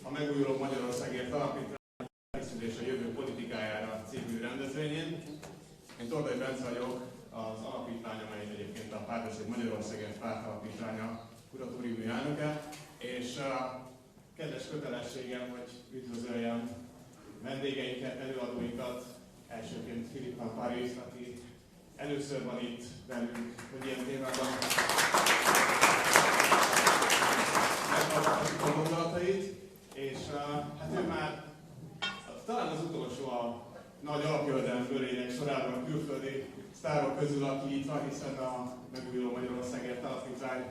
a Megújuló Magyarországért Alapítvány Felkészülés, a jövő politikájára című rendezvényén. Én Tordai Bence vagyok, az alapítvány, amely egyébként a Párbeszéd Magyarországért pártalapítványa kuratóriumi elnöke, és kedves kötelességem, hogy üdvözöljem vendégeinket, előadóinkat, elsőként Philippe Paris, aki először van itt velünk, hogy ilyen témában meghallgatjuk a gondolatait, és hát ő már talán az utolsó a nagy alapjövedelem bőrének sorában a külföldi sztárok közül, aki itt van, hiszen a Megújuló Magyarországért Alapítvány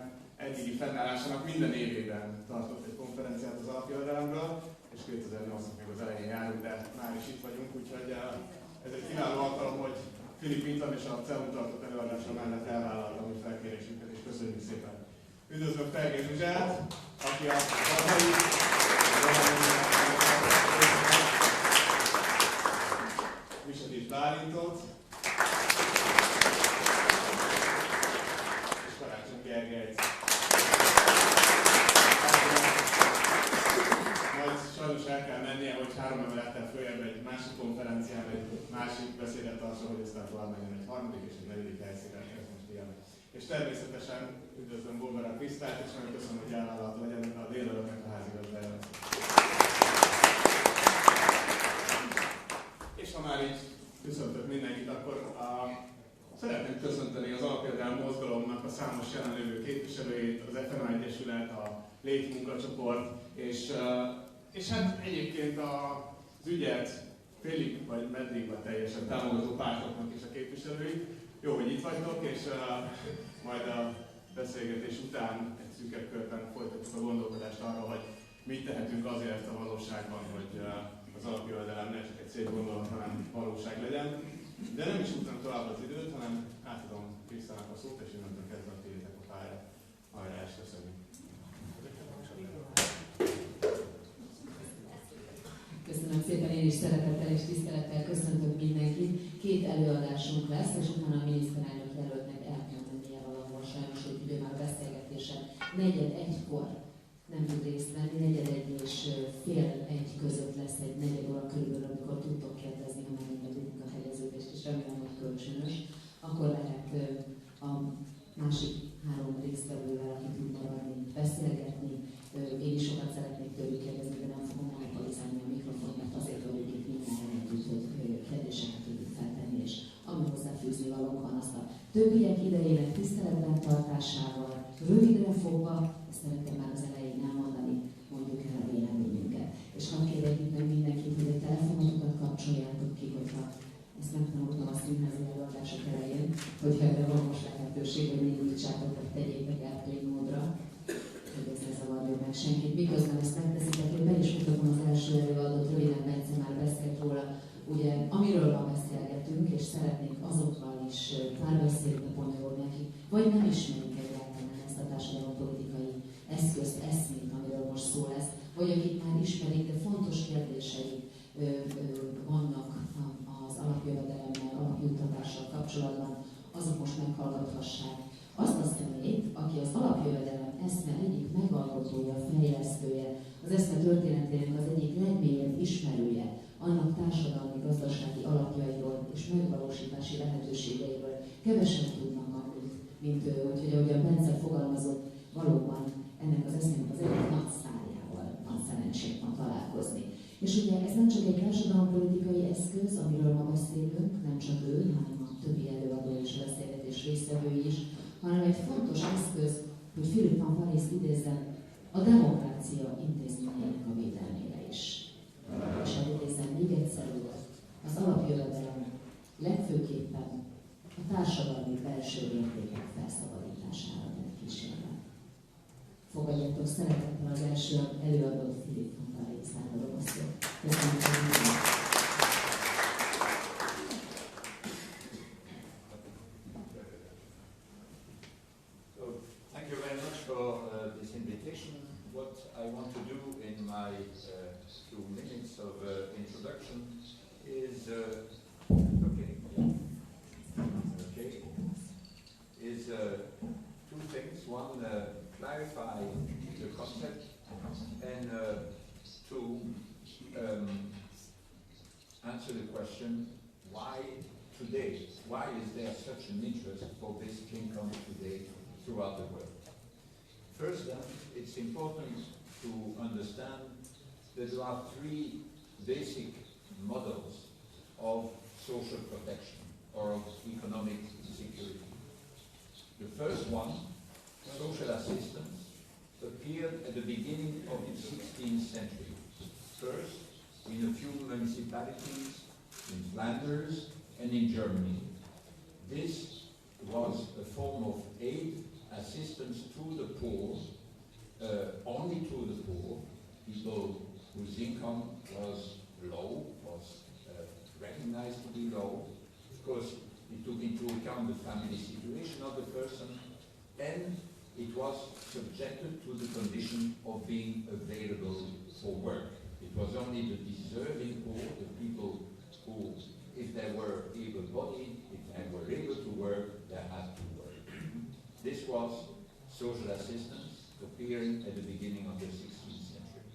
eddigi fennállásának minden évében tartott egy konferenciát az alapjövedelemről, és 2008-nak még az elején járunk, de már is itt vagyunk, úgyhogy ez egy kiváló alkalom, hogy Philippe itt van, és a CEU tartott előadása mellett elvállaltam a felkérésünket, és köszönjük szépen. Üdvözlök Felkészülést, aki a hazai Visadis Bálintot, és Karácsony Gergelyt. Majd sajnos el kell mennie, hogy 3 emelettel följebb egy másik konferencián, egy másik beszédet tartson, hogy aztán tovább menjen egy harmadik és egy negyedik helyszínen, ez most ilyen. És természetesen üdvözlöm Bolgarát Krisztályt, és nagyon köszönöm, hogy elvállalta legyen a délelőttnek a házigazdája. És ha már így köszöntök mindenkit, akkor szeretném köszönteni az Alapjövedelem mozgalomnak a számos jelenlévő képviselőjét, az FNA Egyesület, a Lét munkacsoport, és hát egyébként az ügyet félig vagy meddig vagy teljesen támogató pártoknak is a képviselői. Jó, hogy itt vagytok, és majd a beszélgetés után egy szűkebb körben folytatjuk a gondolkodást arra, hogy mit tehetünk azért a valóságban, hogy az alapjövedelem ne csak egy szép gondolat, hanem valóság legyen. De nem is húzom tovább az időt, hanem átadom Krisztának a szót, és innentől kezdve a tiétek a pálya. Hajrá, és köszönjük. Köszönöm szépen, én is szeretettel és tisztelettel köszöntök mindenkit. 2 előadásunk lesz, és utána a miniszterelnök jelöltnek el kell mennie valahol, sajnos, hogy ő már a beszélgetésen 4:45-kor nem tud részt venni, 4:45 és fél 1 között lesz egy 4 óra körülbelül, amikor tudtok kérdezni, ha megint tudunk a helyeződést, és remélem, hogy kölcsönös. Akkor lehet a másik 3 résztvevővel, aki tud maradni, beszélgetni. Én is sokat szeretnék tőlük kérdezni, de nem fogom monopolizálni a mikrofon, mert azért vagyok itt mindenben együtt, hogy kérdéseket tudjuk feltenni, és ami hozzáfűzni valók van, azt a többiek idejének tiszteletben tartásával, rövidre fogva, ezt szeretném már az elején elmondani, mondjuk el a véleményünket. És hadd kérjek itt meg mindenkit, hogy a telefonotokat kapcsoljátok ki, hogyha ezt megtanultam a színházi előadások elején, hogyha erre van most lehetőség, hogy indítsátok, vagy tegyétek airplane módra, hogy ez ne zavarjon meg senkit. Miközben ezt megteszitek, én be is mutatom az első előadót, röviden Bence már beszélt róla, ugye, amiről ma beszélgetünk, és szeretnénk azokkal is párbeszédbe bonyolulni, akik vagy nem ismerik egyáltalán ezt a társadalompolitikai eszközt, eszmét, amiről most szó lesz, vagy akik már ismerik, de fontos kérdései vannak az alapjövedelemmel, alapjuttatással kapcsolatban, azok most meghallgathassák azt a személyt, aki az alapjövedelem eszme egyik megalkotója, fejlesztője, az eszme történetének az egyik legmélyebb ismerője, annak társadalmi, gazdasági alapjairól és megvalósítási lehetőségeiről kevesen tudnak annyit, mint ő, úgyhogy ahogy a Bence fogalmazott, valóban ennek az eszmének az egyik nagy sztárjával van szerencsét ma találkozni. És ugye ez nem csak egy társadalompolitikai eszköz, amiről ma beszélünk, nem csak ő, hanem a többi előadó és a beszélgetés résztvevői is, hanem egy fontos eszköz, hogy Philippe Paris idézzen, a demokrácia intézményeinek a védelmére is. És ha idézem még egyszer, az alapjövedelem legfőképpen a társadalmi belső értékek felszabadítására tett kísérlet. Fogadjatok szeretettel az első előadót, Philippe Paris, átadom a szót. Köszönöm szépen! What I want to do in my few minutes of introduction is two things. One, clarify the concept, and to answer the question, why today? Why is there such an interest for basic income today throughout the world? First then, it's important to understand that there are three basic models of social protection or of economic security. The first one, social assistance, appeared at the beginning of the 16th century. First, in a few municipalities in Flanders and in Germany. This was a form of aid, assistance to the poor, only to the poor, people whose income was low, was recognized to be low. Of course, it took into account the family situation of the person, and it was subjected to the condition of being available for work. It was only the deserving poor, the people who, if they were able-bodied, if they were able to work, they had to work. This was social assistance appearing at the beginning of the 16th century.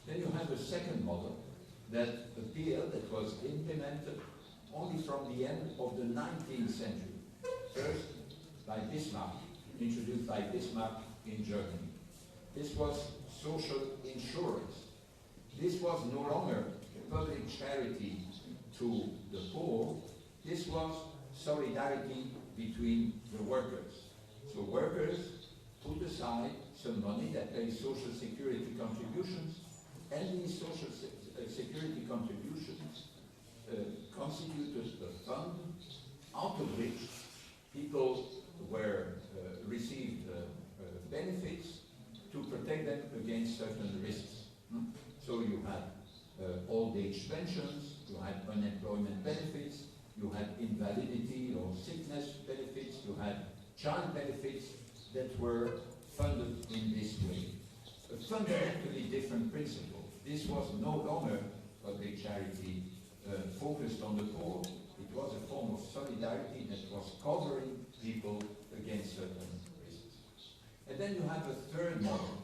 Then you have a second model that appeared, that was implemented only from the end of the 19th century. First, by Bismarck, introduced by Bismarck in Germany. This was social insurance. This was no longer public charity to the poor. This was solidarity between the workers. So workers put aside some money that pays social security contributions, and these social security contributions constituted a fund out of which people received benefits to protect them against certain risks. So you had old age pensions, you had unemployment benefits, you had invalidity or sickness benefits, you had child benefits that were funded in this way. A fundamentally different principle. This was no longer public charity focused on the poor. It was a form of solidarity that was covering people against certain risks. And then you have a third model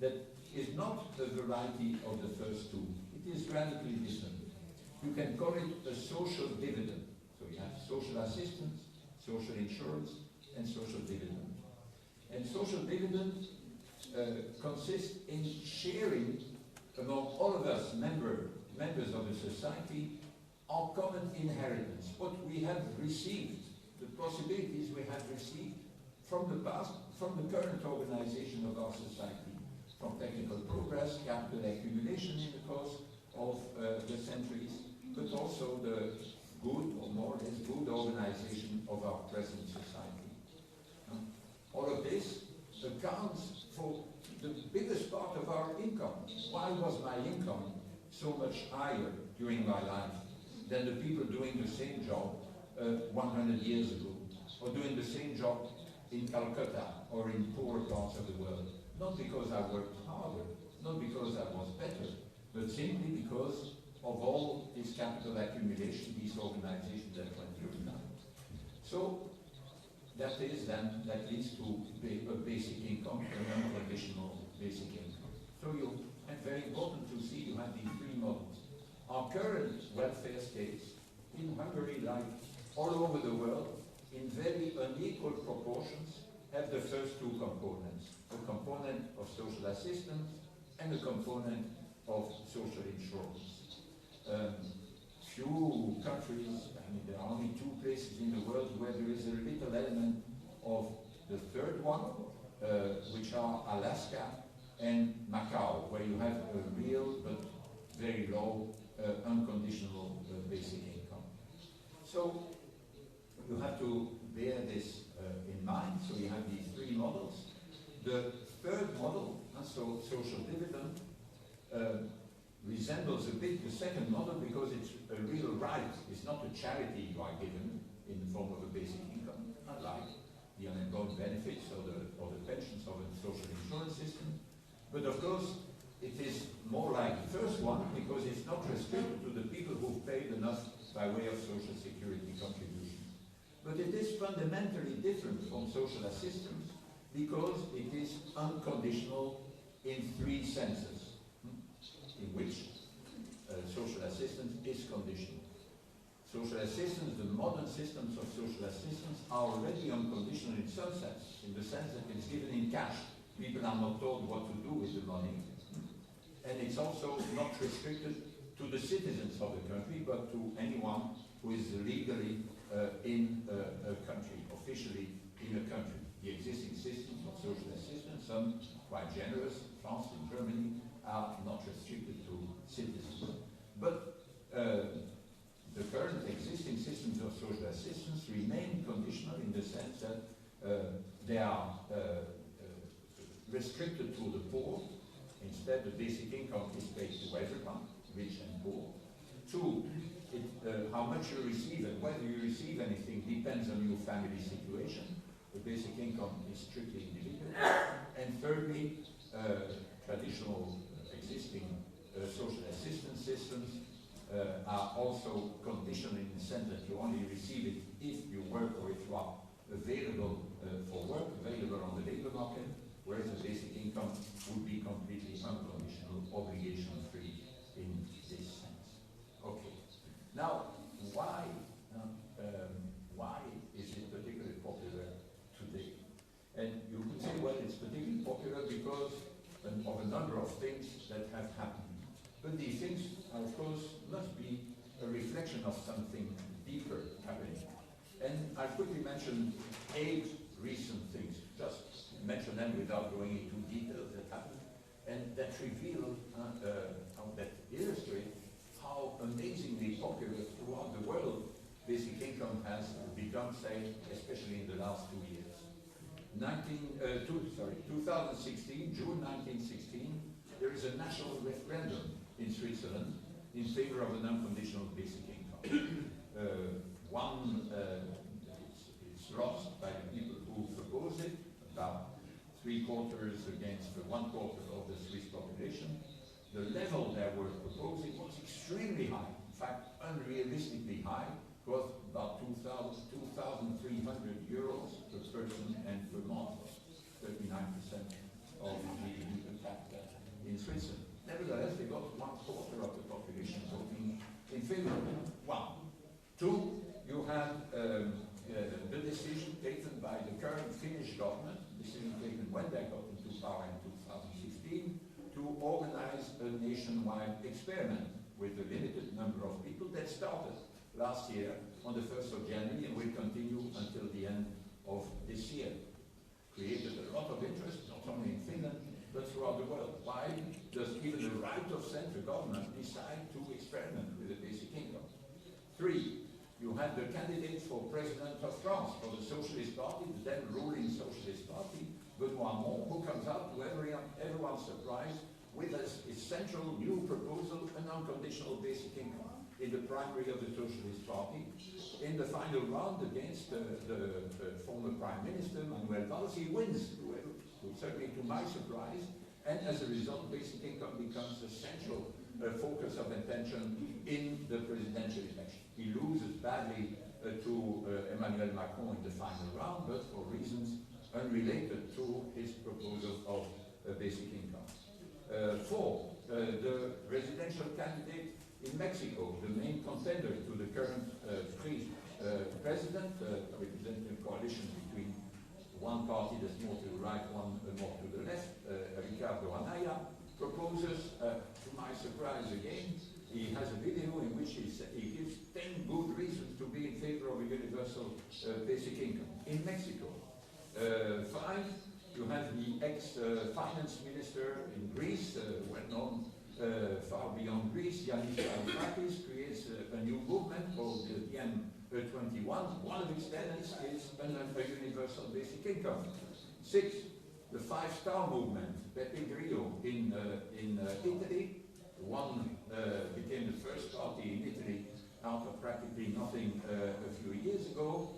that is not a variety of the first two. It is radically different. You can call it a social dividend. So you have social assistance, social insurance, and social dividend. And social dividend consists in sharing among all of us members of the society our common inheritance, what we have received, the possibilities we have received from the past, from the current organization of our society, from technical progress, capital accumulation in the course of the centuries, but also the good or more or less good organization of our present society. All of this accounts for the biggest part of our income. Why was my income so much higher during my life than the people doing the same job 100 years ago, or doing the same job in Calcutta or in poorer parts of the world? Not because I worked harder, not because I was better, but simply because of all this capital accumulation, these organizations that went through now. So that leads to a basic income, an unconditional basic income. So and very important to see, you have these three models. Our current welfare states in Hungary, like all over the world, in very unequal proportions, have the first two components. A component of social assistance and a component of social insurance. Few countries, I mean, there are only two places in the world where there is a little element of the third one, which are Alaska and Macau, where you have a real but very low unconditional basic income. So you have to bear this in mind. So you have these three models. The third model, so social dividend, resembles a bit the second model because it's a real right. It's not a charity you are given in the form of a basic income, unlike the unemployment benefits or the pensions of a social insurance system. But of course, it is more like the first one because it's not restricted to the people who paid enough by way of social security contributions. But it is fundamentally different from social assistance because it is unconditional in three senses, in which social assistance is conditional. social assistance, the modern systems of social assistance are already unconditional in some sense, in the sense that it's given in cash. People are not told what to do with the money. And it's also not restricted to the citizens of the country, but to anyone who is legally in a country, officially in a country. The existing systems of social assistance, some quite generous, France and Germany, are not restricted to citizens. But the current existing systems of social assistance remain conditional in the sense that they are restricted to the poor. Instead, the basic income is paid to everyone, rich and poor. Two, how much you receive and whether you receive anything depends on your family situation. The basic income is strictly individual. And thirdly, traditional existing social assistance systems are also conditional in the sense that you only receive it if you work or if you are available for work, available on the labor market, whereas the basic income would be completely unconditional, obligation-free in this sense. Okay. Now, why is it particularly popular today? And you could say, well, it's particularly popular because of a number of things that have happened. But these things, of course, must be a reflection of something deeper happening. And I'll quickly mention 8 recent things, just mention them without going into details that happened, and that reveal, that illustrate how amazingly popular throughout the world basic income has become, say, especially in the last 2 years. 2016, June 1916, there is a national referendum in Switzerland in favor of an unconditional basic income. It's lost by the people who proposed it, about 3/4 against 1/4 of the Swiss population. The level they were proposing was extremely high, in fact, unrealistically high. It was about 2,300 euros per person and per month, 39% of the GDP per capita in Switzerland. Nevertheless, they got 1/4 of the population voting in favor of it. 1. 2, you had the decision taken by the current Finnish government, decision taken when they got into power in 2016, to organize a nationwide experiment with a limited number of people that started last year on the 1st of January and will continue until the end of this year. Created a lot of interest, not only in Finland, but throughout the world. Why does even the right of central government decide to experiment with a basic income? 3, you had the candidate for president of France, for the Socialist Party, the then ruling Socialist Party, Benoît Hamon, who comes out to everyone's surprise with his essential new proposal, an unconditional basic income in the primary of the Socialist Party. In the final round against the former Prime Minister, Manuel Valls, he wins, certainly to my surprise, and as a result, basic income becomes a central focus of attention in the presidential election. He loses badly to Emmanuel Macron in the final round, but for reasons unrelated to his proposal of a basic income. 4, the presidential candidate in Mexico, the main contender to the current free president, representing a coalition between one party that's more to the right, one more to the left, Ricardo Anaya, proposes, to my surprise again, he has a video in which he gives 10 good reasons to be in favor of a universal basic income in Mexico. 5, you have the ex-finance minister in Greece, well-known far beyond Greece, Yanis Varoufakis, creates a new movement called the M21. One of its tenets is a universal basic income. 6, the 5-star movement, Beppe Grillo in Italy. One became the first party in Italy out of practically nothing a few years ago.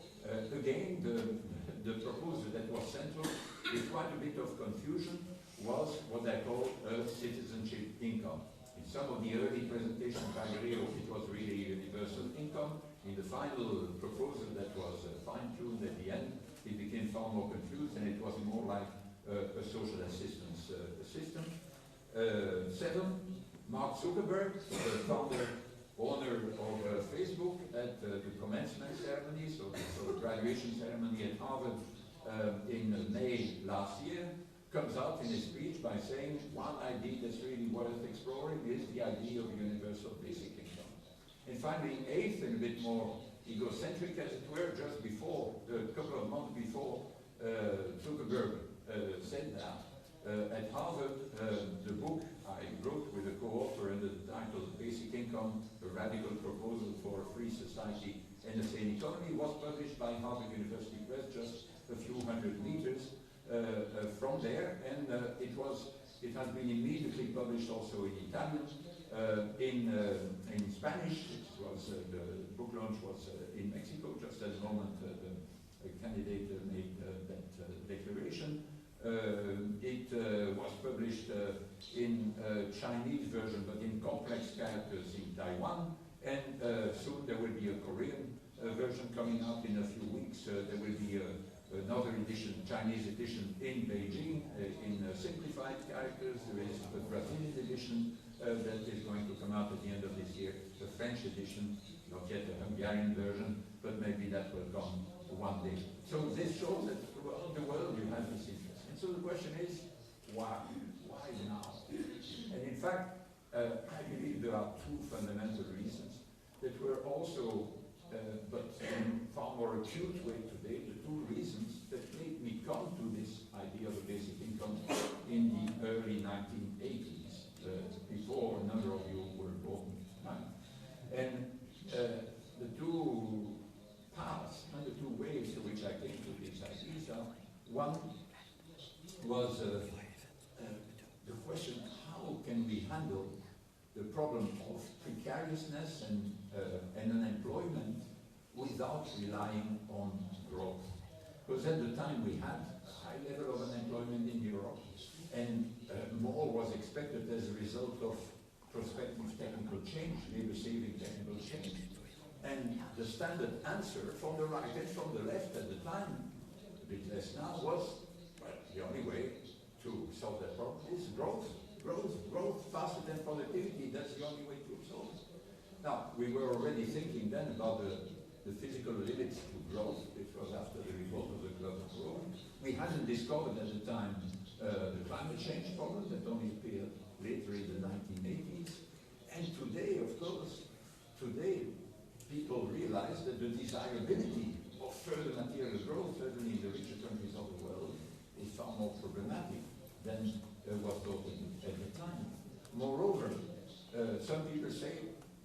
Again, the proposal that was central, with quite a bit of confusion, was what I call a citizenship income. In some of the early presentations by Grillo, it was really a universal income. In the final proposal that was fine-tuned at the end, it became far more confused and it was more like a social assistance system. 7, Mark Zuckerberg, the founder owner of Facebook at the commencement ceremony, so the graduation ceremony at Harvard in May last year, comes out in a speech by saying one idea that's really worth exploring is the idea of universal basic income. And finally, eighth, and a bit more egocentric as it were, just before, a couple of months before, Zuckerberg said that at Harvard, the book I wrote with a co-author under the title Basic Income, a Radical Proposal for a Free Society and a Sane Economy was published by Harvard University Press just a few hundred meters from there, and it has been immediately published also in Italian, in Spanish. It was the book launch was in Mexico just at the moment a candidate made that declaration. It was published in Chinese version, but in complex characters in Taiwan, and soon there will be a Korean version coming out in a few weeks. There will be another edition, Chinese edition in Beijing in simplified characters. There is a Brazilian edition that is going to come out at the end of this year, the French edition, not yet a Hungarian version, but maybe that will come one day. So this shows that throughout the world you have this interest. And so the question is, why? Why now? And in fact, I believe there are two fundamental reasons that were also, but in far more acute way today, the two reasons that made me come to this idea of a basic income in the early 1980s, before a number of you were born. And the two paths and the two ways to which I came to these ideas are, one was the question, how can we handle the problem of precariousness and unemployment without relying on growth? Because at the time we had a high level of unemployment in Europe, and more was expected as a result of prospective technical change, labor-saving technical change. And the standard answer from the right and from the left at the time, a bit less now, was, well, the only way to solve that problem is growth. Growth faster than productivity, that's the only way to solve it. Now, we were already thinking then about the physical limits to growth, which was after the revolt of the Club of Rome. We hadn't discovered at the time the climate change problem that only appeared later in the 1980s. And today, of course, people realize that the desirability of further material growth, certainly in the richer countries of the world, is far more problematic than was thought at the time. Moreover, some people say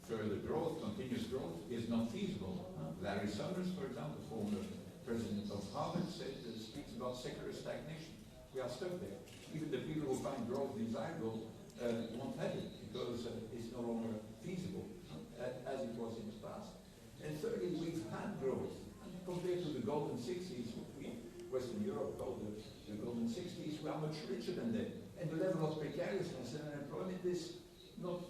further growth, continuous growth, is not feasible. Larry Summers, for example, former president of Harvard, speaks about secular stagnation. We are stuck there. Even the people who find growth desirable won't have it because it's no longer feasible as it was in the past. And thirdly, we've had growth. Compared to the golden 60s, what we, Western Europe called the golden 60s, we are much richer than that. And the level of precariousness and unemployment is not,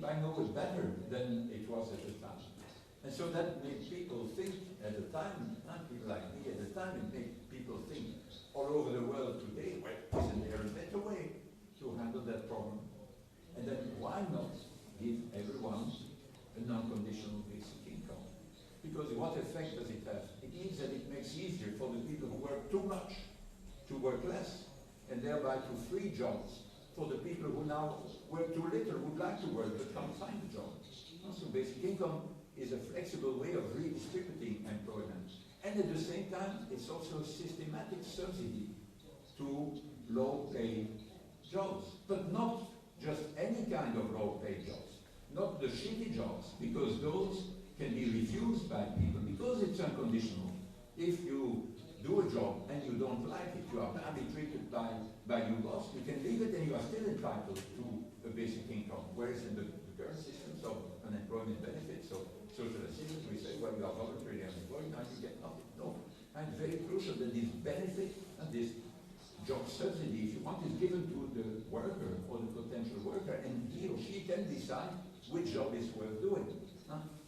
by no way better than it was at the time. And so that made people think at the time, not people like me at the time, it made people think all over the world today, well, isn't there a better way to handle that problem? And then why not give everyone a non-conditional basic income? Because what effect does it have? It means that it makes it easier for the people who work too much to work less, and thereby to free jobs for the people who now work too little, would like to work but can't find a job. So basic income is a flexible way of redistributing employment. And at the same time, it's also a systematic subsidy to low-paid jobs. But not just any kind of low-paid jobs. Not the shitty jobs, because those can be refused by people, because it's unconditional. If you do a job and you don't like it, you are badly treated by your boss, you can leave it and you are still entitled to a basic income. Whereas in the current systems of unemployment benefits, or social assistance, we say, well, you are voluntarily unemployed, now you get nothing. No. And it's very crucial that this benefit and this job subsidy, if you want, is given to the worker or the potential worker, and he or she can decide which job is worth doing.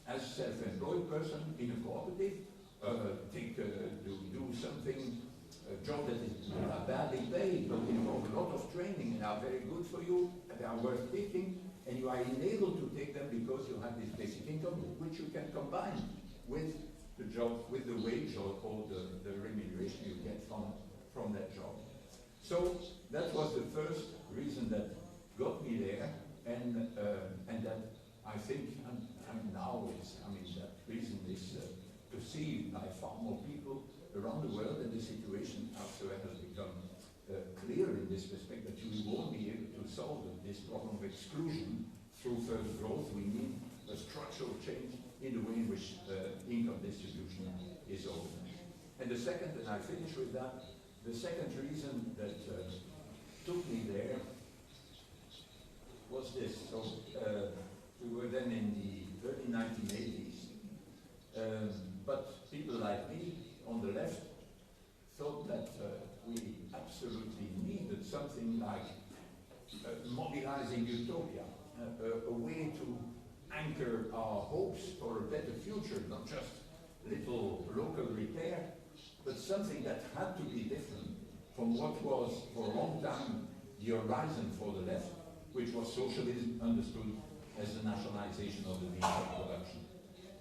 As a self-employed person in a cooperative, do something, a job that is badly paid, but involve a lot of training and are very good for you, and they are worth taking, and you you are enabled to take them because you have this basic income, which you can combine with the job, with the wage or the remuneration you get from that job. So that was the first reason that got me there, and that I think now that reason is perceived by far more people around the world, and the situation after has become clear in this respect that you won't be able to solve this problem of exclusion through further growth. We need a structural change in the way in which income distribution is organized. And the second, and I finish with that, the second reason that took me there was this. So we were then in the early 1980s, but people like me on the left thought that we absolutely needed something like mobilizing utopia, a way to anchor our hopes for a better future, not just little local repair, but something that had to be different from what was for a long time the horizon for the left, which was socialism understood as the nationalization of the means of production.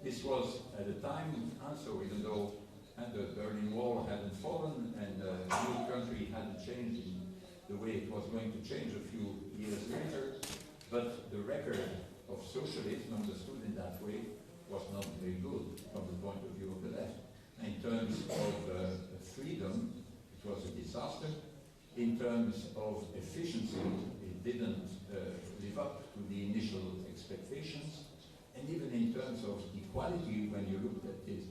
This was at a time also, even though the Berlin Wall hadn't fallen and the new country hadn't changed in the way it was going to change a few years later, but the record of socialism understood in that way was not very good from the point of view of the left. In terms of freedom, it was a disaster. In terms of efficiency, it didn't live up to the initial expectations. And even in terms of equality, when you looked at it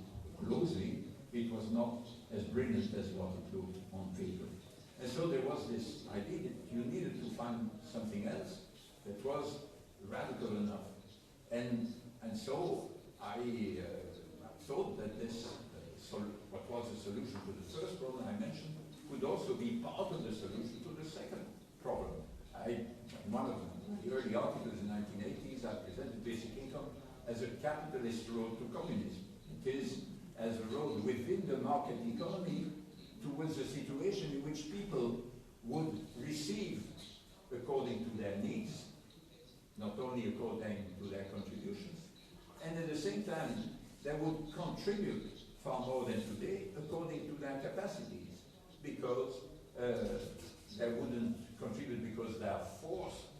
closely, it was not as brilliant as what it looked on paper. And so there was this idea that you needed to find something else that was radical enough. And so I thought that this, what was the solution to the first problem I mentioned, could also be part of the solution to the second problem. In one of the early articles in the 1980s, I presented basic income as a capitalist road to communism. It is as a road within the market economy towards a situation in which people would receive according to their needs, not only according to their contributions, and at the same time they would contribute far more than today according to their capacities, because they wouldn't contribute because they are forced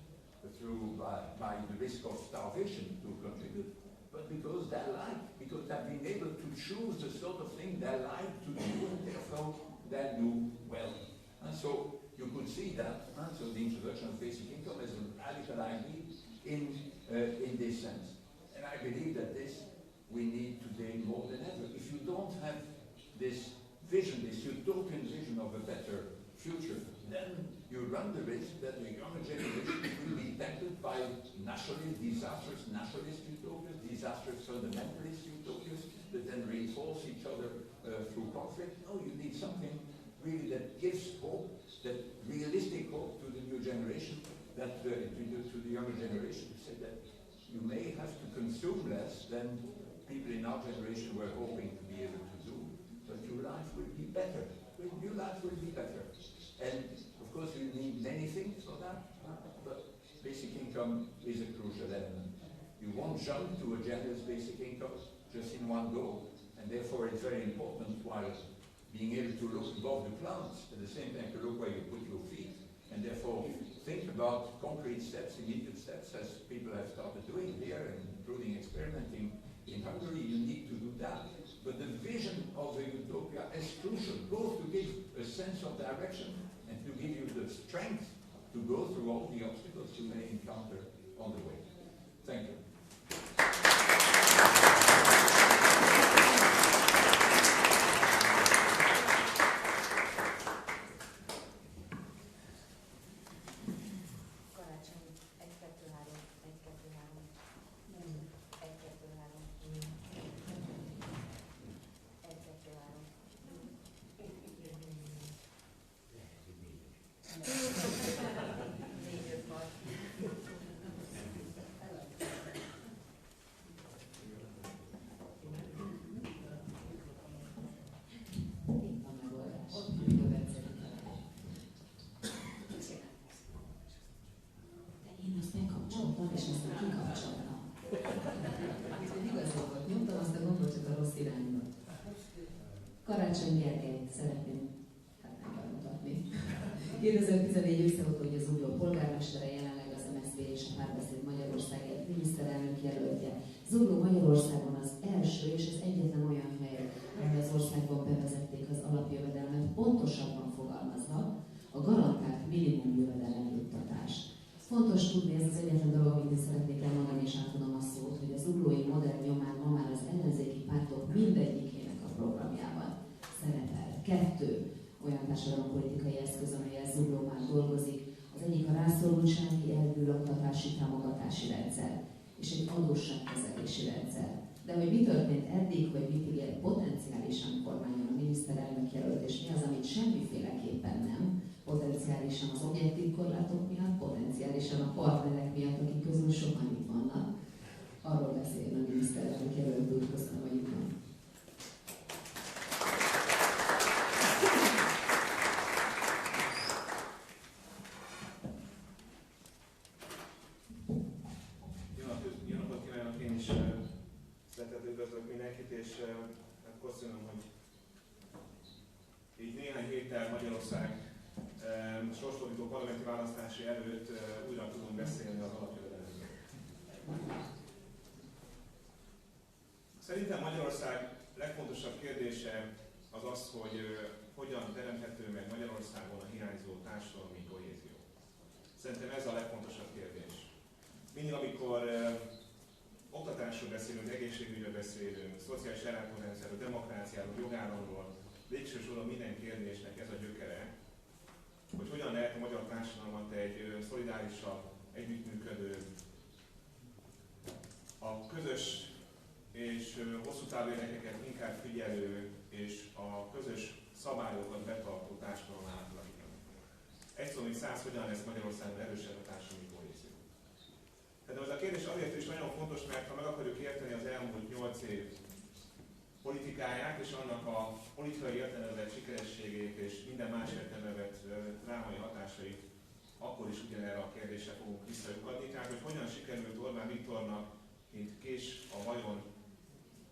through by the risk of starvation to contribute, but because they like, because they've been able to choose the sort of thing they like to do, and therefore they do well. And so you could see that, so the introduction of basic income as a radical idea in this sense. And I believe that this we need today more than ever. If you don't have this vision, this utopian vision of a better future, then you run the risk that the younger generation will be tempted by disastrous nationalist utopias, disastrous fundamentalist utopias that then reinforce each other through conflict. No, you need something really that gives hope, that realistic hope to the new generation, that to the younger generation, to say that you may have to consume less than people in our generation were hoping to be able to do, but your life will be better. Your life will be better. And of course you need many things for that, but basic income is a crucial element. You won't jump to a generous basic income just in one go, and therefore it's very important, while being able to look above the clouds, at the same time to look where you put your feet, and therefore think about concrete steps, immediate steps, as people have started doing here, including experimenting in Hungary. You need to do that. But the vision of the utopia is crucial, both to give a sense of direction and to give you the strength to go through all the obstacles you may encounter on the way. Thank you. Karácsony Gergelyt szeretném bemutatni. 2014 ősze óta, hogy az Zugló polgármestere, jelenleg az MSZP és a Párbeszéd Magyarországért miniszterelnök jelöltje. Zugló Magyarországon az első és az egyetlen olyan hely, ahol az országban bevezették az alapjövedelmet, pontosabban fogalmazva a garantált minimum jövedelem juttatást. Fontos tudni, ez az egyetlen dolog, amit én szeretnék elmondani, és átadom a szót, hogy az zuglói modell nyomán ma már az ellenzéki pártok mindegyikének a programjában szerepel 2 olyan társadalompolitikai eszköz, amelyel Zugló már dolgozik. Az egyik a rászorultsági elvű lakhatási támogatási rendszer, és egy adósságkezelési rendszer. De hogy mi történt eddig, hogy mit ígér potenciálisan kormányon a miniszterelnök jelölt, és mi az, amit semmiféleképpen nem, potenciálisan az objektív korlátok miatt, potenciálisan a partnerek miatt, akik közül sokan itt vannak, arról beszéljen a miniszterelnök jelölt úr. Köszönöm, hogy itt van. Jó napot kívánok, én is szeretettel üdvözlök mindenkit, és köszönöm, hogy így néhány héttel Magyarország sorsfordító parlamenti választási előtt újra tudunk beszélni az alapjövedelemről. Szerintem Magyarország legfontosabb kérdése az az, hogy hogyan teremthető meg Magyarországon a hiányzó társadalmi kohézió. Szerintem ez a legfontosabb kérdés. Mindig, amikor oktatásról beszélünk, egészségügyről beszélünk, szociális ellátórendszerről, demokráciáról, jogállamról, végső soron minden kérdésnek ez a gyökere, hogy hogyan lehet a magyar társadalmat egy szolidárisabb, együttműködő, a közös és hosszú távú érdekeket inkább figyelő és a közös szabályokat betartó társadalom átalakítani. Egy szó, mint 100, hogyan lesz Magyarországon erősebb a társadalmi kohézió. Tehát ez a kérdés azért is nagyon fontos, mert ha meg akarjuk érteni az elmúlt 8 év politikáját és annak a politikai értelemben sikerességét és minden más értelemben drámai hatásait, akkor is ugyanerre a kérdésre fogunk visszajukadni. Tehát, hogy hogyan sikerült Orbán Viktornak, mint kés a vajon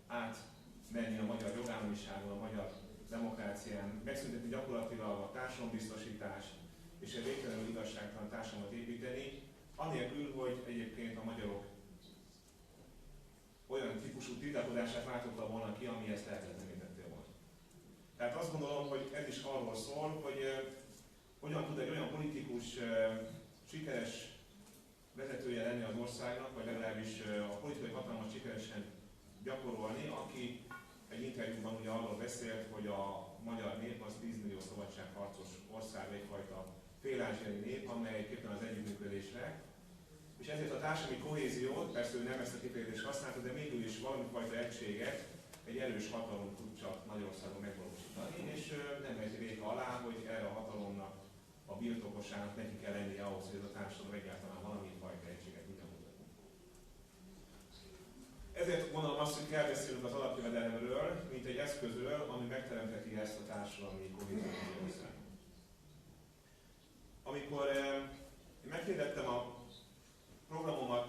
átmenni a magyar jogállamiságon, a magyar demokrácián, megszüntetni gyakorlatilag a társadalombiztosítást és egy végtelenül igazságtalan társadalmat építeni, anélkül, hogy egyébként a magyarok olyan típusú tiltakozását váltotta volna ki, ami ezt lehetetlenítettél volna. Tehát azt gondolom, hogy ez is arról szól, hogy hogyan tud egy olyan politikus sikeres vezetője lenni az országnak, vagy legalábbis a politikai hatalmat sikeresen gyakorolni, aki egy interjúban ugye arról beszélt, hogy a magyar nép az 10 millió szabadságharcos ország, egyfajta félázsiai nép, amely képtelen az együttműködésre. És ezért a társadalmi kohéziót, persze ő nem ezt a kifejezést használta, de mégis is valamifajta egységet egy erős hatalom tud csak Magyarországon megvalósítani, és nem megy véka alá, hogy erre a hatalomnak a birtokosának neki kell lennie ahhoz, hogy ez a társadalom egyáltalán valamifajta egységet tudja mutatni. Ezért gondolom azt, hogy kell beszélnünk az alapjövedelemről, mint egy eszközről, ami megteremtheti ezt a társadalmi kohéziót Magyarországon. Amikor én meghirdettem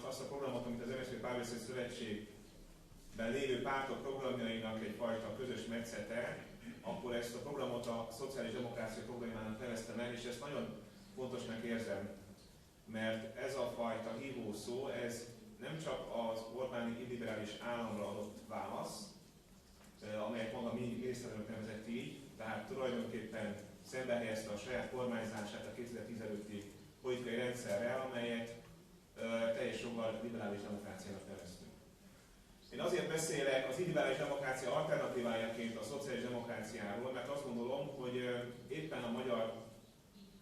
azt a programot, amit az MSZP Párbeszéd Szövetségben lévő pártok programjainak egyfajta közös metszete, akkor ezt a programot a szociális demokrácia programjának neveztem el, és ezt nagyon fontosnak érzem, mert ez a fajta hívó szó, ez nem csak az Orbáni illiberális államra adott válasz, amelyet maga miniszterelnök nevezett így, tehát tulajdonképpen szembe helyezte a saját kormányzását a 2015-i politikai rendszerrel, amelyet teljes joggal liberális demokráciának neveztünk. Én azért beszélek az illiberális demokrácia alternatívájaként a szociális demokráciáról, mert azt gondolom, hogy éppen a magyar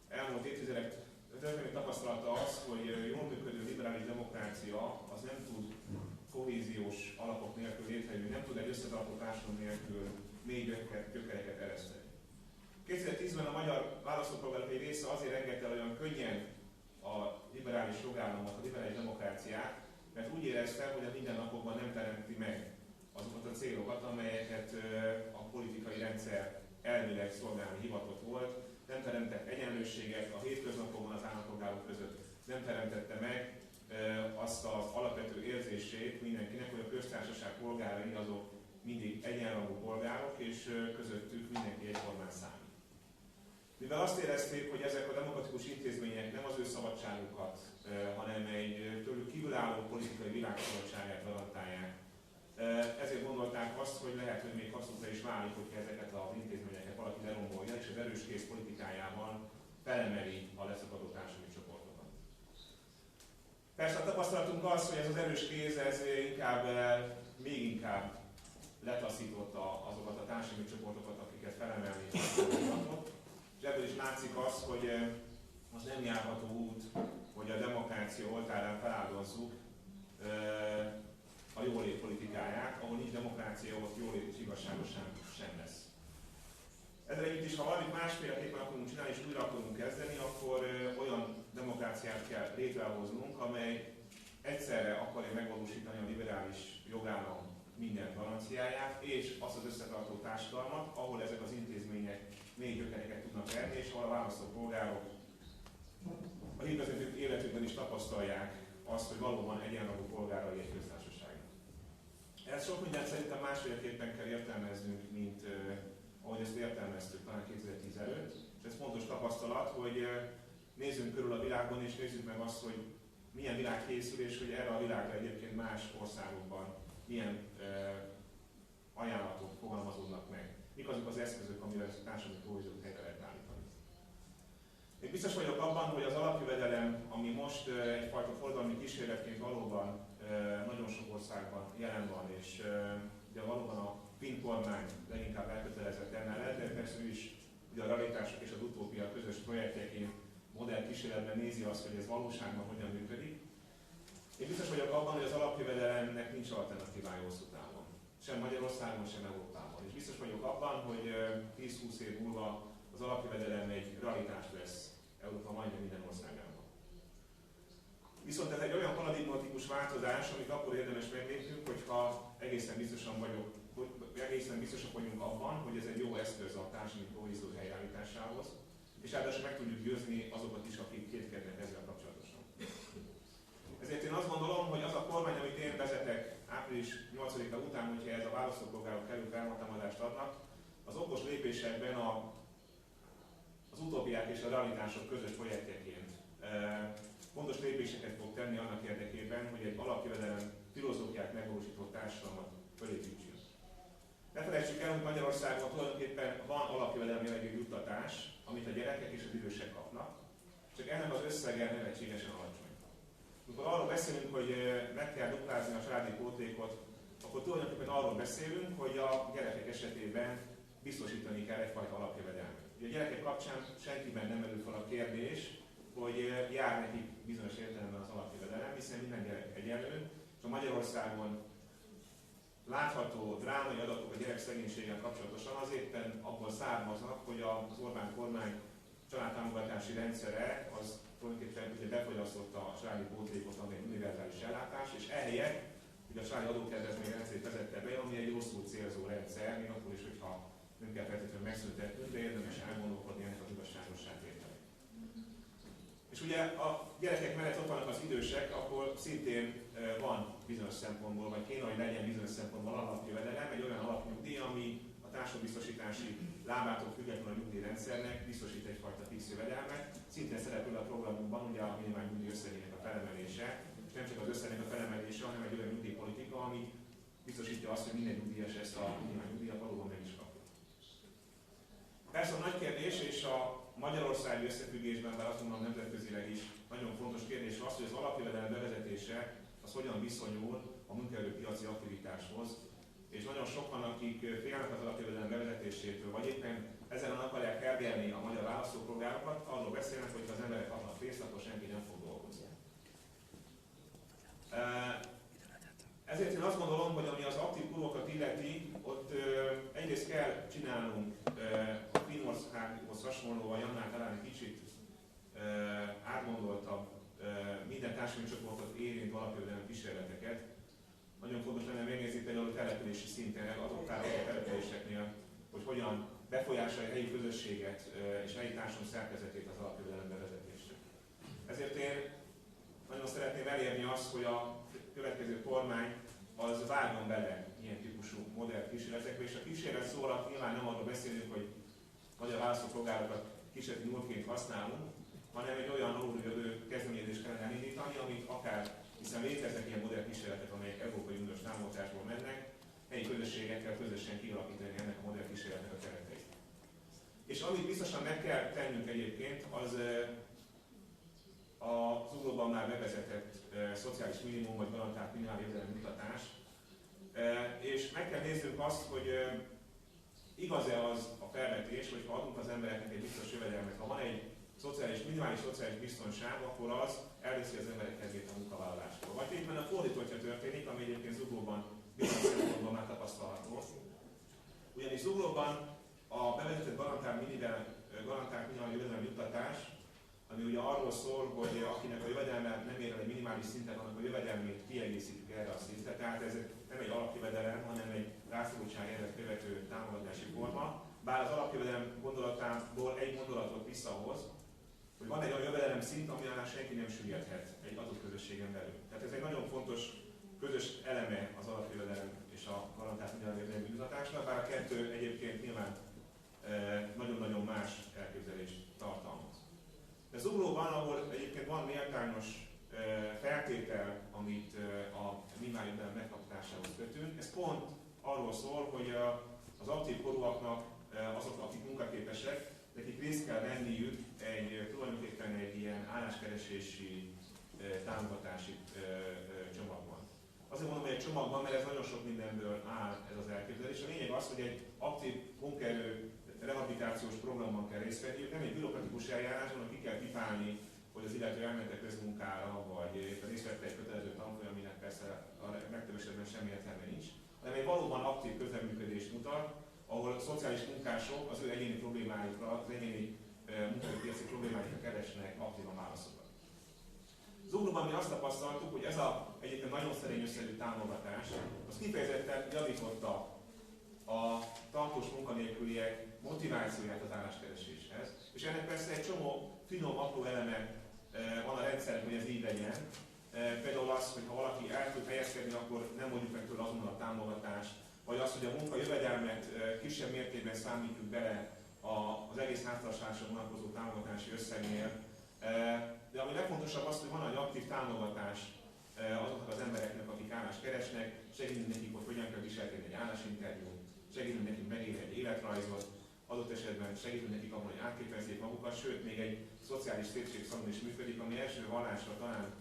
elmúlt évtizedek történelmi tapasztalata az, hogy jól működő liberális demokrácia az nem tud kohéziós alapok nélkül létrejönni, nem tud egy összetartó társadalom nélkül mély gyökereket ereszteni. 2010-ben a magyar választópolgárok egy része azért engedte olyan könnyen a liberális jogállamot, a liberális demokráciát, mert úgy érezte, hogy a mindennapokban nem teremti meg azokat a célokat, amelyeket a politikai rendszer elvileg szolgálni hivatott volt, nem teremtett egyenlőséget a hétköznapokban az állampolgárok között, nem teremtette meg azt az alapvető érzését mindenkinek, hogy a köztársaság polgárai azok mindig egyenrangú polgárok, és közöttük mindenki egyformán számít. Mivel azt érezték, hogy ezek a demokratikus intézmények nem az ő szabadságukat, hanem egy tőlük kívülálló politikai világszabadságát garantálják, ezért gondolták azt, hogy lehet, hogy még hasznunkra is válik, hogyha ezeket az intézményeket valaki lerombolja, és az erős kéz politikájával felemeli a leszakadó társadalmi csoportokat. Persze a tapasztalatunk az, hogy ez az erős kéz még inkább letaszította azokat a társadalmi csoportokat, akiket felemelni tudott. És ebből is látszik az, hogy az nem járható út, hogy a demokrácia oltárán feláldozzuk a jólét politikáját, ahol nincs demokrácia, ott jólét és igazságosan sem lesz. Ezzel együtt is, ha valamit másféleképpen akarunk csinálni és újra akarunk kezdeni, akkor olyan demokráciát kell létrehoznunk, amely egyszerre akarja megvalósítani a liberális jogállam minden garanciáját, és azt az összetartó társadalmat, ahol ezek az intézmények mély gyökereket tudnak verni, és ahol a választópolgárok a hétköznapi életükben is tapasztalják azt, hogy valóban egyenrangú polgárai egy köztársaság. Ezt sok mindent szerintem másféleképpen kell értelmeznünk, mint ahogy ezt értelmeztük talán 2010 előtt. És ez fontos tapasztalat, hogy nézzünk körül a világon, és nézzük meg azt, hogy milyen világ készül, és hogy erre a világra egyébként más országokban milyen ajánlatok fogalmazódnak meg. Mik azok az eszközök, amivel ezt a társadalmi kohéziót helyre lehet állítani. Én biztos vagyok abban, hogy az alapjövedelem, ami most egyfajta forradalmi kísérletként valóban nagyon sok országban jelen van, és ugye valóban a finn kormány leginkább elkötelezett emellett, de persze ő is ugye a realitások és az utópia közös projektjeként modell kísérletben nézi azt, hogy ez valóságban hogyan működik. Én biztos vagyok abban, hogy az alapjövedelemnek nincs alternatívája hosszú távon. Sem Magyarországon, sem Európában. És biztos vagyok abban, hogy 10-20 év múlva az alapjövedelem egy realitás lesz Európa majdnem minden országában. Viszont ez egy olyan paradigmatikus változás, amit akkor érdemes meglépnünk, hogyha egészen biztosak vagyunk abban, hogy ez egy jó eszköz a társadalmi kohézió helyreállításához, és ráadásul meg tudjuk győzni azokat is, akik kétkednek ezzel kapcsolatosan. Ezért én azt gondolom, hogy az a kormány, amit én vezetek április 8-a után, hogyha ez a választópolgárok kerül felhatalmazást adnak, az okos lépésekben az utópiák és a realitások közös projektjeként fontos lépéseket fog tenni annak érdekében, hogy egy alapjövedelem filozófiát megvalósító társadalmat fölépítsünk. Ne felejtsük el, hogy Magyarországon tulajdonképpen van alapjövedelem jellegű juttatás, amit a gyerekek és az idősek kapnak, csak ennek az összege nevetségesen alacsony. Amikor arról beszélünk, hogy meg kell duplázni a családi pótlékot, akkor tulajdonképpen arról beszélünk, hogy a gyerekek esetében biztosítani kell egyfajta alapjövedelmet. Ugye a gyerekek kapcsán senkiben nem merül fel a kérdés, hogy jár nekik bizonyos értelemben az alapjövedelem, hiszen minden gyerek egyenlő, és a Magyarországon látható drámai adatok a gyerekszegénységgel kapcsolatosan az éppen abból származnak, hogy az Orbán kormány családtámogatási rendszere az tulajdonképpen ugye befogyasztotta a családi pótlékot, ami egy univerzális ellátás, és ehelyett ugye a családi adókedvezmény rendszerét vezette be, ami egy rosszul célzó rendszer, még akkor is, hogyha nem kell feltétlenül megszüntetnünk, de érdemes elgondolkodni ennek az igazságosság tételét. És ugye a gyerekek mellett ott vannak az idősek, akkor szintén van bizonyos szempontból, vagy kéne, hogy legyen bizonyos szempontból alapjövedelem, egy olyan alapnyugdíj, ami a társadalombiztosítási lábától függetlenül a nyugdíjrendszernek biztosít egyfajta fix jövedelmet. Szintén szerepel a programunkban ugye a minimál nyugdíj összegének a felemelése, és nem csak az összegnek a felemelése, hanem egy olyan nyugdíjpolitika, ami biztosítja azt, hogy minden nyugdíjas ezt a minimál nyugdíjat valóban meg is kapja. Persze a nagy kérdés, és a magyarországi összefüggésben, bár azt mondom nemzetközileg is nagyon fontos kérdés az, hogy az alapjövedelem bevezetése az hogyan viszonyul a munkaerőpiaci aktivitáshoz, és nagyon sokan, akik félnek az alapjövedelem bevezetésétől, vagy éppen ezen akarják hergelni a magyar választópolgárokat, arról beszélnek, hogy ha az emberek kapnak pénzt, akkor senki nem fog dolgozni. Ezért én azt gondolom, hogy ami az aktív kurvokat illeti, ott egyrészt kell csinálnunk a Finnországhoz hasonló, vagy annál talán egy kicsit átgondoltabb, minden társadalmi csoportot érintő alapjövedelem kísérleteket. Nagyon fontos lenne megnézni például a települési szinten, azokkal a településeknél, hogy hogyan befolyásolja a helyi közösséget és a helyi társadalom szerkezetét az alapjövedelem bevezetése. Ezért én nagyon szeretném elérni azt, hogy a következő kormány az vágjon bele ilyen típusú modern kísérletekbe, és a kísérlet szó alatt nyilván nem arról beszélünk, hogy magyar választópolgárokat kísérleti nyúltként használunk, hanem egy olyan alulről kezdeményezést kellene elindítani, amit akár, hiszen léteznek ilyen modern kísérletek, amelyek Európai Uniós támogatásból mennek, helyi közösségekkel közösen kialakítani ennek a modern kísérletnek a kereteit. És amit biztosan meg kell tennünk egyébként, az az uglóban már bevezetett szociális minimum vagy garantált minimál jövedelem mutatás. És meg kell néznünk azt, hogy igaz-e az a felvetés, hogy ha adunk az embereknek egy biztos jövedelmet, ha van egy minimális szociális biztonság, akkor az elviszi az emberek kedvét a munkavállalástól. Vagy éppen a fordítottja történik, ami egyébként Zuglóban bizonyos szempontból már tapasztalható. Ugyanis Zuglóban a bevezetett garantált minimál jövedelem juttatás, ami ugye arról szól, hogy akinek a jövedelme nem ér el egy minimális szinten, annak a jövedelmét kiegészítjük erre a szintre. Tehát ez nem egy alapjövedelem, hanem egy rászorultság elvet követő támogatási forma. Bár az alapjövedelem gondolatából egy gondolatot visszahoz, hogy van egy olyan jövedelem szint, ami annál senki nem süllyedhet egy adott közösségen belül. Tehát ez egy nagyon fontos közös eleme az alapjövedelem és a garantált jövedelmi juttatásnak, bár a kettő egyébként nyilván nagyon-nagyon más elképzelést tartalmaz. De Zuglóban, ahol egyébként van méltányos feltétel, amit a minimál jövedelem meghatásához kötünk, ez pont arról szól, hogy az aktív korúaknak, azok, akik munkaképesek, nekik részt kell venniük tulajdonképpen egy ilyen álláskeresési támogatási csomagban. Azért mondom, hogy egy csomagban, mert ez nagyon sok mindenből áll ez az elképzelés. A lényeg az, hogy egy aktív munkaerő rehabilitációs programban kell részt venniük, nem egy bürokratikus eljárásban, ki kell pipálni, hogy az illető elmentek közmunkára, vagy éppen részt vette egy kötelező tanfolyam, aminek persze a legtöbb esetben semmi értelme nincs, hanem egy valóban aktív közreműködést mutat, ahol szociális munkások az ő egyéni problémáikra, az egyéni munkaerőpiaci problémáikra keresnek aktívan válaszokat. Zuglóban mi azt tapasztaltuk, hogy ez egyébként nagyon szerény összegű támogatás, az kifejezetten javította a tartós munkanélküliek motivációját az álláskereséshez, és ennek persze egy csomó finom, apró eleme van a rendszerben, hogy ez így legyen. Például az, hogy ha valaki el tud helyezkedni, akkor nem mondjuk meg tőle azonnal a támogatást, vagy az, hogy a munkajövedelmet kisebb mértékben számítjuk bele az egész háztartásra vonatkozó támogatási összegnél. De ami legfontosabb az, hogy van egy aktív támogatás azoknak az embereknek, akik állást keresnek, segítünk nekik, hogy hogyan kell viselkedni egy állásinterjún, segítünk nekik megélni egy életrajzot, adott esetben segítünk nekik abban, hogy átképezzék magukat, sőt, még egy szociális szépségszalon is működik, ami első vallásra talán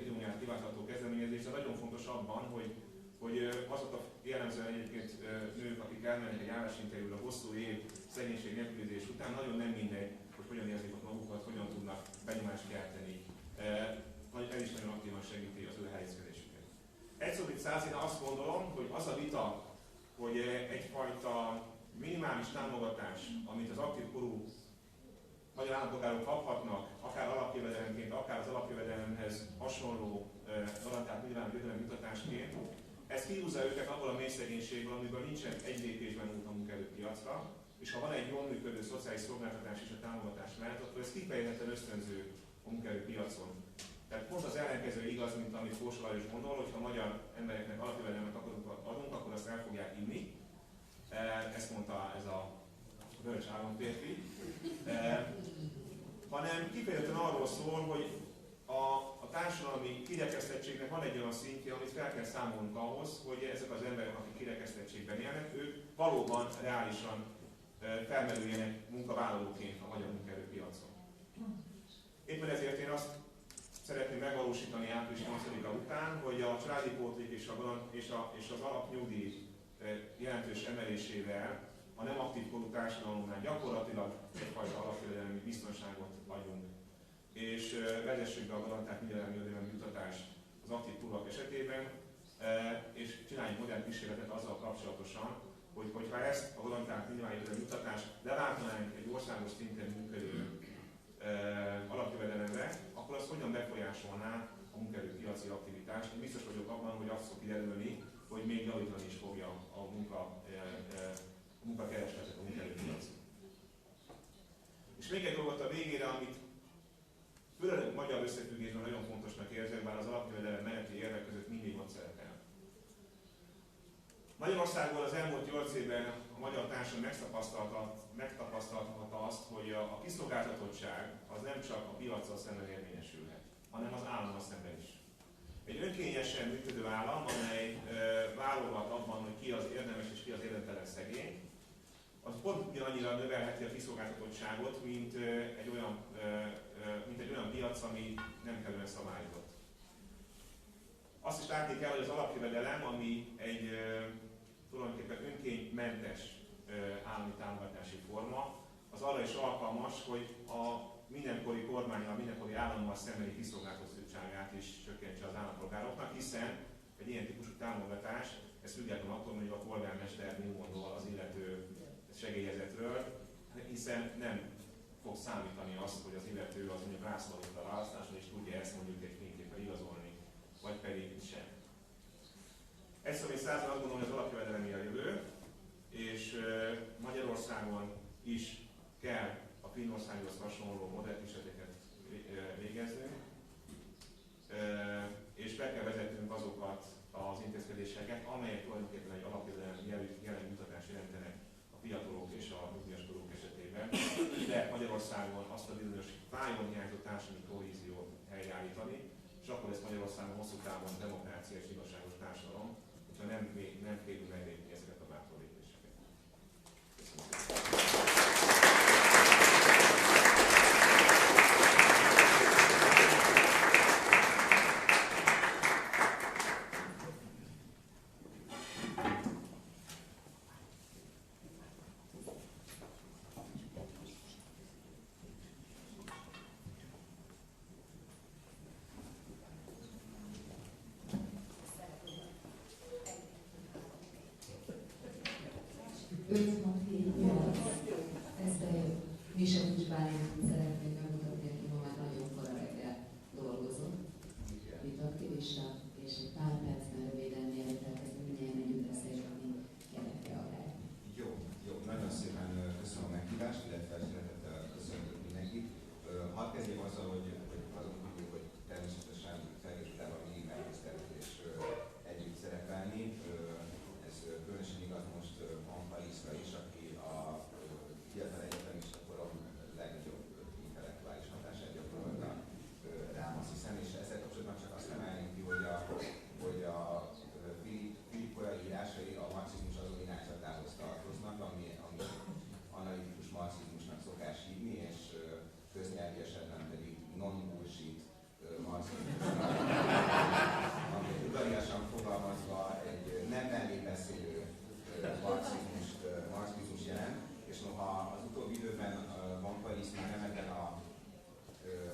időnyára hivatható kezdeményezés, de nagyon fontos abban, hogy azok a jellemzően egyébként nők, akik elmennek egy állásinterjúra hosszú év szegénység nélkülizés után, nagyon nem mindegy, hogy hogyan érzik ott magukat, hogyan tudnak benyomást kelteni. Ez is nagyon aktívan segíti az ő helyezkedésüket. Egy szóval száz, én azt gondolom, hogy az a vita, hogy egyfajta minimális támogatás, amit az aktív korú magyar állampolgárok kaphatnak, akár alapjövedelemként, akár az alapjövedelemhez hasonló garantált minimál jövedelem jutatásként, ez kihúzza őket abból a mély szegénységből, amiből nincsen egy lépésben út a munkaerőpiacra, és ha van egy jól működő szociális szolgáltatás és a támogatás mellett, akkor ez kifejezetten ösztönző a munkaerőpiacon. Tehát pont az ellenkező igaz, mint amit Kósa Lajos gondol, hogy ha magyar embereknek alapjövedelmet adunk, akkor azt el fogják inni. Ezt mondta ez a bölcs államférfi. Hanem kifejezetten arról szól, hogy a társadalmi kirekesztettségnek van egy olyan szintje, amit fel kell számolnunk ahhoz, hogy ezek az emberek, akik kirekesztettségben élnek, ők valóban reálisan felmerüljenek munkavállalóként a magyar munkaerőpiacon. Éppen ezért én azt szeretném megvalósítani április 8-a után, hogy a családi pótlék és az alapnyugdíj jelentős emelésével a nem aktív korú társadalomnál gyakorlatilag egyfajta alapjövedelmi biztonságot adjunk. És vezessük be a garantált jövedelmi jutatást az aktív korúak esetében, és csináljunk modern kísérletet azzal kapcsolatosan, hogyha ezt a garantált jövedelmi jutatást leváltanánk egy országos szinten működő alapjövedelemre, akkor az hogyan befolyásolná a munkaerőpiaci aktivitást. Én biztos vagyok abban, hogy azt fog kiderülni, hogy még javítani is fogja a munkakeresletet a munkaerőpiaci. És még egy dolgot a végére, amit főleg magyar összefüggésben nagyon fontosnak érzek, bár az alapjövedelem melletti érvek között mindig ott szerepel. Magyarországon az elmúlt 8 évben a magyar társadalom megtapasztalhatta azt, hogy a kiszolgáltatottság az nem csak a piaccal szemben érvényesülhet, hanem az állammal szemben is. Egy önkényesen működő állam, amely válogat abban, hogy ki az érdemes és ki az érdemtelen szegény, az pont ugyanannyira növelheti a kiszolgáltatottságot, mint egy olyan piac, ami nem kellően szabályozott. Azt is látni kell, hogy az alapjövedelem, ami egy tulajdonképpen önkénymentes állami támogatási forma, az arra is alkalmas, hogy a mindenkori kormánnyal, mindenkori állammal szembeni kiszolgáltatottságát is csökkentse az állampolgároknak, hiszen egy ilyen típusú támogatás, ez függetlenül attól, hogy a polgármester mi gondol az illető segélyezetről, hiszen nem fog számítani azt, hogy az illető az mondjuk rászorult a választáson, és tudja ezt mondjuk egy fényképpel igazolni, vagy pedig sem. Egyszerűen azt gondolom, hogy az alapjövedelem a jövő, és Magyarországon is kell a Finnországhoz hasonló modellkísérleteket végeznünk, és be kell vezetnünk azokat az intézkedéseket, amelyek tulajdonképpen egy alapjövedelem jellegű mutatást jelentenek a fiatalok és a nyugdíjaskorúk esetében, de Magyarországon azt a bizonyos fájón hiányzó társadalmi kohéziót helyreállítani, és akkor lesz Magyarországon hosszú távon demokrácia és igazságos társadalom, hogyha nem félünk meglépni ezeket a bátor lépéseket. Köszönöm. Misevics Bálintot szeretnék bemutatni, aki ma már nagyon kora reggel dolgozott, mint aktivista, és egy pár percben röviden mielőtt elkezdünk mindjárt együtt beszélgetni, kérlek reagálni. Jó, nagyon szépen köszönöm a meghívást, illetve szeretettel köszöntök mindenkit. Hadd kezdjem azzal, hogy azon tudjuk, hogy természetesen felkészültában mindig megtiszteltetés együtt szerepelni. Ez különösen igaz most Pampalisra is, aki a fiatal egyetemista korom legnagyobb intellektuális hatását gyakorolta rám, azt hiszem, és ezzel kapcsolatban csak azt emelném ki, hogy a Philip korai írásai a marxizmus azon irányzatához tartoznak, ami analitikus marxizmusnak szokás hívni, és köznyelvi esetben pedig non-bullshit marxizmusnak, ami udvariasan fogalmazva egy nem mellé beszélő marxizmus jelent, és noha az utóbbi időben Van Palis már nem ebben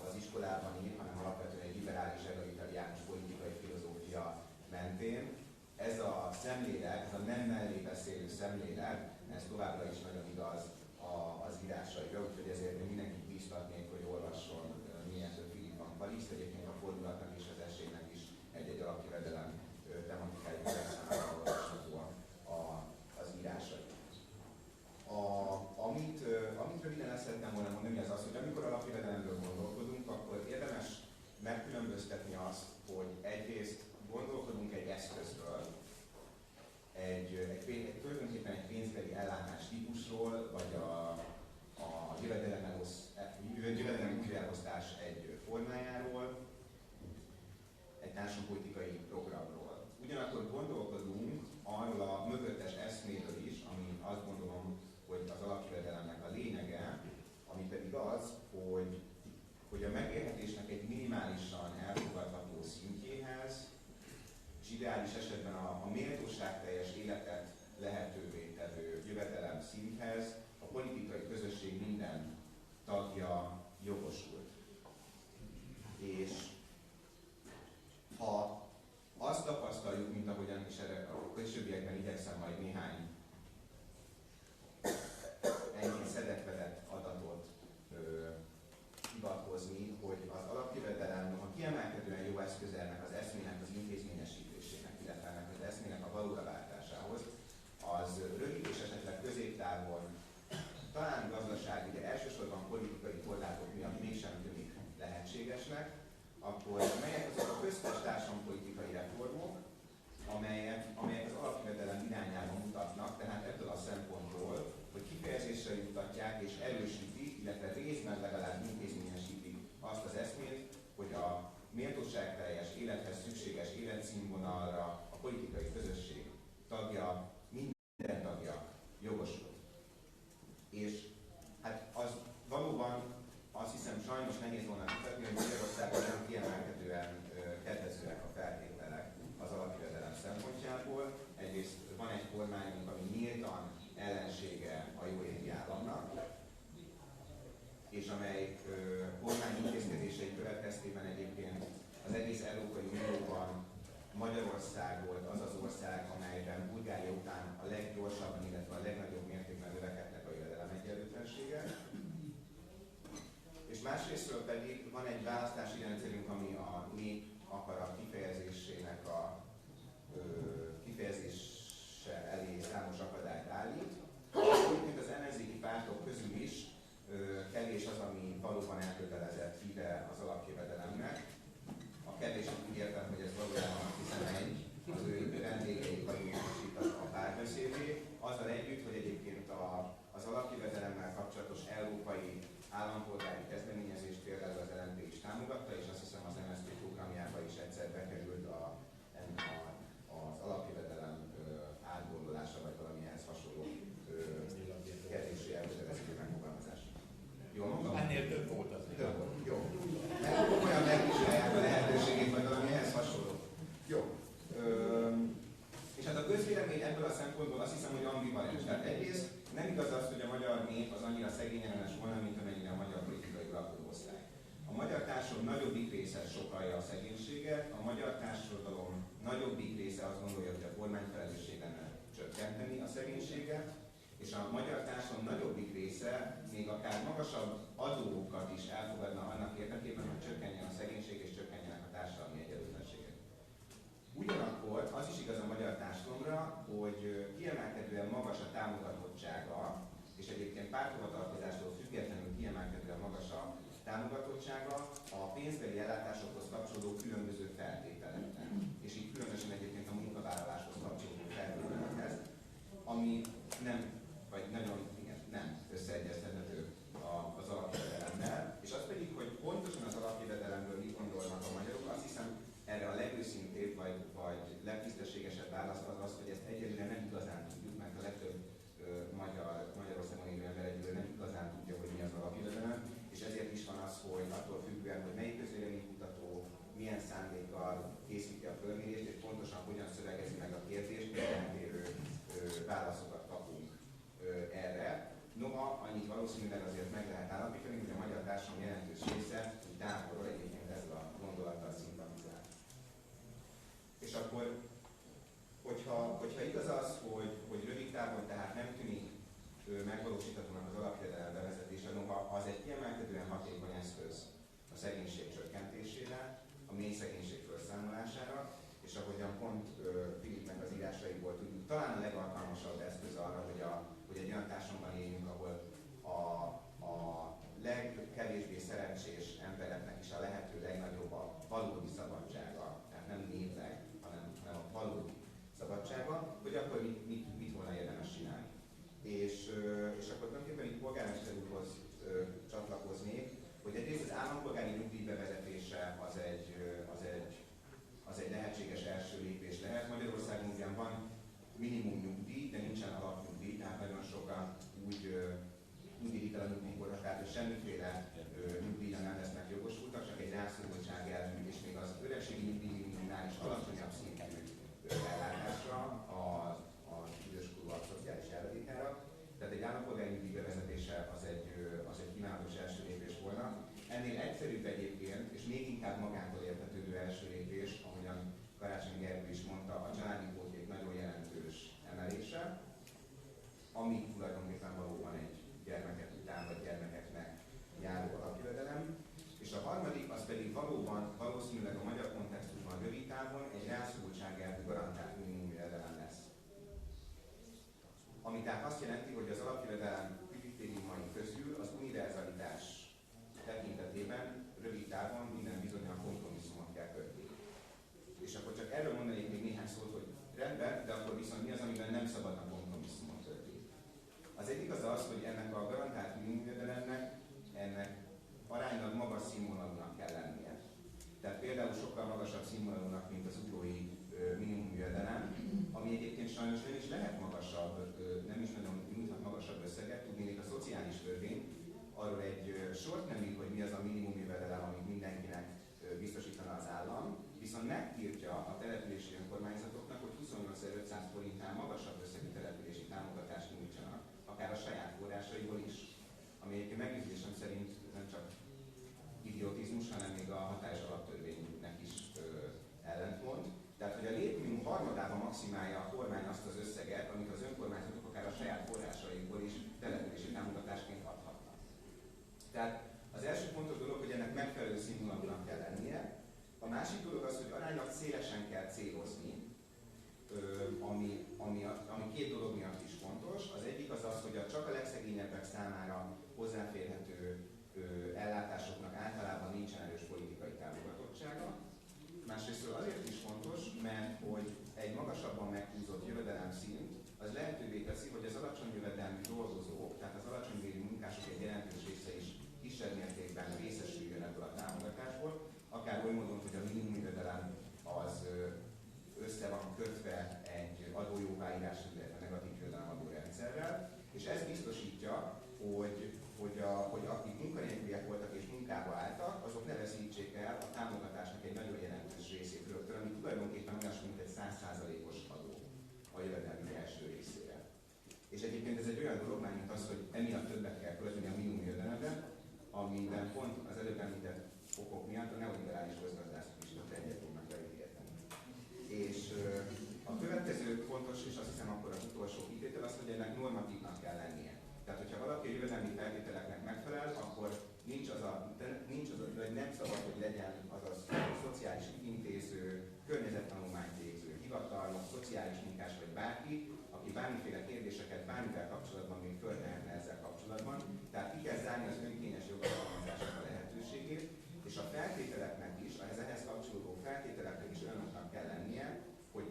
az iskolában ír, hanem alapvetően egy liberális egalitariánus politikai filozófia mentén, ez a szemlélet, ez a nem mellé beszélő szemlélet, ez továbbra is nagyon igaz az írásaira, úgyhogy ezért mindenkit bíztatnék, hogy olvasson milyen több Philip Van Paliszt, egyébként a fordulatnak és az esélynek is egy-egy alapjövedelem tematikájú szerszámában olvasható az írásai. Amit röviden ezt szeretném volna mondani, az az, hogy amikor alapjövedelemről gondolkodunk, akkor érdemes megkülönböztetni azt, hogy egyrészt gondolkodunk egy eszközről, tulajdonképpen egy pénzbeli ellátás típusról, vagy a jövedelem újraelosztás egy formájáról, egy társadalompolitikai programról. Ugyanakkor gondolkodunk arról a mögöttes eszméről is, ami azt gondolom, hogy az alapjövedelemnek a lényege, ami pedig az, hogy a megélhetésnek egy minimálisan elfogadható szintjéhez, és ideális esetben a méltóságteljes életet lehetővé tevő jövedelem szinthez a politikai közösség minden tagja jogosult. És ha azt tapasztaljuk, mint ahogyan is erre a későbbiekben igyekszem majd néhány ennyi szedett-vedett adatot hivatkozni, hogy az alapjövedelem a kiemelkedően jó eszköz ennek az eszmének az intézményesítésének, illetve ennek az eszmének a valóraváltásához, az rövid és esetleg középtávon talán gazdasági, de elsősorban politikai korlátok miatt mégsem tűnik lehetségesnek, akkor melyek azok a köztes társadalompolitikai reformok, amelyek az alapjövedelem irányába életszínvonalra a politikai közösség tagja, minden tagja jogosult. És hát az valóban azt hiszem sajnos nehéz volna mutatni, hogy Magyarországon nem kiemelkedően kedvezőek a feltételek az alapjövedelem szempontjából. Egyrészt van egy kormányunk, ami nyíltan ellensége a jóléti államnak, és amely kormány intézkedései következtében egyébként az egész Európai Unióban Magyarország volt az az ország, amelyben Bulgária után a leggyorsabban, illetve a legnagyobb mértékben növekedtek a jövedelem egyenlőtlenségek. És másrésztről pedig van egy választási rendszerünk, ami a nép akarat kifejezésének a kifejezése elé számos akadályt állít. Egyébként az ellenzéki pártok közül is kevés az, ami valóban elkötelezett híve az alapjövedelemnek. A kevés úgy értem, hogy ez valójában 11 az ő vendégei vagyunk itt a párbeszédé. Azzal együtt, hogy egyébként az alapjövedelemmel kapcsolatos európai állampolgári kezdeményezést például az LNP is támogatta, és azt hiszem az MSZP programjába is egyszer bekerült az alapjövedelem átgondolása, vagy valami ehhez hasonló kérdési elkötelező megfogalmazás. Jó, mondom? Ennél több volt az. Több volt, jó. Mert olyan megvizsgálják a lehetőségét, vagy valami ehhez hasonló. Jó. És hát a közvélemény ebből a szempontból azt hiszem, hogy ambivalens. Tehát egyrészt nem igaz az, hogy a magyar nép az annyira szegényellenes volna, mint amennyire a magyar politikai uralkodóosztály. A magyar társadalom nagyobbik része sokalja a szegénységet, a magyar társadalom nagyobbik része azt gondolja, hogy a kormány felelősség lenne csökkenteni a szegénységet, és a magyar társadalom nagyobbik része még akár magasabb adókat is elfogadna annak érdekében, hogy csökkenjen a szegénység és csökkenjenek a társadalmi egyenlőtlenségek. Ugyanakkor az is igaz a magyar társadalomra, hogy kiemelkedően magas a támogatottsága, és egyébként párthovatartozástól függetlenül kiemelkedően magas a támogatottsága a pénzbeli ellátásokhoz kapcsolódó különböző feltételeknek, és így különösen egyébként a munkavállaláshoz kapcsolódó feltételekhez, ami nem, vagy nagyon nem összeegyeztethető az alapjövedelemmel, és az pedig, hogy pontosan az alapjövedelemről mit gondolnak a magyarok, azt hiszem erre a legőszintébb vagy legtisztességesebb válasz az, hogy ezt egyelőre nem igazán tudjuk, mert a legtöbb Magyarországon élő ember egyelőre nem igazán tudja, hogy mi az alapjövedelem, és ezért is van az, hogy attól függően, hogy melyik közvéleménykutató milyen szándékkal készíti a fölmérést, és pontosan hogyan szövegezi meg a kérdést, milyen eltérő válaszokat kapunk erre. Noha annyit valószínűleg azért meg lehet állapítani, hogy a magyar társadalom jelentős része távolról egyébként ezzel a gondolattal szimpatizál. És akkor, hogyha igaz az, hogy rövid távon tehát nem tűnik megvalósíthatónak az alapjövedelem bevezetése, noha az egy kiemelkedően hatékony eszköz a szegénység csökkentésére, a mély szegénység felszámolására, és ahogyan pont Filipnek az írásaiból tudjuk, talán a legalkalmasabb eszköz arra, hogy egy olyan társadalomban éljünk, ahol a legkevésbé szerencsés embereknek is a lehető legnagyobb a valódi szabadsága, tehát nem névleg, hanem a valódi szabadsága, hogy akkor mit volna érdemes csinálni. És akkor tulajdonképpen itt polgármester úrhoz csatlakoznék, hogy egyrészt az állampolgári nyugdíj bevezetése az egy lehetséges első lépés lehet. Magyarországon ugyan van minimum nyugdíj, de nincsen alapnyugdíj, tehát nagyon sokan úgy indítik el a nyugdíjkorhatárt, hogy semmiféle nyugdíjra nem lesznek jogosultak, csak egy rászorultság elvű, és még az öregségi nyugdíjminimumnál is alacsonyabb szintű ellátásra, az időskorúak szociális elladékára. Tehát egy állampolgári nyugdíj bevezetése az egy kívánatos első lépés volna. Ennél egyszerűbb egyébként, és még inkább magától értetődő első lépés, ahogyan Karácsony Gergő is mondta, a családi pótlék nagyon jelentős emelése, ami tulajdonképpen valóban egy gyermeket után vagy gyermekeknek járó alapjövedelem. És a harmadik, az pedig valószínűleg a magyar kontextusban rövid távon egy rászorultságelvű garantált minimumjövedelem lesz. Ami tehát azt jelenti, hogy az alapjövedelem kritériumai közül az univerzalitás tekintetében rövid távon minden bizonnyal kompromisszumot kell kötni. És akkor csak erről mondanék még néhány szót, hogy rendben, de akkor viszont mi az, amiben nem szabadna kompromisszumot kötni. Az egyik az az, hogy ennek a garantált minimumjövedelemnek ennek aránylag magas színvonalúnak kell lennie. Tehát például sokkal magasabb színvonalúnak, mint az uglói nyújthat magasabb összeget. Tudnék, a szociális törvény arról egy sort nem ír, hogy mi az a minimum jövedelem, amit mindenkinek biztosítana az állam, viszont megtiltja a települési önkormányzatoknak, hogy 28.500 forintnál magasabb összegű települési támogatást nyújtsanak, akár a saját forrásaiból is, ami egyébként meggyőződésem szerint nem csak idiotizmus, hanem még a hatályos alaptörvénynek is ellentmond. Tehát, hogy a létminimum harmadában maximálja a kormány azt az összeget, amit az önkormányzatok akár a saját forrásaikból is települési támogatásként adhatnak. Tehát az első fontos dolog, hogy ennek megfelelő színvonalúnak kell lennie. A másik dolog az, hogy aránylag szélesen kell célozni, ami két dolog miatt is fontos. Az egyik az az, hogy csak a legszegényebbek számára hozzáférhető ellátásoknak általában nincsen erős politikai támogatottsága. Másrészt azért is fontos, mert hogy egy magasabban meghúzott jövedelemszint az lehetővé teszi, hogy az alacsony jövedelmű dolgozók, tehát az alacsony bérű munkások egy jelentős része is kisebb mértékben részesüljön ebből a támogatásból, akár oly módon, hogy a minimum jövedelem az össze van kötve egy adójóváírás, illetve negatív jövedelemadó rendszerrel, és ez biztosítja, hogy akik munkanélküliek voltak és munkába álltak, azok ne veszítsék el a támogatásnak egy nagyon jelentős részét rögtön, ami tulajdonképpen olyasmi, mint egy 100%-os adó a jövedelmi első részére. És egyébként ez egy olyan dolog, már mint az, hogy emiatt többet kell költeni a minimum jövedelemre, amiben pont az előbb említett okok miatt a neoliberális közgazdászok is egyet tudnak velük érteni. És a következő fontos, és azt hiszem akkor az utolsó kitétel az, hogy ennek normatívnak kell lennie. Tehát, hogyha valaki a jövedelmi feltételeknek megfelel, akkor nem szabad, hogy legyen azaz szociális ügyintéző, környezettanulmányt végző hivatal, szociális munkás vagy bárki, aki bármiféle kérdéseket bármivel kapcsolatban még föltehetne ezzel kapcsolatban. Tehát ki kell zárni az önkényes jogalkalmazásnak a lehetőségét, és a feltételeknek is, az ehhez kapcsolódó feltételeknek is olyanoknak kell lennie, hogy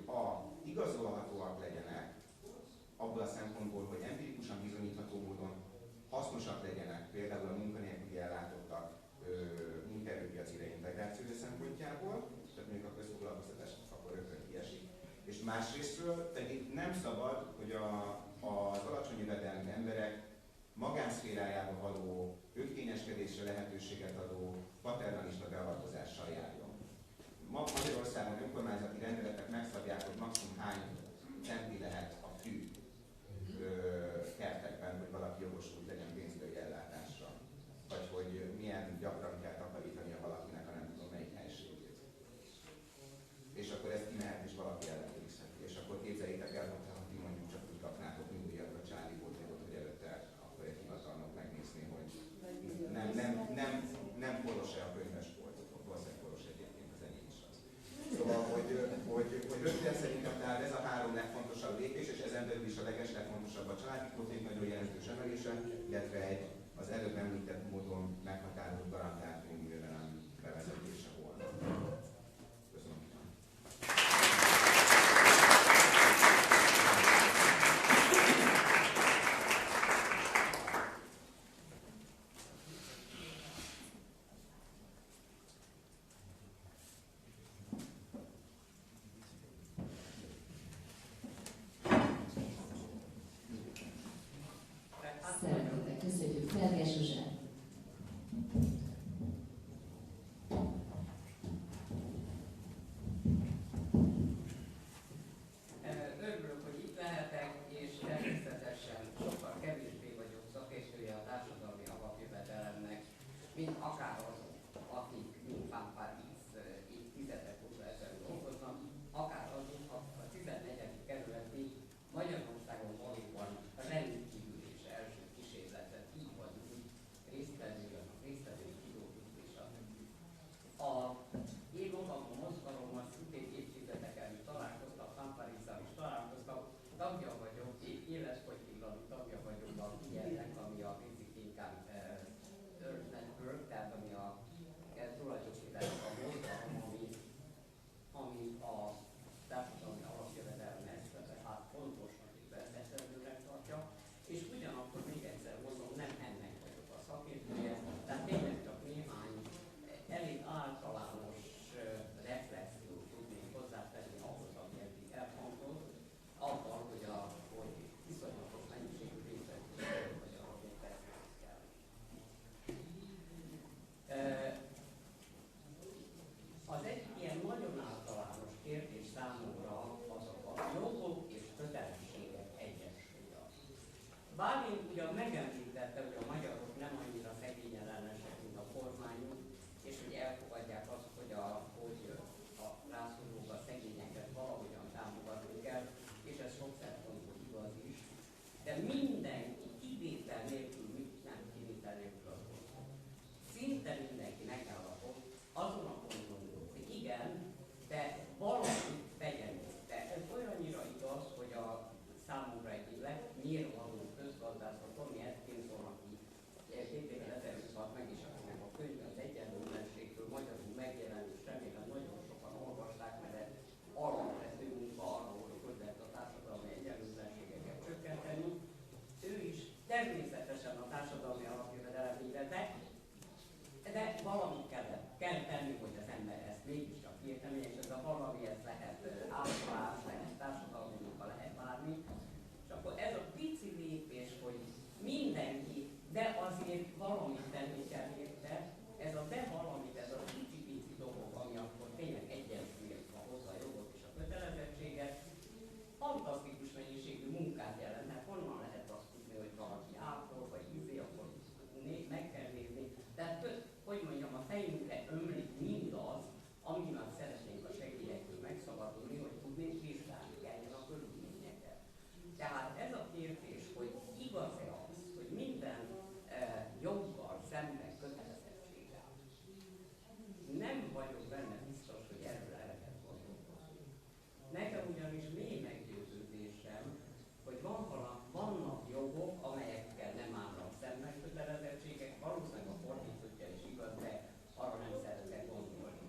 igazolhatóak legyenek, abból a szempontból, hogy empirikusan bizonyítható módon hasznosak legyenek, például a munkanélküli ellátottak munkaerőpiaci reintegrációja szempontjából, tehát mondjuk a közfoglalkoztatás akkor rögtön kiesik. És másrésztről pedig nem szabad, hogy az alacsony jövedelmű emberek magánszférájába való önkényeskedésre lehetőséget adó paternalista beavatkozással járjon. Ma Magyarországon önkormányzati rendeletek megszabják, hogy maximum hány centi lehet a fű kertekben, hogy valaki jogosult legyen pénzbeli ellátásra. Vagy hogy milyen gyakran kell takarítania valakinek a nem tudom melyik helységét. És akkor ezt kimehet és valaki ellenőrizheti. És akkor képzeljétek el, hogy ti mondjuk csak úgy kapnátok nyugdíjat a csáli voltot, hogy előtte akkor egy hivatalnak megnézni, hogy nem poros-e a könyvesboltot, valószínűleg poros egyébként az enyém is az. Szóval, hogy röviden szerintem tehát ez a három legfontosabb lépés, és ezen belül is a legfontosabb a családi kvóták nagyon jelentős emelése, illetve az előbb említett módon meghatározott garantált minimumjövedelem bevezetése volna. Köszönöm. Szeretettel köszönjük Felkészülés. Örülök, hogy itt lehetek, és természetesen sokkal kevésbé vagyok szakértője a társadalmi alapjövedelemnek, mint akár azok, akik nyilván pár évtizedek óta ezen dolgoznak, akár azok, a 14. kerületi Magyarországon valóban rendkívül és első kísérletet így vagy úgy Bálint ugyan megemlítette, hogy a magyarok nem annyira szegényellenesek, mint a kormányunk, és hogy elfogadják azt, hogy a rászorulók, a szegényeket valahogyan támogatni kell, és ez sok szempontból igaz is. De mindenki kivétel nélkül, nem kivétel nélkül az ország. Szinte mindenki megállapot azon a ponton, hogy igen, de valamit tegyenek. De ez olyannyira igaz, hogy a számomra egy legmérvaló közgazdászok, Tony Atkinson, aki 2 évvel ezelőtt halt meg, és akinek a könyve az egyenlőtlenségről magyarul megjelent, és remélem nagyon sokan olvasták, mert ez alapvető munka arról, hogy lehet a társadalmi egyenlőtlenségeket csökkenteni. Ő is természetesen a társadalmi alapjövedelemére, de valamit kell tenni, hogy az ember ezt mégiscsak érteni, és ez a valami, ez lehet ápolás, lehet társadalmi munka, lehet bármi. És akkor ez a pici lépés, hogy mindenki, de azért valamit tenni kell érte, ez a de valamit, ez a pici dolog, ami akkor tényleg egyensúlyozva hozza a jogot és a kötelezettséget, fantasztikus mennyiségű munkát jelent, mert honnan lehet azt tudni, hogy valaki ápol, vagy akkor meg kell nézni. Tehát, hogy mondjam, a fejünkre ömlik mindaz, amivel szeretnénk a segélyektől megszabadulni, hogy tudnék vizsgálni kelljen a körülményeket. Tehát ez a kérdés, hogy igaz-e az, hogy minden joggal szemben kötelezettséggel. Nem vagyok benne biztos, hogy erről el lehet gondolkozni. Nekem ugyanis mély meggyőződésem, hogy vannak jogok, amelyekkel nem állnak szemben kötelezettségek, valószínűleg a fordítottja is igaz, de arra nem szeretek gondolni.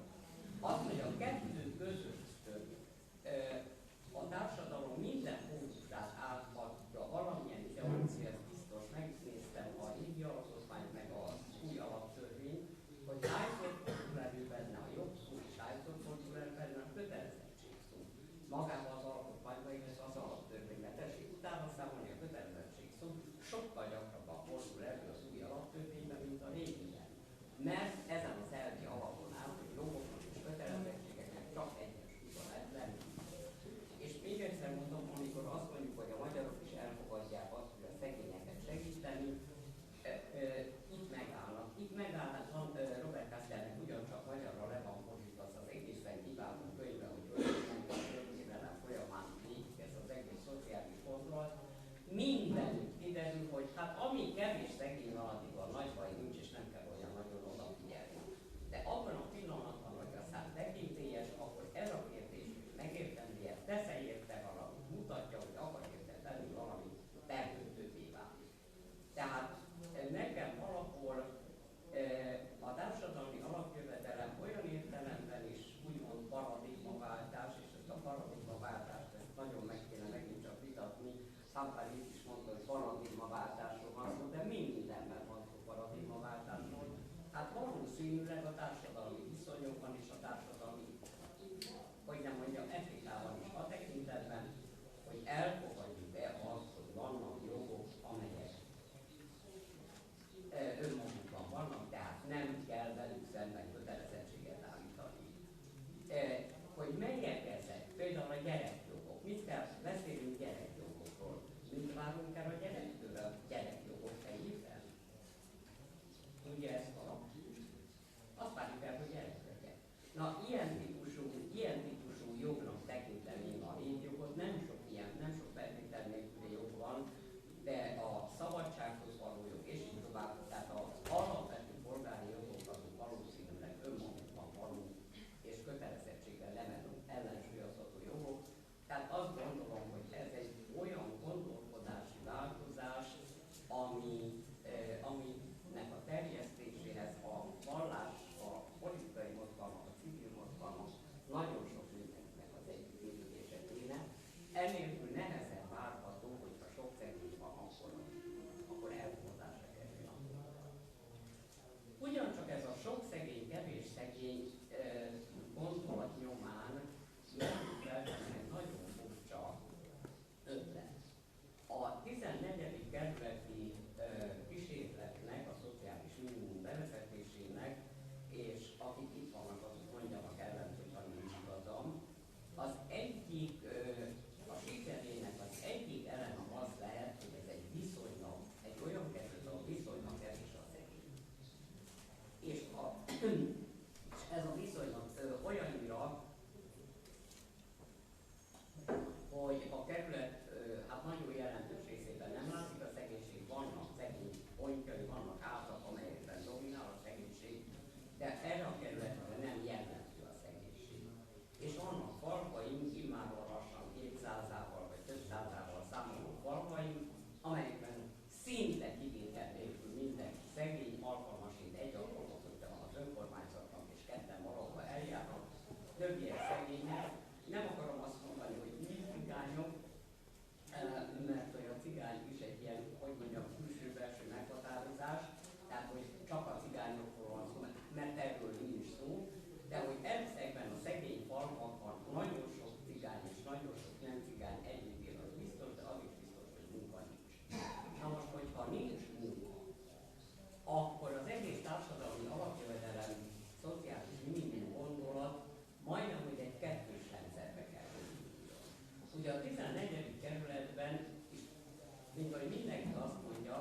Az, hogy a kettő között a társadalom minden pólusát átadja valamilyen ideológia, biztos megnéztem a régi alapotmányt, meg az új alaptörvényt, hogy hányszor fordul elő benne a jogszó, és hányszor fordul elő benne a kötelezettségszó. Magában az alapotmányban, illetve az alaptörvényben. Tessék utána számolni a kötelezettségszó, sokkal gyakrabban fordul elő az új alaptörvényben, mint a régiben. Mert ezen az elvi alapon áll, hogy jogoknak és kötelezettségeknek csak egyensúlyban lehet lenni. És még egyszer mondom, amikor azt mondjuk, hogy a magyarok is elfogadják azt, hogy a szegényeket segíteni, itt megállnak, Robert Kastelnek ugyancsak magyarra le van fordítva az egészen kiváló könyve, hogy jövővelem folyamán végig ez az egész szociális fordulat. Mindenütt kiderül, hogy hát ami kevés szegény van, addig van nagy baj nincs, és nem kell olyan nagyon odafigyelni. De abban a pillanatban, hogy aztán tekintélyes, akkor ez a kérdés, hogy megértendően tesz-e érte valamit, mutatja, hogy akar érte tenni valamit, termőtővé válik. Tehát nekem valahol a társadalmi alapjövedelem olyan értelemben is úgymond paradigmaváltás, és ezt a paradigmaváltást ezt nagyon meg kéne megint csak vitatni. Számpális is mondta, hogy paradigmaváltásról van szó, de mindenben van szó paradigmaváltásról. Hát valószínűleg a társadalmi viszonyokban és a társadalmi, hogy nem mondjam, etikában is a tekintetben, hogy elfogadjuk-e azt, hogy vannak jogok, amelyek önmagukban vannak, tehát nem kell velük szemben kötelezettséget állítani. Hogy melyek ezek? Például a gyerekjogok. Mit kell? Beszélünk gyerekjogokról. Mit várunk el a gyerektől a gyerekjogok fejében? Ugye ezt van? Azt várjuk Ugye a 14. kerületben, mint ahogy mindenki azt mondja,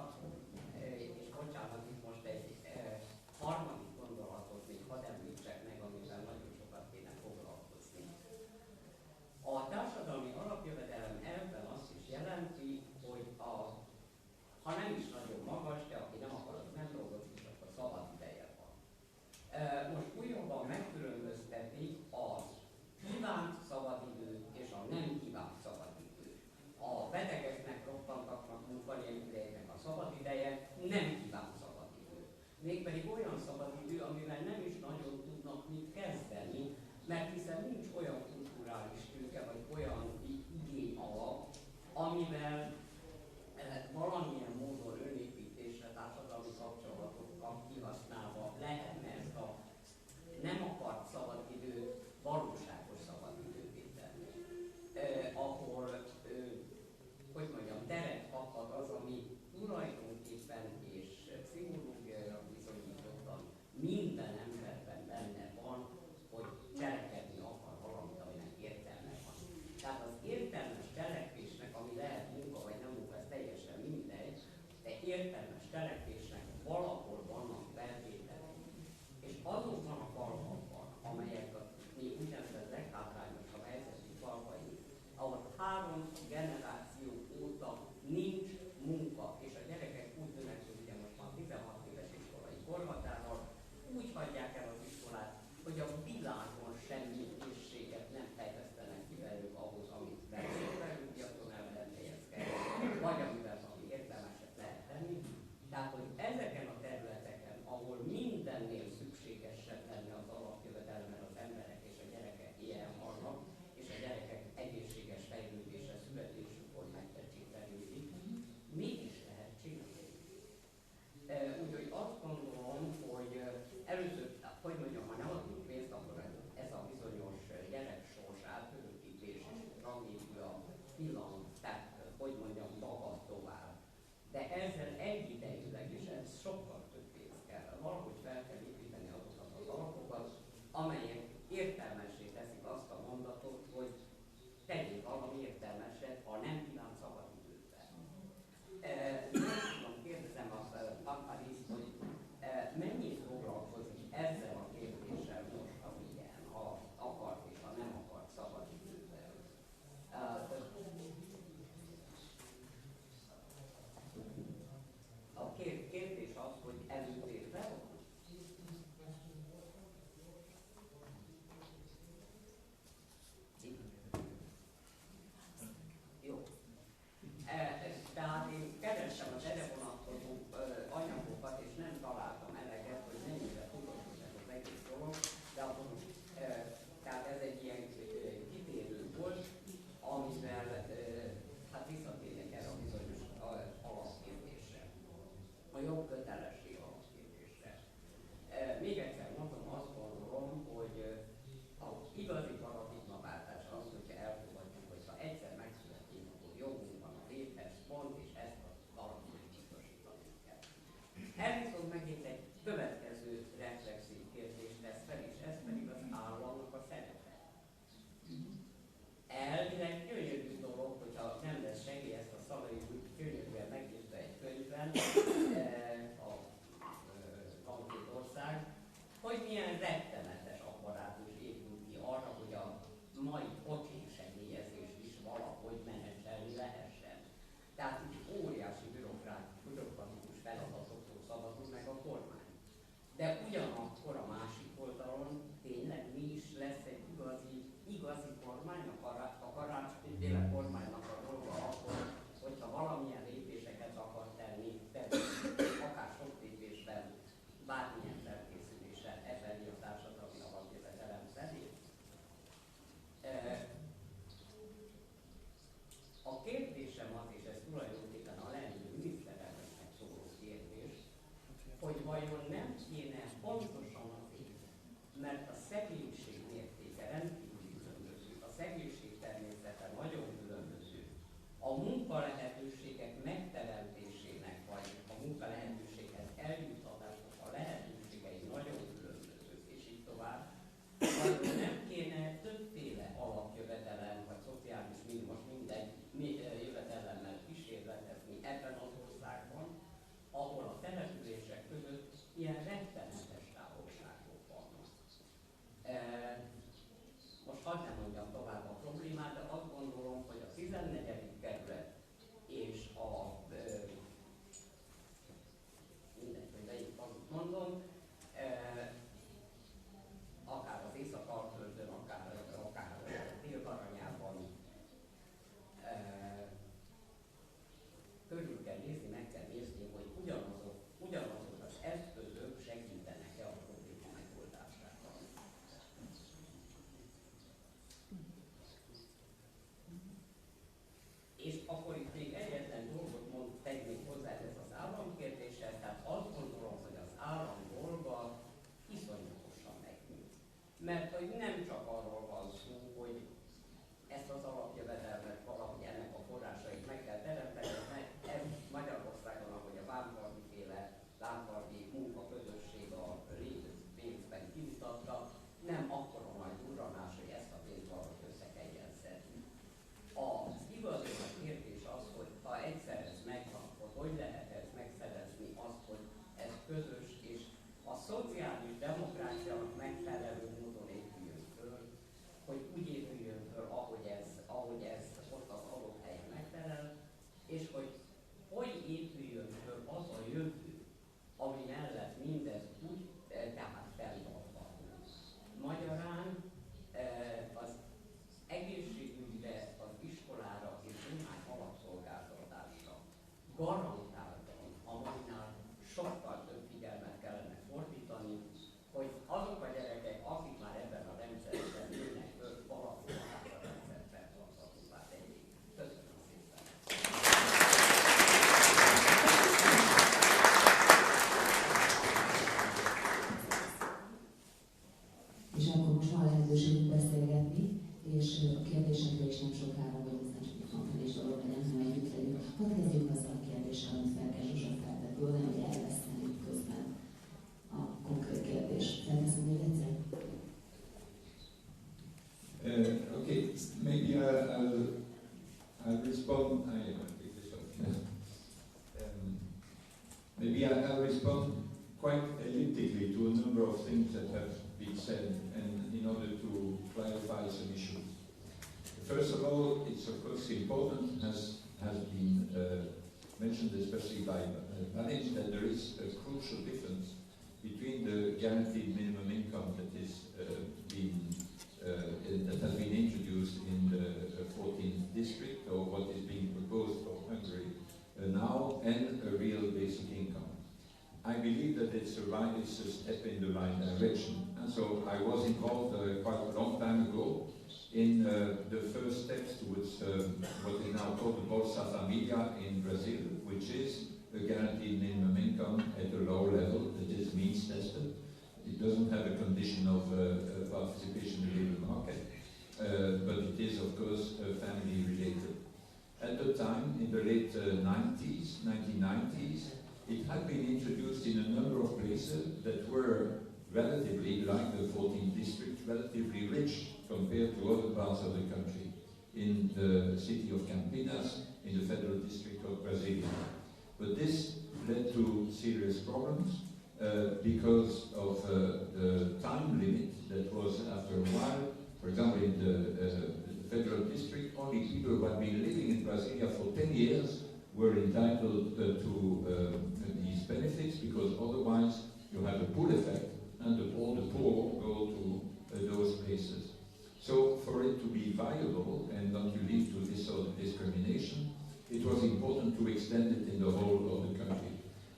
és bocsánat, itt most egy harmadik gondolatot még hadd említsek meg, amivel nagyon sokat kéne foglalkozni. A társadalmi alapjövedelem elvben azt is jelenti, hogy ha nem is nagyon magas, de aki nem akar, az nem dolgozik, akkor szabad ideje van. Most újabban megkülönböztetik az kívánt szabadidőt és a nem kívánt szabadidőt. A betegeknek, rottantaknak, munkanélkülieknek a szabadideje nem kívánt szabadidő. Mégpedig olyan szabadidő, amivel nem is nagyon tudnak mit kezdeni, mert hiszen nincs olyan kulturális tőke, vagy olyan igény alap, amivel valamilyen módon önépítésre, társadalmi kapcsolatokat kihasználva lehetne ezt a nem akart szabadidőt valóságos szabadidővé tenni. Ahol, hogy mondjam, teret kaphat az, ami tulajdonképpen és pszichológiailag bizonyítottan minden emberben benne van, hogy cselekedni akar valamit, aminek értelme van. Tehát az értelmes cselekvésnek, ami lehet munka vagy nem munka, ez teljesen mindegy, de értelmes cselekvésnek valahol vannak feltételei. És azokban a falvakban, amelyek mi úgynevezett leghátrányosabb helyzetű falvaink, ahol 3 generáció óta nincs munka, és a gyerekek úgy dönnek, hogy ugye most már 16 éves iskolai korhatárral úgy hagyják el az iskolát, hogy a világon semmi készséget nem fejlesztenek ki velük ahhoz, amit versenypiacon el lehet helyezkedni, vagy amivel valami értelmeset lehet tenni. Tehát, hogy ezeken a területeken, ahol mindennél szükségesebb lenne az alapjövedelem, mert az emberek és a gyerekek ilyen vannak, és a gyerekek egészséges fejlődése születésükor megtecsételődik, mit is lehet csinálni? Úgyhogy azt gondolom, hogy először, hogy mondjam, ha nem adunk pénzt, akkor ez a bizonyos gyerek sorsát, örökítés és tragédia pillanat, tehát, hogy mondjam, magad tovább. De ezzel egyidejűleg, és ez sokkal több pénz kell, valahogy fel kell építeni azokat az alapokat, amelyek értelmessé teszik azt a mondatot, hogy tegyél valami értelmeset, ha nem kíván szabadidőben. Kérdezem azt Paris, hogy mennyit foglalkozik ezzel a kérdéssel most, ami ilyen, ha akart és ha nem akart szabadidőben. ahogy ez ott az adott helyen megfelel, és hogy épüljön föl az a jövő, ami mellett mindez úgy, tehát fenntartható. Magyarán az egészségügyre, az iskolára és néhány alapszolgáltatásra garantáltan a mainál sokkal több figyelmet kellene fordítani, hogy azok a gyerekek, akik már ebben a rendszerben nőnek föl, valahol a rendszer fenntarthatóvá tegyék. Köszönöm szépen! És akkor most van lehetőségünk beszélgetni, és a kérdésekre is nem sokára, hogy ez nem csak egy konferens dolog legyen, hanem együtt legyünk. Hadd kezdjük azzal a kérdéssel, amit Felkészülés Zsuzsa feltett, jól nem, hogy elveszteni közben a konkrét kérdést. Felteszem még egyszer? Okay, maybe I'll respond. Maybe I'll respond quite elliptically to a number of things that have been said, and in order to clarify some issues. First of all, it's of course important, has been mentioned especially by Manage, that there is a crucial difference between the guaranteed minimum income that is that has been introduced in the 14th district, or what is being proposed for Hungary now, and a real basic income. I believe that it's a step in the right direction. And so I was involved quite a long time ago in the first steps towards what is now called the Bolsa Familia in Brazil, which is a guaranteed minimum income at a low level that is means tested. It doesn't have a condition of participation in the labor market, but it is of course family related. At the time, in the late 1990s, it had been introduced in a number of places that were relatively, like the 14th district, relatively rich compared to other parts of the country. In the city of Campinas, in the federal district of Brasilia. But this led to serious problems because of the time limit that was after a while. For example, in the federal district, only people who had been living in Brasilia for 10 years were entitled to these benefits, because otherwise you have a pull effect, and all the poor go to those places. So for it to be viable and not to lead to this sort of discrimination, it was important to extend it in the whole of the country.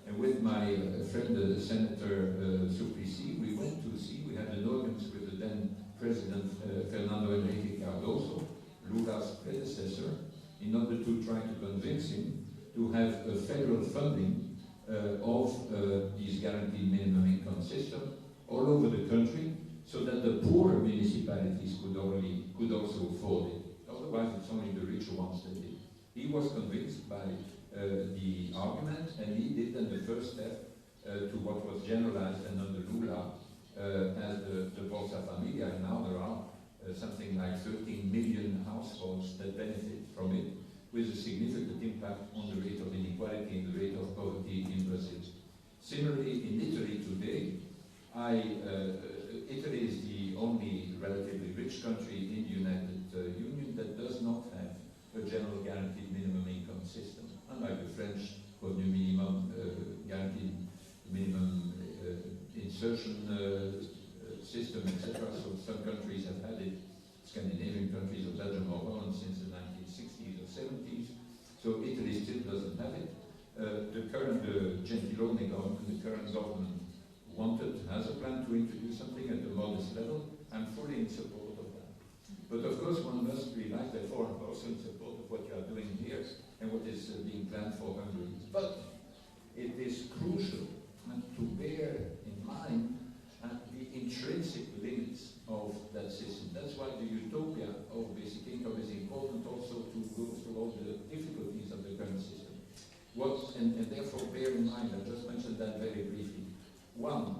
And with my friend, Senator Suplicy, we went to see, we had an audience with the then President Fernando Henrique Cardoso, Lula's predecessor, in order to try to convince him to have a federal funding of these guaranteed minimum income system all over the country, so that the poorer municipalities could also afford it. Otherwise, it's only the richer ones that did. He was convinced by the argument, and he did then the first step to what was generalized and under Lula as the Bolsa Familia, and now there are something like 13 million households that benefit from it, with a significant impact on the rate of inequality and the rate of poverty in Brazil. Similarly, in Italy today, Italy is the only relatively rich country in the United Union that does not have a general guaranteed minimum income system, unlike the French revenu minimum, guaranteed minimum insertion system, etc. So some countries have had it, Scandinavian countries or Belgium or Holland, since the 1960s or 70s. So Italy still doesn't have it. The current Gentiloni government, the current government has a plan to introduce something at a modest level. I'm fully in support of that. But of course one must realize, therefore, I'm also in support of what you are doing here and what is being planned for Hungary. But it is crucial to bear in mind the intrinsic limits of that system. That's why the utopia of basic income is important, also to go through all the difficulties of the current system. And therefore bear in mind, I just mentioned that very briefly. One,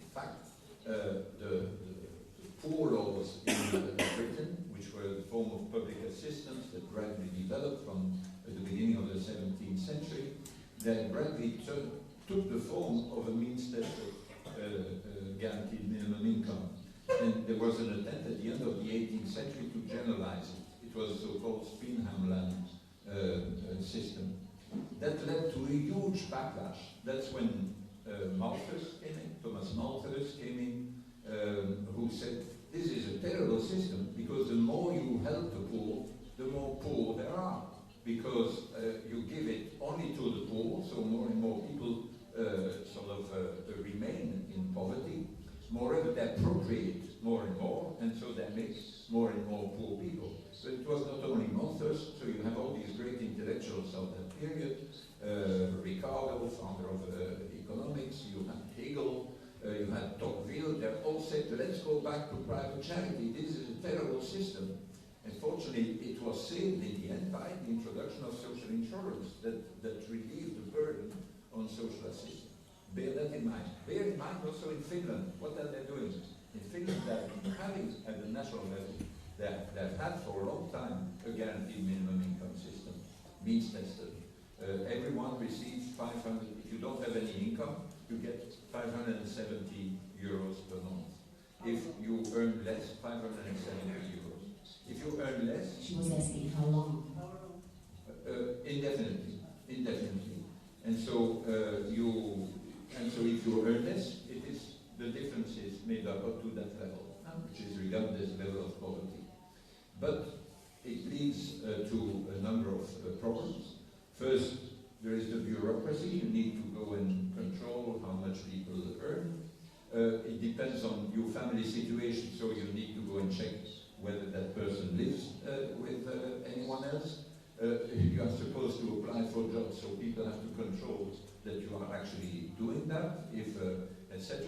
in fact, the poor laws in Britain, which were the form of public assistance that gradually developed from the beginning of the 17th century, that gradually took the form of a means-tested guaranteed minimum income. And there was an attempt at the end of the 18th century to generalize it. It It was the so-called Spinhamland system. That led to a huge backlash. That's when Malthus came in, Thomas Malthus came in, who said, this is a terrible system, because the more you help the more poor there are. Because you give it only to the poor, so more and more people remain in poverty. Moreover, they appropriate more and more, and so they make more and more poor people. So it was not only Malthus, so you have all these great intellectuals of that period, Ricardo, founder of economics, you had Hegel, you had Tocqueville, they all said, let's go back to private charity, this is a terrible system. And fortunately, it was saved in the end by the introduction of social insurance that relieved the burden on social assistance. Bear that in mind. Bear in mind also in Finland, what are they doing? In Finland, they're having at the national level, they've had for a long time a guaranteed minimum income system, means tested. Everyone receives 500, if you don't have any income, you get 570 euros per month. If you earn less, 570 euros. If you earn less... She was asking how long? Indefinitely. And so if you earn less, the difference is made up to that level, which is regarded as level of poverty. But it leads to a number of problems. First, there is the bureaucracy. You need to go and control how much people earn. It depends on your family situation, so you need to go and check whether that person lives with anyone else. You are supposed to apply for jobs, so people have to control that you are actually doing that, etc.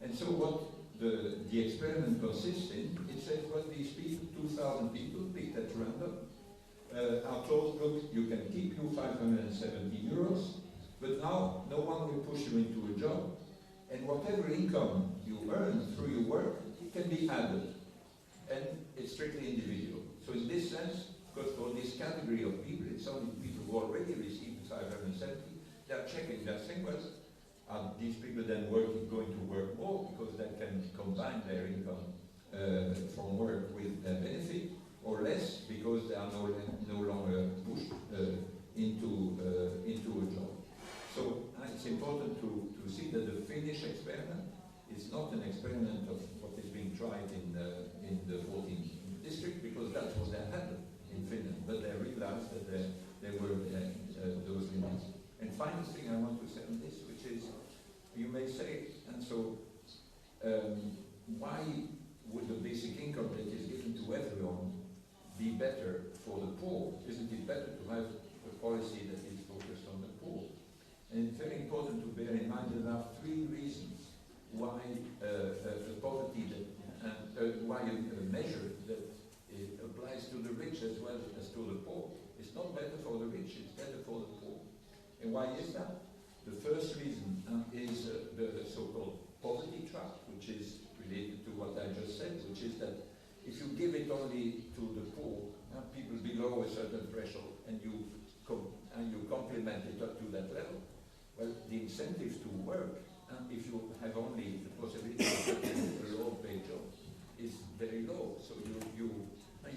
And so what the experiment consists in, it says, well, these people, 2,000 people picked at random, are told, look, you can keep your 570 euros, but now no one will push you into a job, and whatever income you earn through your work can be added, and it's strictly individual. So in this sense, because for this category of people, it's only people who already received 570, they're checking, they're saying, well, are these people then going to work more because they can combine their income from work with their benefit, or less because they are no longer pushed into a job. So it's important to see that the Finnish experiment is not an experiment of what is being tried in the 14th district, because that's what they had in Finland, but they realized that there were those limits. And final thing I want to say on this, which is, you may say, and so why would the basic income that is given to everyone be better for the poor? Isn't it better to have a policy that is focused on the poor? And it's very important to bear in mind that there are three reasons why the poverty why a measure that applies to the rich as well as to the poor. It's not better for the rich, it's better for the poor. And why is that? The first reason is the so-called poverty trap, which is related to what I just said, which is that if you give it only to the poor, people below a certain threshold, and you complement it up to that level, well, the incentive to work, if you have only the possibility of getting a low-paid job, is very low. So you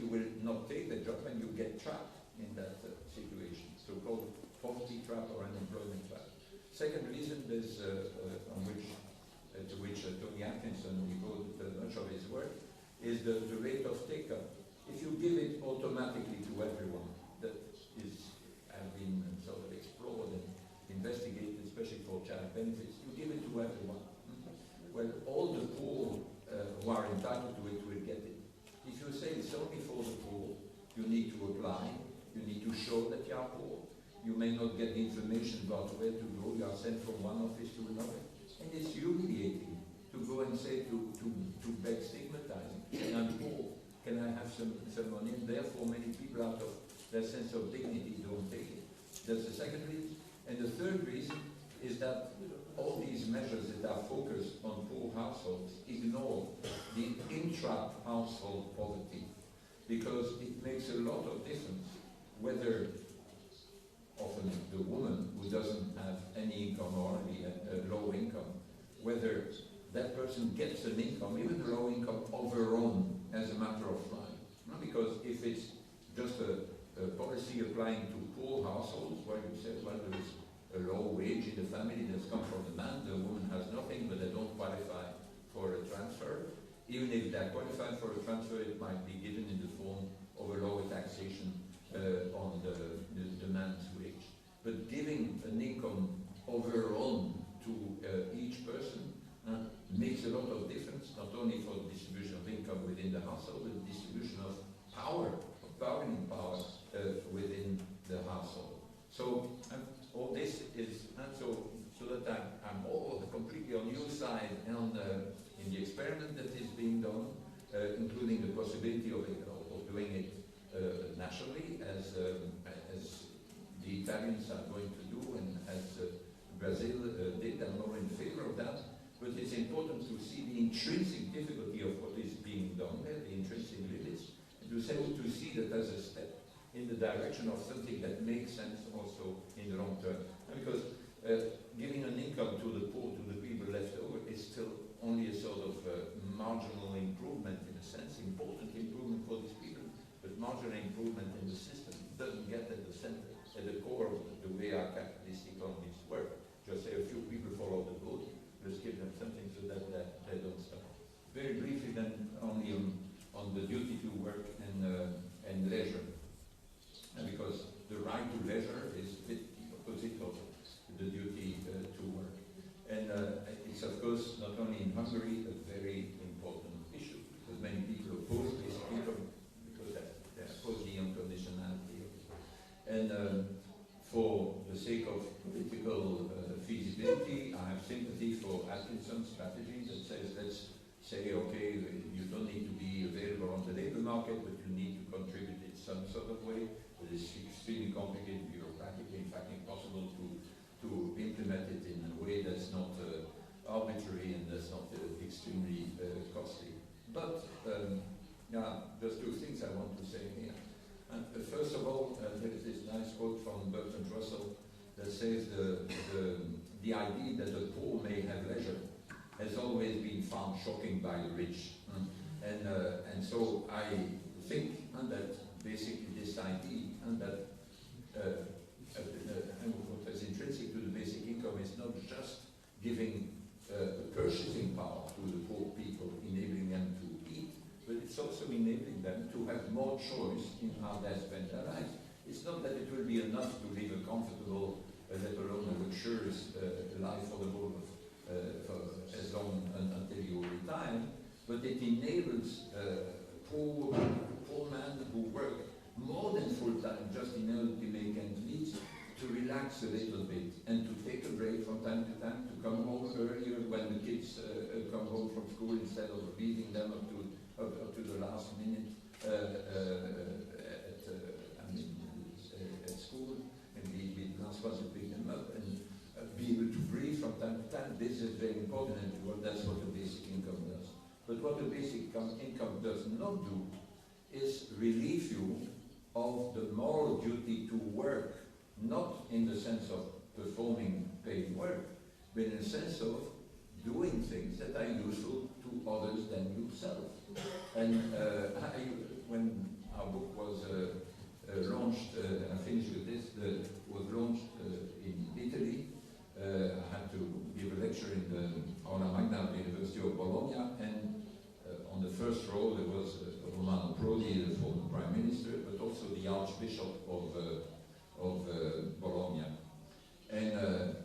will not take the job, and you get trapped in that situation, so-called poverty trap or unemployment trap. Second reason is to which Tony Atkinson devoted much of his work, is the rate of take-up. If you give it automatically to everyone, that has been sort of explored and investigated, especially for child benefits, you give it to everyone. Well, all the poor who are entitled to it will get it. If you say it's only for the poor, you need to apply, you need to show that you are poor. You may not get the information about where to go, you are sent from one office to another. And it's humiliating to go and say to beg stigmatizing, I'm poor, can I have some money? And therefore many people out of their sense of dignity don't take it. That's the second reason. And the third reason is that all these measures that are focused on poor households ignore the intra-household poverty, because it makes a lot of difference whether often the woman who doesn't have any income or only a low income, whether that person gets an income, even a low income, of her own as a matter of life. Because if just a policy applying to poor households where you say, well, there is a low wage in the family that's come from the man, the woman has nothing, but they don't qualify for a transfer. Even if they're qualified for a transfer, it might be given in the form of a lower taxation on the man's wage. But giving an income of her own to each person makes a lot of difference, not only for the distribution of income within the household, but the distribution of power, of bargaining power within the household. So all this is, so that I'm all completely on your side and in the experiment that is being done, including the possibility of doing it nationally, as the Italians are going to do, and as Brazil did. I'm more in favor of that. But it's important to see the intrinsic difficulty of what is being done there, the intrinsic limits, and to see that as a step in the direction of something that makes sense also in the long term. And because giving an income to the poor, to the people left over, is still only a sort of marginal improvement in a sense, important improvement for these people, but marginal improvement in the system doesn't get at the center, at the core of the way our capitalist economies work. Just say a few people follow the boat, let's give them something so that they don't stop. Very briefly then, only on the duty to work and leisure. And because the right to leisure is a bit the opposite of the duty to work. And it's of course not only in Hungary a very important issue, because many people oppose basic income because they oppose the unconditionality. And for the sake of political feasibility, I have sympathy for Atkinson's strategy that says, let's say, okay, you don't need to be available on the labor market, but you need to contribute in some sort of way. It is extremely complicated, bureaucratically, in fact impossible to implement it in a way that's not arbitrary and that's not extremely costly. But there's two things I want to say here. First of all, there is this nice quote from Bertrand Russell that says the idea that the poor may have leisure has always been found shocking by the rich. And so I think that basically this idea that what is intrinsic to the basic income is not just giving purchasing power to the poor people, enabling them to eat, but it's also enabling them to have more choice in how they spend their lives. It's not that it will be enough to live a comfortable, let alone a luxurious life for the whole of as long until you retire, but it enables poor men who work more than full time just in order to make ends meet to relax a little bit and to take a break from time to time, to come home earlier when the kids come home from school instead of leaving them up to the last minute at school, and be the last one to pick them up and be able to breathe from time to time. This is very important, and that's what the basic income does. But what the basic income does not do is relieve you of the moral duty to work, not in the sense of performing paid work, but in the sense of doing things that are useful to others than yourself. And when our book was launched, I finished with this, was launched in Italy, I had to give a lecture in the Aula Magna at the University of Bologna, and on the first row there was Romano Prodi, the former Prime Minister, but also the Archbishop of Bologna. And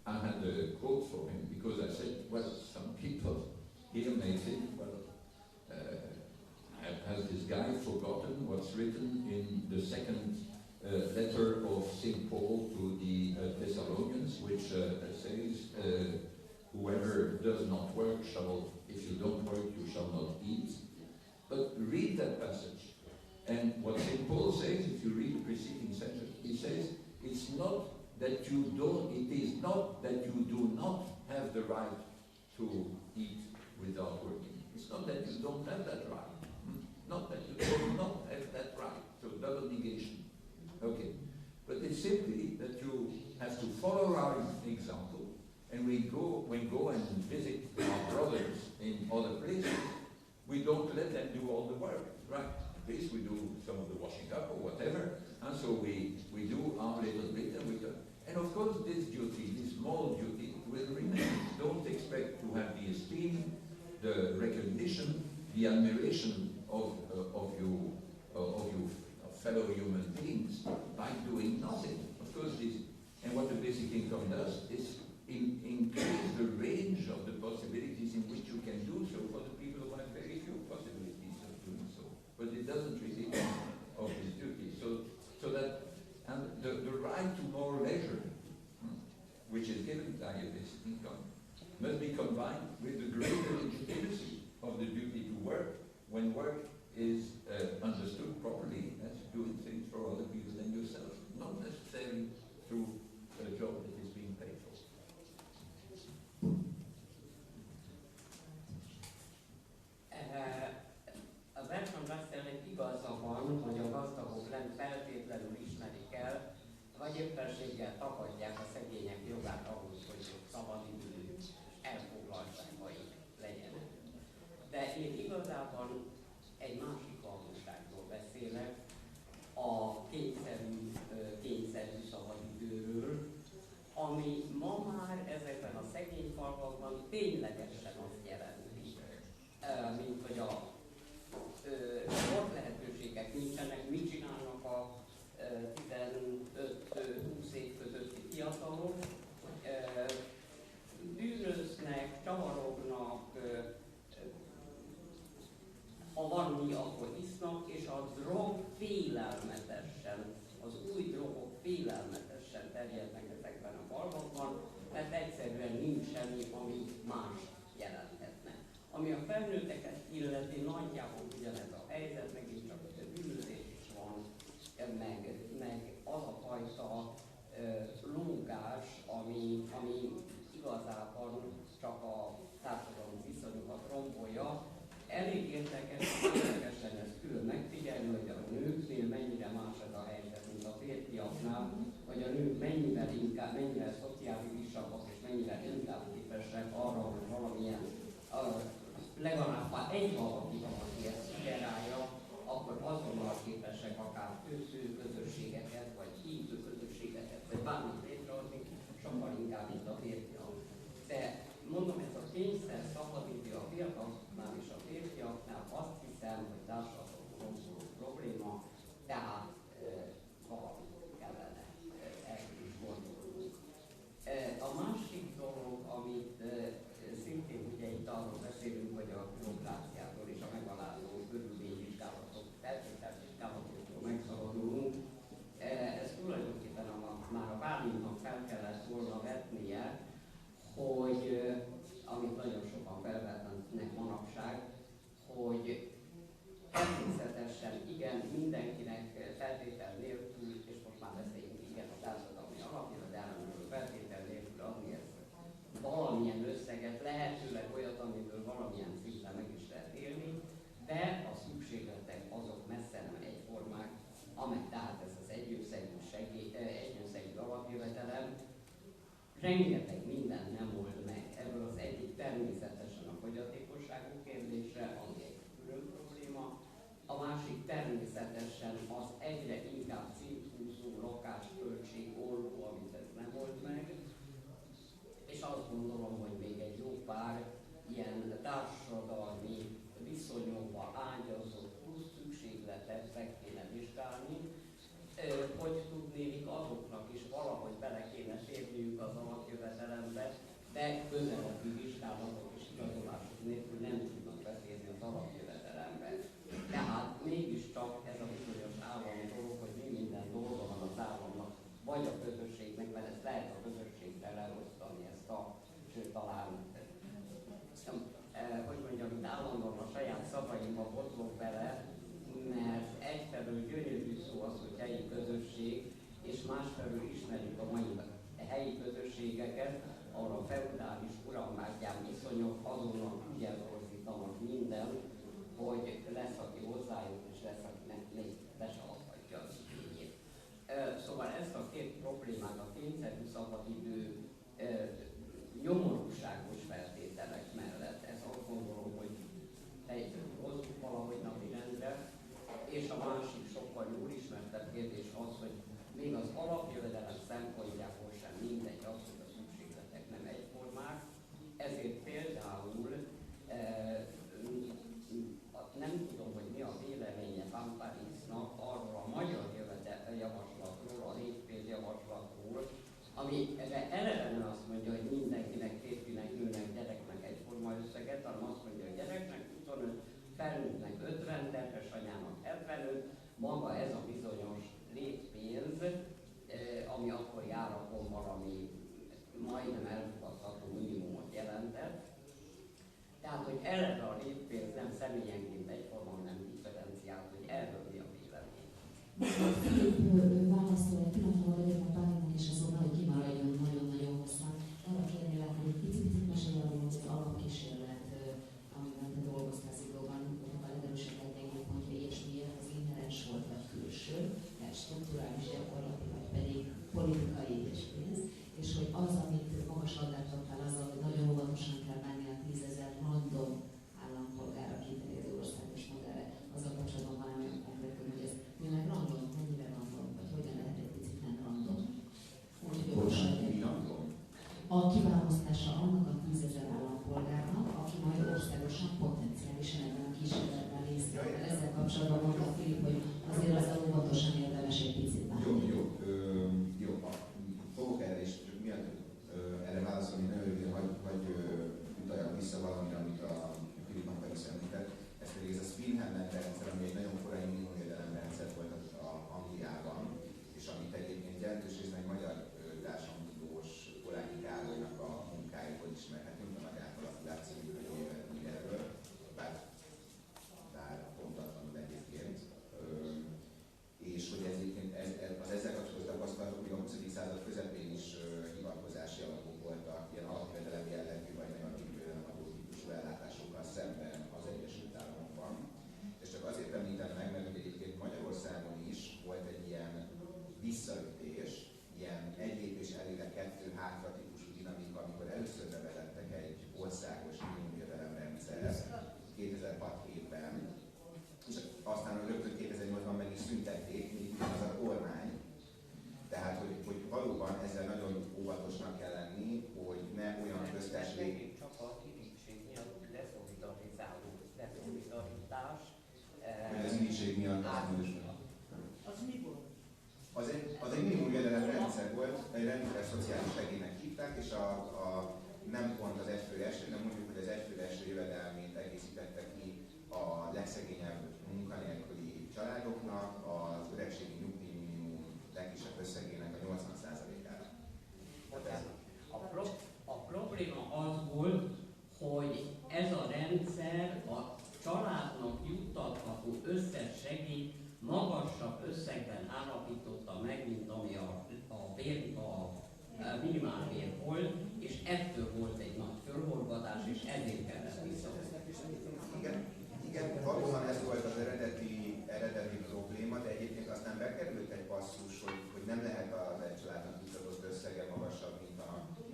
I had a quote for him because I said, well, some people here may think, well, has this guy forgotten what's written in the second letter of St. Paul to the Thessalonians, which says, whoever does not work shall, if you don't work, you shall not eat. But read that passage. And what St. Paul says, if you read the preceding sentence, he says, it's not that you don't, it is not that you do not have the right to eat without working. It's not that you don't have that right. Not that you do not have that right. So double negation. Okay. But it's simply that you have to follow our example, and we go and visit our brothers in other places, we don't let them do all the work, right? At least we do some of the washing up or so we do our little bit and we do. And of course this duty, this small duty, will remain. Don't expect to have the esteem, the recognition, the admiration of you fellow human beings by doing nothing. Of course this, and what the basic income does is increase the range of the possibilities in which you can do so for the people who have very few possibilities of doing so. But it doesn't relieve of his duty. So that, and the right to more leisure, which is given by a basic income, must be combined with the greater legitimacy of the duty to work, when work is understood properly as doing things for other people than yourself, not necessarily through a job that is being paid for. A Bertrand Russellnek igaza van, hogy a gazdagok nem feltétlenül ismerik el, vagy éppenséggel tagadják a szegények jogát ahhoz, hogy szabadidő elfoglaltságaik legyenek. De én igazából egy másik valóságról beszélek, a kényszerű szabadidőről, ami ma már ezekben a szegény falvakban ténylegesen azt jelenti, mint hogy a sport lehetőségek nincsenek, mit csinálnak a 15-20 év közötti fiatalok, bűnöznek, csavarognak, ha van mi, akkor isznak, és a drog félelmetesen, az új drogok félelmetesen terjednek ezekben a falvakban, mert egyszerűen nincs semmi, ami más jelenthetne. Ami a felnőtteket illeti, nagyjából ugyanez a helyzet, megint csak a bűnözés is van, meg az a fajta lógás, ami igazából csak a társadalmi viszonyokat rombolja. Elég érdekesen ezt külön megfigyelni, hogy a nőknél mennyire más ez a helyzet, mint a férfiaknál, hogy a nők mennyire szociálisabbak és mennyire inkább képesek arra, hogy valamilyen, legalább egy valaki van, aki ezt generálja, akkor azonnal képesek akár közösségeket, vagy hívő közösségeket, vagy bármit létrehozni, sokkal inkább, mint a férfiak. De mondom, ez a kényszer szabadidő a fiataloknál és a férfiaknál azt hiszem, hogy társadalmi probléma, tehát valamit kellene erről is gondolnunk. A másik dolog, amit szintén ugye itt arról beszélünk, hogy a bürokráciától és a megalázó körülményvizsgálatok, feltételvizsgálatokról megszabadulunk, ez tulajdonképpen már a Bálintnak fel kellett volna vetnie, hogy amit nagyon sokan felvetnek manapság, hogy természetesen igen, mindenkinek feltétel nélkül, és most már beszéljünk igen a társadalmi alapjövedelemről, feltétel nélkül adni ezt valamilyen összeget, lehetőleg olyat, amiből valamilyen szinten meg is lehet élni, de a szükségletek azok messze nem egyformák, amely tehát ez az egyösszegű alapjövedelem rengeteg minden nem old meg. Ebből az egyik természetesen a fogyatékosságú kérdésre, ami egy külön probléma, a másik természetesen az egyre inkább széthúzó lakásköltség oldó, amit ez nem old meg, és azt gondolom, hogy még egy jó pár ilyen társadalmi viszonyokba ágyazott plusz szükségletet meg kéne vizsgálni, hogy tudnék azoknak is valahogy bele kéne férniük az alapjövedelembe, de közelebbi vizsgálatok és igazolások nélkül nem tudnak beférni az alapjövedelembe. Tehát mégiscsak ez a bizonyos állami dolog, hogy mi minden dolga van az államnak, vagy a közösségnek, mert ezt lehet a közösségre leosztani, ezt a, sőt talán, hogy mondjam, itt állandóan a saját szavaimba botlok bele, mert egyfelől gyönyörű szó az, hogy helyi közösség, és másfelől ismerjük a mai helyi közösségeket, ahol a feudális uralmádján viszonyok azonnal úgy eltorzítanak minden, hogy lesz, aki hozzájut, és lesz, akinek még be se adhatja az igényét. Szóval ezt a két problémát, a kényszerű szabadidő nyomorúságos feltételek mellett, ez azt gondolom, hogy hozzuk valahogy napirendre, és a másik sokkal jól ismertebb kérdés az, hogy még az alapjövedelem szempontjából sem mindegy az, hogy a szükségletek nem egyformák, ezért például nem tudom, hogy mi a véleménye Pamparisnak arról a magyar javaslatról, a 4 pénz javaslatról, ami eleve azt mondja, hogy mindenkinek, férfinek, nőnek, gyereknek egyforma összeget, hanem azt mondja, hogy gyereknek 25, felnőttnek 50, terhes anyának 75, maga ez a bizonyos létpénz, ami akkori árakon valami majdnem elfogadható minimumot jelentett. Tehát, hogy eleve a létpénz nem személyenként egyformán, nem differenciált, hogy erről mi a vélemény. Filip válaszol egy pillanatban, hogy a pályán és azonnal, hogy kimaradjon nagyon-nagyon hosszan. Arra kérnélek, hogy egy picit mesélj arról, hogy az alapkísérlet, amiben te dolgoztál Zuglóban, a legerősebb leggyengébb pontja, és miért az inherens volt, vagy külső, mert strukturális gyakorlati, vagy pedig politikai és pénz, és hogy az, amit magas labdát adtál azzal, hogy nagyon óvatosan kell menni a 10 000 random állampolgára kiterjedő országos modellre, azzal kapcsolatban van olyan konkrét, hogy ez tényleg random, mennyire random, vagy hogyan lehet egy picit nem random. A kiválasztása annak a 10 000 állampolgárnak, aki majd országosan potenciálisan ebben a kísérletben részt vett. Ezzel kapcsolatban mondta Filip, hogy azért azzal óvatosan érdemes egy picit bánni. Jó. Fogok erre is, csak miatt erre válaszolni, ne örülni, hogy utaljak vissza valamire, amit a Filip Pamparis említett. Ez pedig ez a Swinhelmet rendszer, ami egy nagyon korai minimumjövedelem rendszer volt Angliában, és amit egyébként jelentős részben egy magyar társadalomtudós Polányi Károlynak a munkáiból ismerhetünk, a Nagy Átalakulás című könyvében erről, bár pontatlanul egyébként. És hogy az ezzel kapcsolatos tapasztalatok még a 20. század közepén is hivatkozási alapok voltak, ilyen alapjövedelem jellegű vagy negatív jövedelemadó típusú ellátásokkal szemben az Egyesült Államokban. És csak azért említem meg, mert egyébként Magyarországon is volt egy ilyen visszaütés, ilyen egy lépés előre, 2 hátra típusú dinamika, amikor először bevezettek egy országos minimumjövedelemrendszert 2006 évben, és aztán rögtön 2008-ban meg is szüntették, mint az a kormány. Tehát, hogy valóban ezzel nagyon óvatosnak kell lenni, hogy ne olyan köztes Csak a irigység miatt leszolidaritás. Az irigység miatt az mi volt? Az egy minimumjövedelem rendszer volt, egy rendszer szociális segélynek hívták, és nem pont az egyfőre eső, de mondjuk, hogy az egyfőre eső jövedelmét egészítette ki a legszegényebb munkanélküli családoknak, az öregségi nyugdíjminimum legkisebb összegének a 80%-ára. A probléma az volt, hogy ez a rendszer a családnak juttatható összes segélyt magasabb összegben állapította meg, mint ami a minimálbér volt, és ettől volt egy nagy fölhorgatás, és ezért kellett visszahozni. Igen, valóban ez volt az eredeti probléma, de egyébként aztán bekerült egy passzus, hogy nem lehet az egy családnak juttatott összege magasabb,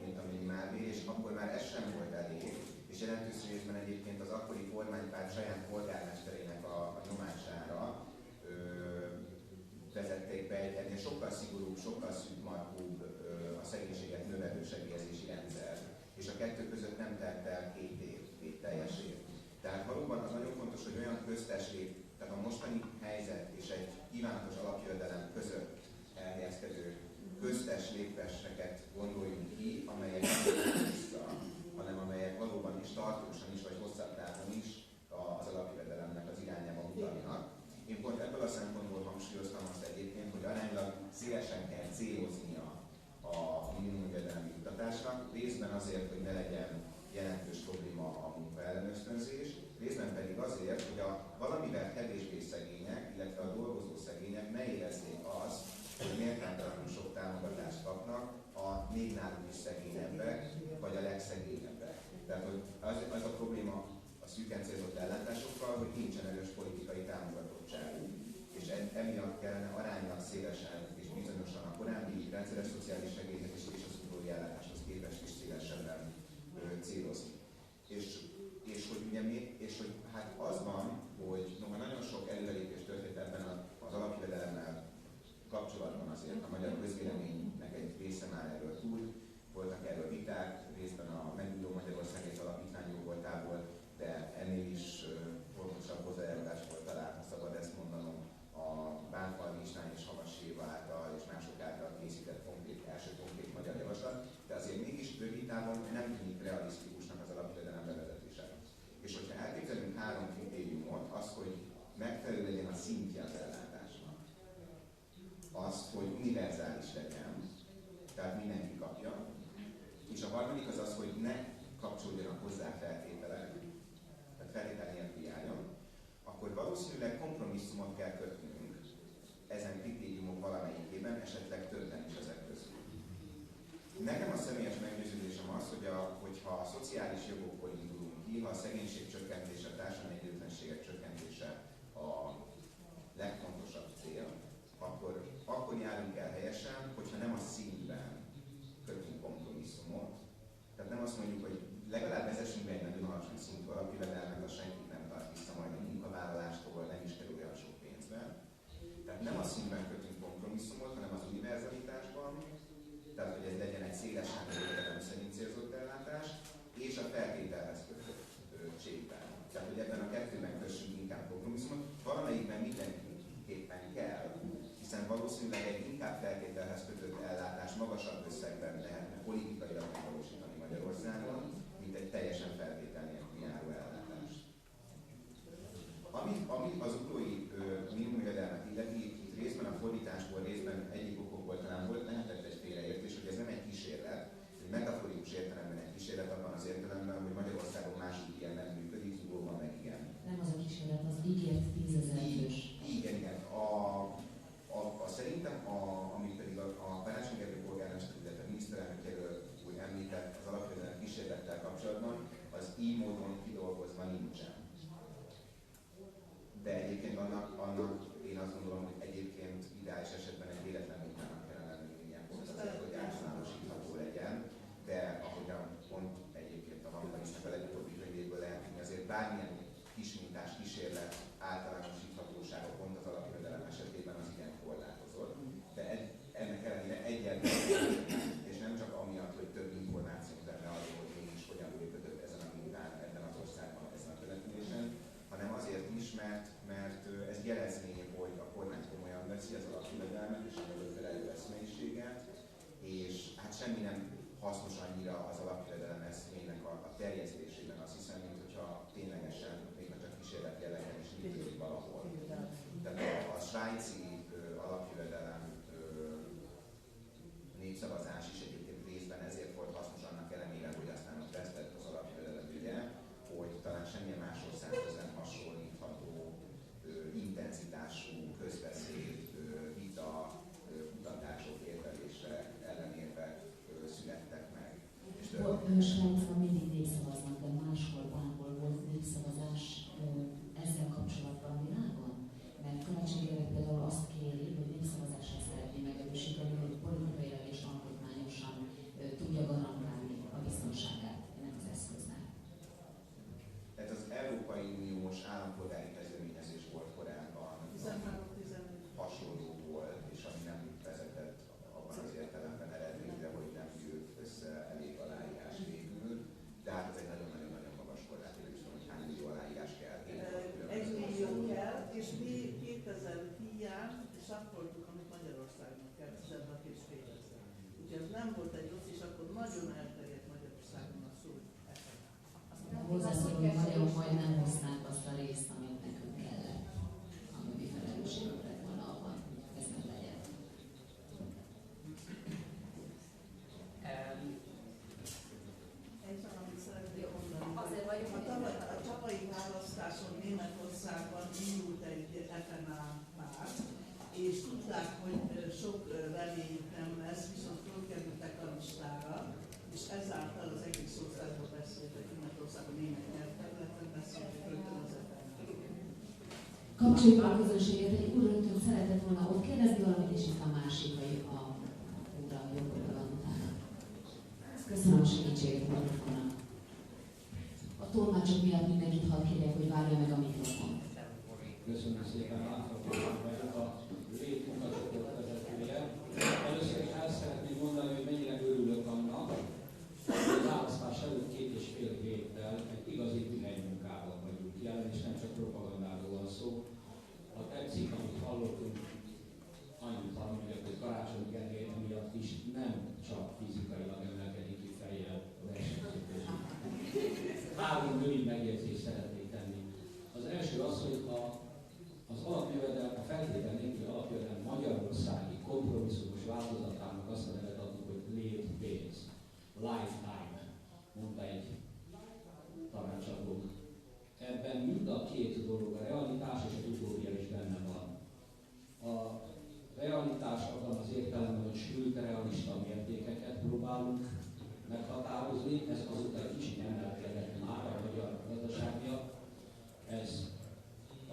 mint a minimálbér, és akkor már ez sem volt elég. És jelentős részben egyébként az akkori kormánypárt saját polgármesterének a nyomására vezették be egy ennél sokkal szigorúbb, sokkal szűkmarkúbb a szegénységet növelő segélyezési rendszer. És a kettő között nem telt el 2 teljes év. Tehát valóban az nagyon fontos, hogy olyan köztes lép, tehát a mostani helyzet és egy kívánatos alapjövedelem között elhelyezkedő köztes lépéseket gondoljunk ki, amelyek nem vissza, hanem amelyek valóban is tartósan is, vagy hosszabb távon is az alapjövedelemnek az irányába mutatnak. Én pont ebből a szempontból hangsúlyoztam azt egyébként, hogy aránylag szélesen kell céloznia a minimumjövedelem juttatásnak, részben azért, hogy ne legyen jelentős probléma a munkaellenösztönzés, részben pedig azért, hogy a valamivel kevésbé szegények, illetve a dolgozó szegények ne érezzék azt, hogy méltánytalanul sok támogatást kapnak a még náluk is szegényebbek, vagy a legszegényebbek. Tehát hogy az a probléma a szűken célzott ellátásokkal, hogy nincsen erős politikai támogatottságuk. És emiatt kellene aránylag szélesen és bizonyosan a korábbi rendszeres szociális segélyeket és a szubrói ellátáshoz képest is szélesebben célozni. És hogy hát az van, hogy noha nagyon sok előrelépés történt ebben az alapjövedelemmel kapcsolatban azért, a magyar közvéleménynek egy része már erről túl, voltak erről viták, részben a Megújuló Magyarország egy alapítvány voltából, de ennél is fontosabb hozzájárulás volt talán, ha szabad ezt mondanom, a Bánfalvi István és Havas Éva által és mások által készített első konkrét magyar javaslat, de azért mégis rövid távon nem tűnik realisztikusnak az alapjövedelem bevezetése. És hogyha elképzelünk 3 kritériumot, az, hogy megfelelő legyen a szintje az ellátásnak, az, hogy univerzális legyen, tehát mindenki kapja, és a harmadik az az, hogy ne kapcsolódjanak hozzá feltételek, tehát feltétel nélkül járjon, akkor valószínűleg kompromisszumot kell kötnünk ezen kritériumok valamelyikében, esetleg többen is ezek közül. Nekem a személyes meggyőződésem az, hogyha a szociális jogokból indulunk ki, ha a szegénység csökkentése, a társadalmi egyenlőtlenségek csökkentése a legfontosabb cél, akkor járunk el helyesen, hogyha nem a színben kötünk kompromisszumot. Tehát nem azt mondjuk, hogy legalább vezessünk be egy nagyon alacsony szintű alapjövedelmet, az senkit nem tart vissza majd a munkavállalástól, nem is kerül olyan sok pénzbe. Tehát nem a színben kötünk kompromisszumot, hanem az univerzalitásban, tehát hogy ez legyen egy szélesen jövedelem szerint célzott ellátás, és a feltételhez kötöttségben. Tehát, hogy ebben a kettőben kössünk inkább kompromisszumot, valamelyikben mindenképpen kell, hiszen valószínűleg egy inkább feltételhez kötött ellátás magasabb összegben lehetne politikailag megvalósítani Magyarországon, mint egy teljesen feltétel nélkül járó ellátás. Ami az utói minimumjövedelmet illeti, itt részben a fordításból, részben egyik okokból talán volt, lehetett egy félreértés, hogy ez nem egy kísérlet, egy metaforikus értelemben egy kísérlet abban az értelemben, hogy Magyarországon másik ilyen nem működik, Zugóban meg igen. Nem az a kísérlet, az ígért 10 000 fős. Igen. Szerintem, amit pedig a Karácsony Gergely polgármester, illetve miniszterelnök jelölt úgy említett az alapjövedelem kísérlettel kapcsolatban, az így módon kidolgozva nincsen. De egyébként annak én azt gondolom, hogy egyébként ideális esetben egy véletlen munkának kellene lenni ilyen pont azért, hogy általánosítható legyen, de ahogyan pont egyébként a Hambarisnak a legutóbbi könyvéből lehet tudni, azért bármilyen kismintás kísérlet általánosíthatósága pont az alapjövedelem esetében az igen korlátozott. De ennek ellenére egyáltalán, és nem csak amiatt, hogy több információt lenne arról, hogy mégis hogyan működött ezen a mintán, ebben az országban, ezen a településen, hanem azért is, mert ez jelezné, hogy a kormány komolyan veszi az alapjövedelmet és a mögötte rejlő eszmélyiséget, és hát semmi nem hasznos annyira az alapjövedelem eszmének a terjesztésében, azt hiszem, mint hogyha ténylegesen, még ha csak kísérlet jelleggel is működik valahol. Tehát a svájci alapjövedelem népszavazás is egyébként részben ezért volt hasznos annak ellenére, hogy aztán ott vesztett az alapjövedelem ügye, hogy talán semmilyen más országhoz nem hasonlítható intenzitású közbeszéd, vita, kutatások, érvelések, ellenérvek születtek meg. Svájcban mindig népszavaznak, de máshol bárhol volt népszavazás ezzel kapcsolatban a világon? Mert Karácsony Gergely például azt kéri, hogy népszavazással szeretné megerősíteni, hogy politikailag és alkotmányosan tudja garantálni a biztonságát ennek az eszköznek. Tehát az Európai Uniós állampolgári kezdeményezés volt korábban, hasonló volt, és ami nem vezetett abban az értelemben eredményre, hogy nem gyűlt össze elég aláírás végül, de hát ez egy nagyon-nagyon magas korlát, hogy hány millió aláírás kell. 1 millió kell, és mi 2000 hiány, és akkor amit Magyarországnak kell, 16,5 ezer. Úgyhogy ez nem volt egy rossz, és akkor nagyon elterjedt Magyarországon a szó. Hozzászóló, hogy magyarok majd nem hozták azt a részt, amit nekünk kellett, ami mi felelősségünk lett volna abban, hogy ez meg legyen. Egy valamit szeretnék mondani. A tavalyi választáson Németországban indult egy FNA párt, és tudták, hogy sok reményük nem lesz, viszont fölkerültek a listára, és ezáltal az egész országban beszéltek, Németországban német nyelvterületen beszéltek, rögtön az FNA. Kapcsoljuk a közönséget, egy úr rögtön szeretett volna ott kérdezni valamit, és itt a másik, vagy a úrra jobb oldalon utána. Köszönöm a segítséget a mikrofonnak. A tolmácsok miatt mindenkit hadd kérjek, hogy várja meg a mikrofon. Köszönöm szépen, láthatóan vagyok a létmunkacsoport vezetője. fizikailag emelkedik ki fejjel a versenyzők közül. 3 rövid megjegyzést szeretnék tenni. Az első az, hogy az alapjövedelem, a feltétel nélküli alapjövedelem magyarországi kompromisszumos változatának azt a nevet adjuk, hogy létpénz, lifetime, mondta egy tanácsadónk. Ebben mind a két dolog, a realitás és az utóbia is benne van. A realitás abban az értelemben, hogy sült realista mértékeket próbálunk meghatározni, ez azóta egy kicsit emelkedett már a magyar gazdaság miatt. Ez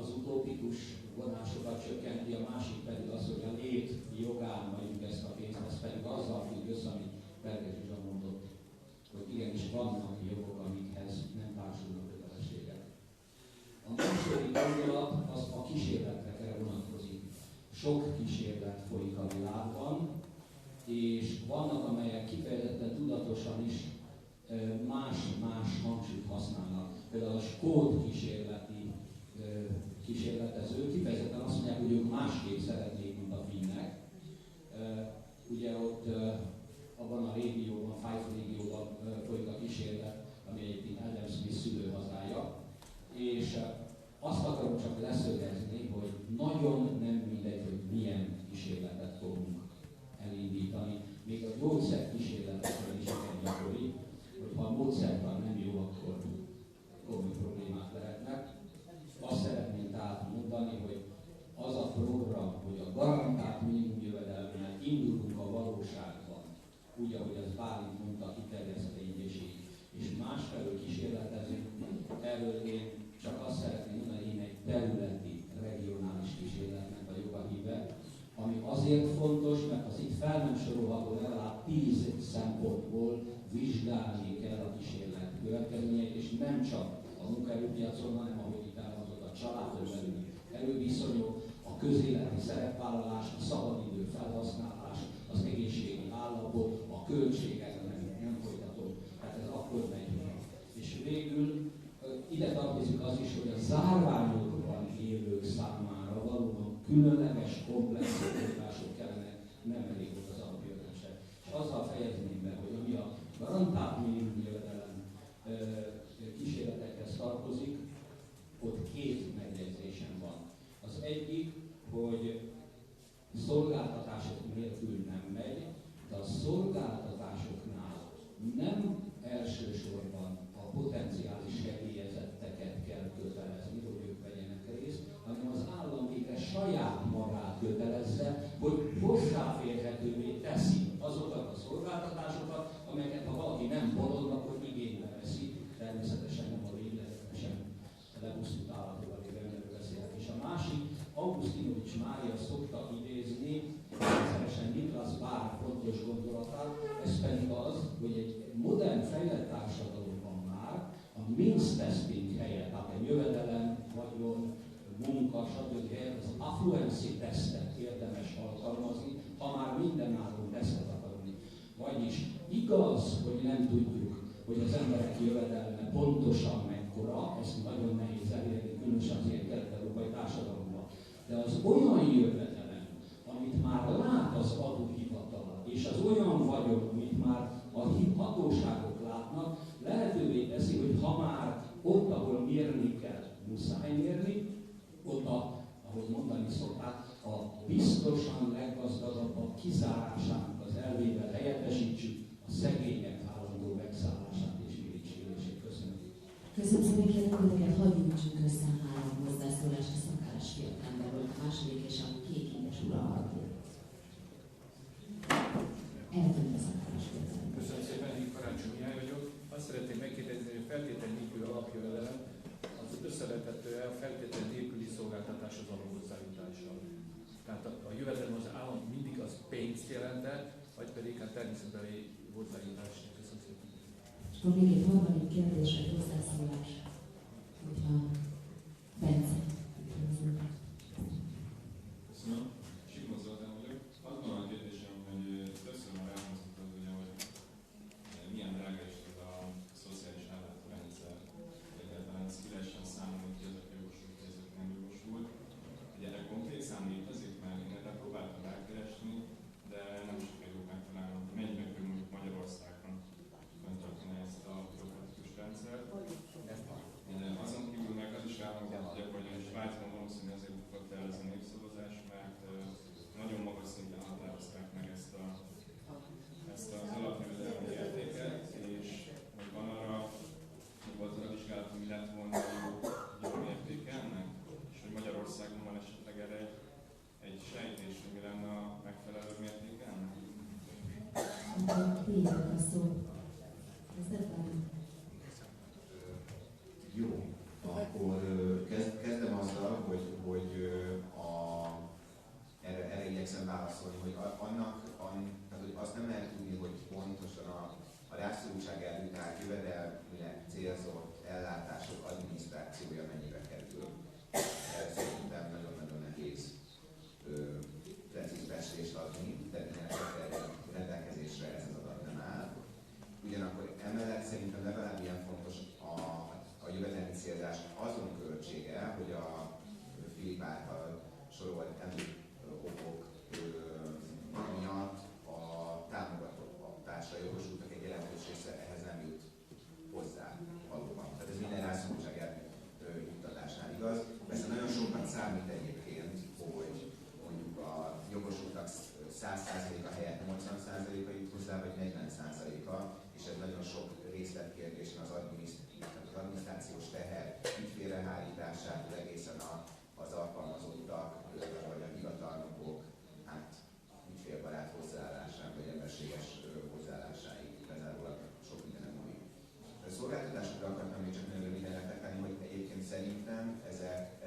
az utópikus vonásokat csökkenti, a másik pedig az, hogy a lét jogán vagyunk ezt a pénzt, ez pedig azzal függ össze, amit Felkészülés mondott, hogy igenis vannak jogok, amikhez nem társulnak kötelességek. A második gondolat az a kísérletekre vonatkozik. Sok kísérlet folyik a világban, és vannak, amelyek kifejezetten tudatosan is más hangsúlyt használnak. Például a skót kísérletezők kifejezetten azt mondják, hogy ők másképp szeretnék, mint a finnek. Ugye ott abban a régióban, Fife régióban folyik a kísérlet, ami egyébként Adam Smith szülőhazája, és azt akarom csak leszögezni, hogy nagyon nem mindegy, hogy milyen kísérletet fogunk elindítani. Még a gyógyszer kísérletekről is igen gyakori, hogy ha a módszertan nem jó, akkor komoly problémák lehetnek. Azt szeretném tehát mondani, hogy az a program, hogy a garantált minimumjövedelemmel indulunk a valóságban, úgy, ahogy az Bálint mondta, kiterjesztve így és másfelől kísérletezünk, erről én csak azt szeretném mondani, hogy én egy területi, regionális kísérletnek vagyok a híve, ami azért fontos, mert az itt fel nem sorolható legalább 10 szempontból vizsgálni kell a kísérlet következményeit, és nem csak a munkaerőpiacon, hanem ahogy itt elmondott, a családon belüli erőviszonyok, a közéleti szerepvállalás, a szabadidő felhasználás, az egészségi állapot, a költségek, nem folytatom, tehát ez akkor megy. És végül ide tartozik az is, hogy a zárványokban élők számára valóban különleges, komplex megoldások kellene, nem elég volt az alapjövedelem se. És azzal fejezném be, hogy ami a garantált minimumjövedelem kísérletekhez tartozik, ott 2 megjegyzésem van. Az egyik, hogy szolgáltatások nélkül nem megy, de a szolgáltatásoknál nem elsősorban a potenciális segélyezetteket kell kötelezni, hogy ők vegyenek részt, hanem az állam végre saját magát kötelezze, hogy hozzáférhetővé teszi azokat a szolgáltatásokat, amelyeket ha valaki nem bolond, akkor igénybe veszi, természetesen nem a végletesen lepusztult állatokkal lévőről beszélek. És a másik, Augustinovics Mária szokta idézni, rendszeresen Niklas Bár fontos gondolatát, ez pedig az, hogy egy modern fejlett társadalomban már a means testing helyett, tehát a jövedelem, vagyon, munka, stb. Az affluency tesztet érdemes alkalmazni, ha már mindenáron tesztet akarunk. Vagyis igaz, hogy nem tudjuk, hogy az emberek jövedelme pontosan mekkora, ezt nagyon nehéz elérni, különösen az ilyen kelet-európai társadalomban. De az olyan jövedelem, amit már lát az adóhivatal, és az olyan vagyon, amit már a hatóságok látnak, lehetővé teszi, hogy ha már ott, ahol mérni kell, muszáj mérni, ott, ahogy mondani szokták, a biztosan leggazdagabbak kizárásának az elvével helyettesítsük a szegények állandó megszállását és irigylését. Köszönöm. Köszönöm szépen, kérlek, hogy neked hagyj gyűjtsünk össze 3 hozzászólást a szakállás értelemben, a második és a kékinges uralható. Eltűnt a szakállás értelemben. Köszönöm szépen, én Karácsony Mihály vagyok. Azt szeretném megkérdezni, hogy a feltétel nélküli alapjövedelem az összevethető-e a feltétel nélküli szolgáltatáshoz való hozzájutással. Tehát a jövedelem az állam mindig az pénzt jelentett, vagy pedig a természetbeli hozzájutás. Köszönöm szépen. És akkor még egy harmadik kérdés, vagy hozzászólás, hogyha Bence. Köszönöm. Simon Zoltán vagyok. Az van a kérdésem, hogy többször már elmondtad, ugye, hogy milyen drága is ez a szociális ellátórendszer, hogy egyáltalán ezt ki lehessen számolni, hogy ezek jogosult, hogy ezek nem jogosult. Ugye erre konkrét szám létezik, mert én erre próbáltam rákeresni, de nem sikerült megtalálnom. Mennyibe kerül mondjuk Éjjel a szó. Jó, akkor kezdem azzal, hogy erre igyekszem válaszolni, hogy tehát, hogy azt nem lehet tudni, hogy pontosan a rászorultság előtt jövedelmileg célzott ellátások adminisztrációja mennyibe kerül. Szerintem nagyon-nagyon nehéz precíz becslést adni, de rendelkezésre ez az adat nem áll. Ugyanakkor emellett szerintem legalább ilyen fontos a jövedelmi célzás azon költsége, hogy a Filip által sorolt okok miatt a támogatásra jogosultak egy jelentős része ehhez nem jut hozzá valóban. Tehát ez minden rászorultság juttatásnál igaz. Persze nagyon sokat számít egyébként, hogy mondjuk a jogosultak 100%-a helyett 80%-a jut hozzá, vagy 40%-a, és ez nagyon sok részletkérdésen az adminisztrációs teher ügyfélrehárításától egészen az alkalmazottak vagy a hivatalnokok ügyfélbarát hozzáállásán vagy emberséges hozzáállásáig bezárólag sok minden múlik. A szolgáltatásokra akartam még csak nagyon röviden reflektálni, hogy egyébként szerintem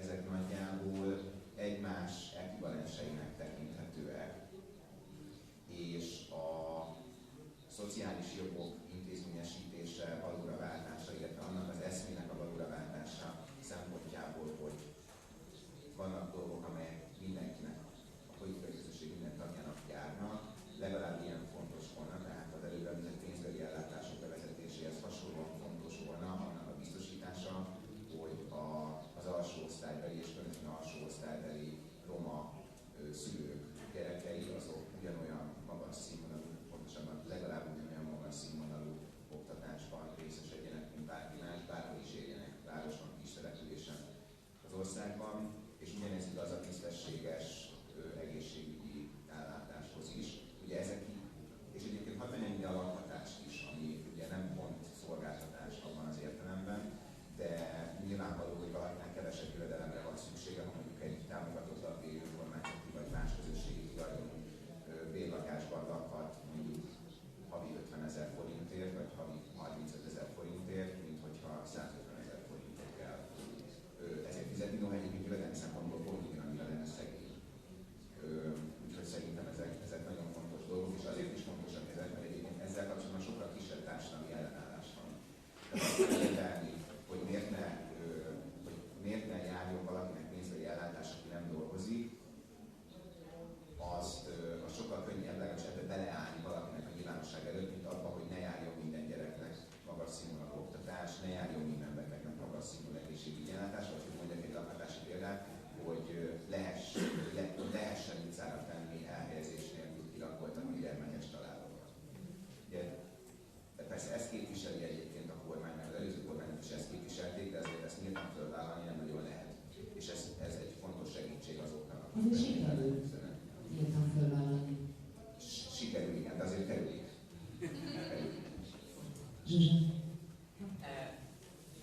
ezek nagyjából egymás ekvivalenseinek tekinthetőek, és a szociális jogok intézményesítése, valóra váltása, illetve annak az eszmének a valóra váltása szempontjából, hogy vannak dolgok, amelyek mindenkinek, a politikai közösség minden tagjának járnak, legalább ilyen fontos volna, tehát az előbb említett pénzbeli ellátások bevezetéséhez hasonlóan fontos volna annak a biztosítása, hogy az alsó osztálybeli és különösen alsó osztálybeli roma szülők gyerekei azok ugyanolyan magas színvonalú, pontosabban legalább ugyanolyan magas színvonalú oktatásban részesedjenek, mint bárki más, bárhol is éljenek, városban, kis településen az országban, és ugyanez igaz a tisztességes egészségügyi ellátáshoz is. Ugye ezek, és egyébként hadd menjen ide a lakhatást is, ami ugye nem pont szolgáltatás abban az értelemben, de nyilvánvaló, hogy valakinek kevesebb jövedelemre van szüksége, ha mondjuk egy támogatottabb önkormányzati vagy más közösségi tulajdonú bérlakásban lakhat mondjuk havi 50 000 forintért, vagy havi 35 000 forintért, mint hogyha 150 000 forintot kell ezért fizetni, noha egyébként jövedelmi szempontból pont ugyanannyira lenne szegény. Úgyhogy szerintem ezek nagyon fontos dolgok, és azért is fontosak ezek, mert egyébként ezzel kapcsolatban sokkal kisebb társadalmi ellenállás van. Tehát hogy miért ne járjon valakinek pénzbeli ellátás, aki nem dolgozik, az sokkal könnyebb legalábbis ebbe beleállni valakinek a nyilvánosság előtt, mint abba, hogy ne járjon minden gyereknek magas színvonalú oktatás, ne járjon minden betegnek magas színvonalú egészségügyi ellátás, vagy hogy mondjak egy lakhatási példát, hogy lehessen utcára tenni elhelyezés nélkül kirakoltatni gyermekes családokat. De persze ezt képviseli egyébként a kormány, meg az előző kormányok is ezt képviselték, de azért ezt nyilván fölvállalni nem nagyon lehet. És ez egy fontos segítség azoknak, akik sikerül nyilván fölvállalni. Sikerül, igen, de azért kerülik.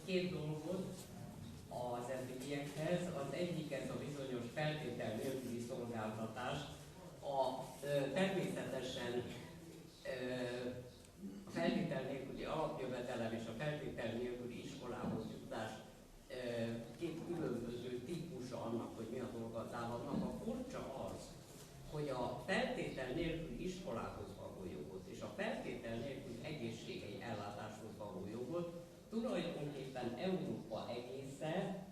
Két dolgot az eddigiekhez. Az egyik ez a bizonyos feltétel nélküli szolgáltatás. Természetesen a feltétel nélküli alapjövedelem és a feltétel nélküli iskolához jutás két különböző típusa annak, hogy mi a dolga az államnak. A furcsa az, hogy a feltétel nélküli iskolához való jogot és a feltétel nélküli egészségügyi ellátáshoz való jogot tulajdonképpen Európa egészen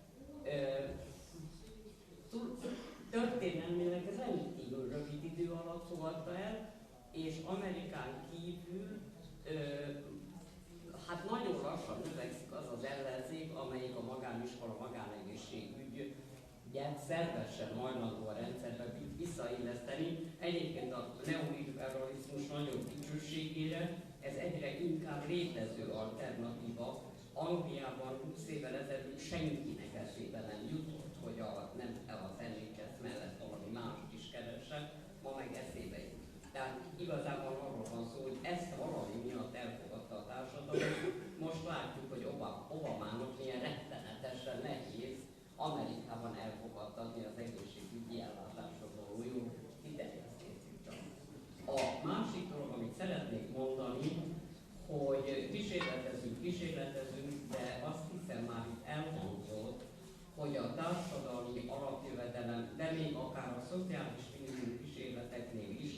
történelmileg rendkívül rövid idő alatt fogadta el, és Amerikán kívül hát nagyon lassan növekszik az az ellenzék, amelyik a magániskola, magánegészségügyet szervesen hajlandó a rendszerbe visszailleszteni. Egyébként a neoliberalizmus nagyon dicsőségére ez egyre inkább létező alternatíva. Angliában 20 évvel ezelőtt senkinek eszébe nem jutott, hogy nem az NHS mellett valami mást is keressen, ma meg eszébe jut. Tehát igazából arról van szó, hogy ezt valami miatt elfogadta a társadalom. Most látjuk, hogy Obamának milyen rettenetesen nehéz Amerikában elfogadtatni az egészségügyi ellátásról való jó kiterjesztését csak. A másik dolog, amit szeretnék mondani, kísérletezünk, de azt hiszem már itt elhangzott, hogy a társadalmi alapjövedelem, de még akár a szociális minimum kísérleteknél is,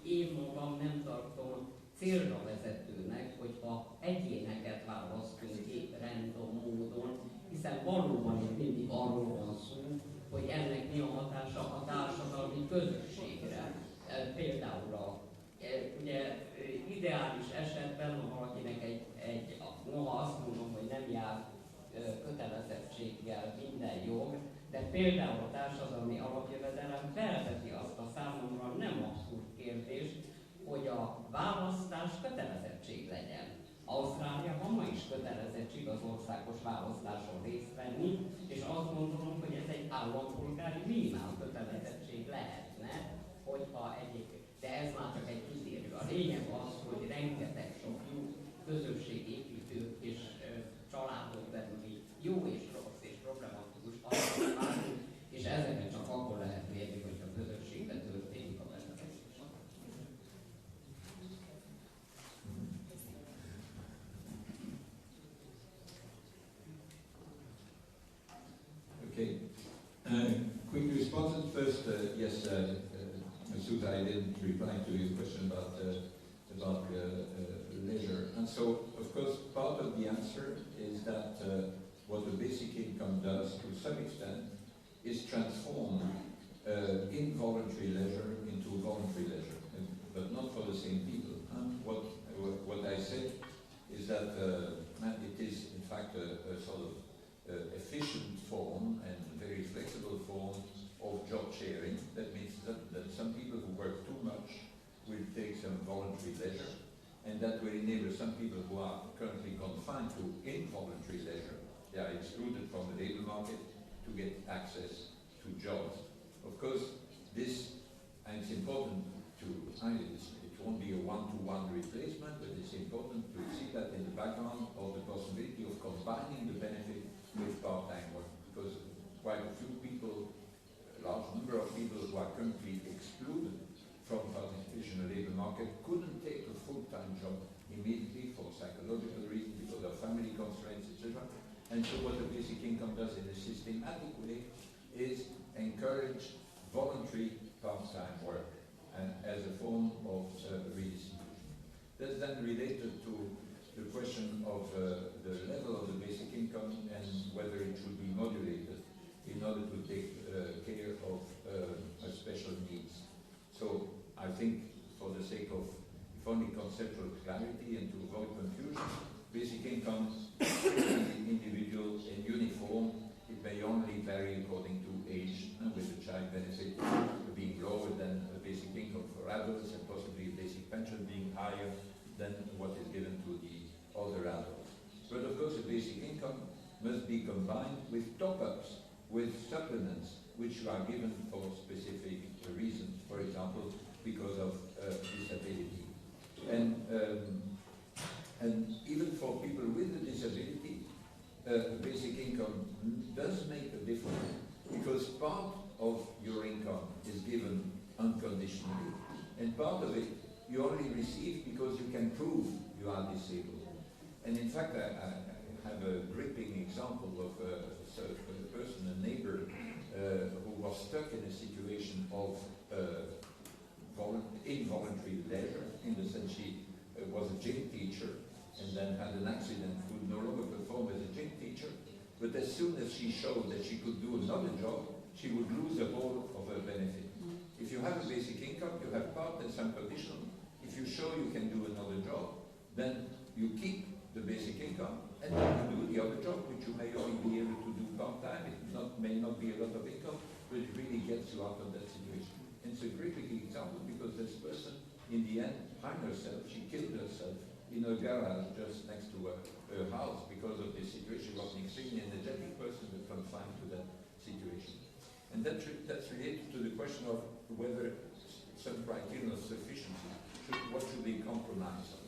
én magam nem tartom célra vezetőnek, hogyha egyéneket választunk ki random módon, hiszen valóban itt mindig arról van szó, hogy ennek mi a hatása a társadalmi közösségre. Például ugye ideális esetben, ha valakinek noha azt mondom, hogy nem jár kötelezettséggel minden jog, de például a társadalmi alapjövedelem felveti azt a számomra nem abszurd kérdést, hogy a választás kötelezettség legyen. Ausztráliában ma is kötelezettség az országos választáson részt venni, és azt gondolom, hogy ez egy állampolgári minimál kötelezettség lehetne, hogyha egyébként. De ez már csak egy kitérő. A lényeg az, hogy rengeteg sok jó közösségépítő és családok belüli jó és rossz és problematikus alatt válunk, és ezeket csak akkor lehet mérni, hogyha közösségben történik a vezetés. Okay. Quick responses. First, yes, Susa, I didn't reply to your question about leisure. And so, of course, part of the answer is that what the basic income does, to some extent, is transform involuntary leisure into voluntary leisure, but not for the same people. What I said is that it is, in fact, a sort of efficient form and very flexible form of job sharing. That means that some people who work too much will take some voluntary leisure, and that will enable some people who are currently confined to involuntary leisure, they are excluded from the labour market, to get access to jobs. Of course, this, and it's important to, it won't be a one-to-one replacement, but it's important to see that in the background of the possibility of combining the benefit with part-time work, because quite a few people, a large number of people who are currently excluded from participation in the labour market couldn't take a full-time job immediately for psychological reasons, because of family constraints, etc. And so what the basic income does in a systematic way is encourage voluntary part-time work and as a form of redistribution. That's then related to the question of the level of the basic income and whether it should be modulated in order to take care of special needs. So I think, for the sake of, if only conceptual clarity and to avoid confusion, basic income is individual and uniform. It may only vary according to age, with the child benefit being lower than a basic income for adults, and possibly a basic pension being higher than what is given to the other adults. But of course, a basic income must be combined with top-ups, with supplements, which are given for specific reasons, for example, because of disability. And even for people with a disability, basic income does make a difference, because part of your income is given unconditionally, and part of it you only receive because you can prove you are disabled. And in fact, I have a gripping example of a person, a neighbor, who was stuck in a situation of involuntary leisure, in the sense she was a gym teacher and then had an accident, could no longer perform as a gym teacher, but as soon as she showed that she could do another job, she would lose the whole of her benefit. If you have a basic income, you have part and some conditional. If you show you can do another job, then you keep the basic income and then you do the other job, which you may only be able to do part-time. It may not be a lot of income, but it really gets you out of that situation. And it's a gripping example, because this person, in the end, hung herself. She killed herself in a garage just next to her house because of this situation. She was an extremely energetic person, but confined to that situation. And that's related to the question of whether some criterion of sufficiency, what should be compromised on.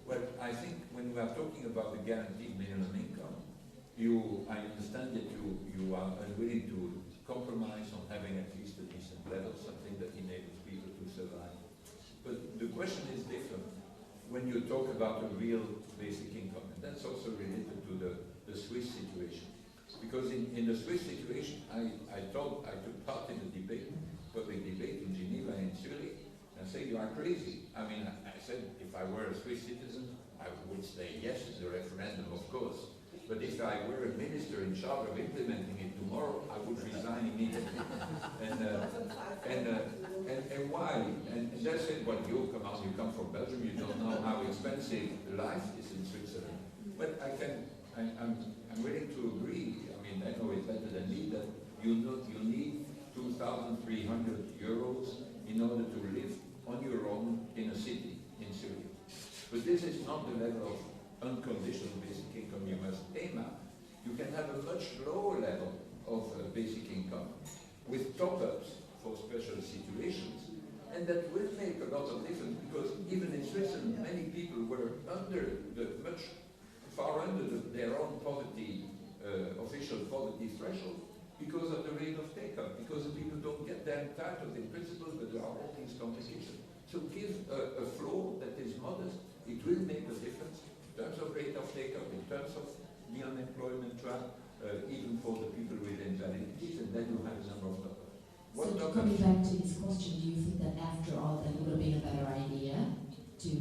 Well, I think when we are talking about the guaranteed minimum income, I understand that you are unwilling to compromise on having at least a decent level, something that enables people to survive. But the question is different. when you talk about a real basic income, and that's also related to the Swiss situation. Because in the Swiss situation, I took part in the debate, public debate in Geneva and in Zurich, and I said, you are crazy. I mean, I said, if I were a Swiss citizen, I would say yes to the referendum, of course. But if I were a minister in charge of implementing it tomorrow, I would resign immediately. And why? And they said, well, you come from Belgium, you don't know how expensive life is in Switzerland. But I'm willing to agree. I mean, I know it better than me that you need 2,300 euros in order to live on your own in a city in Syria. But this is not the level of unconditional basic income you must aim at. You can have a much lower level of basic income with top-ups for special situations, and that will make a lot of difference, because even in Switzerland many people were far under their own poverty, official poverty threshold, because of the rate of take-up, because the people don't get their entitled in principle, but there are all these complications. So give a floor that is modest, it will make a difference in terms of rate of take-up, in terms of the unemployment trap, even for the people with invalidities, and then you have a number of topics. So coming back to this question, do you think that after all that would have been a better idea to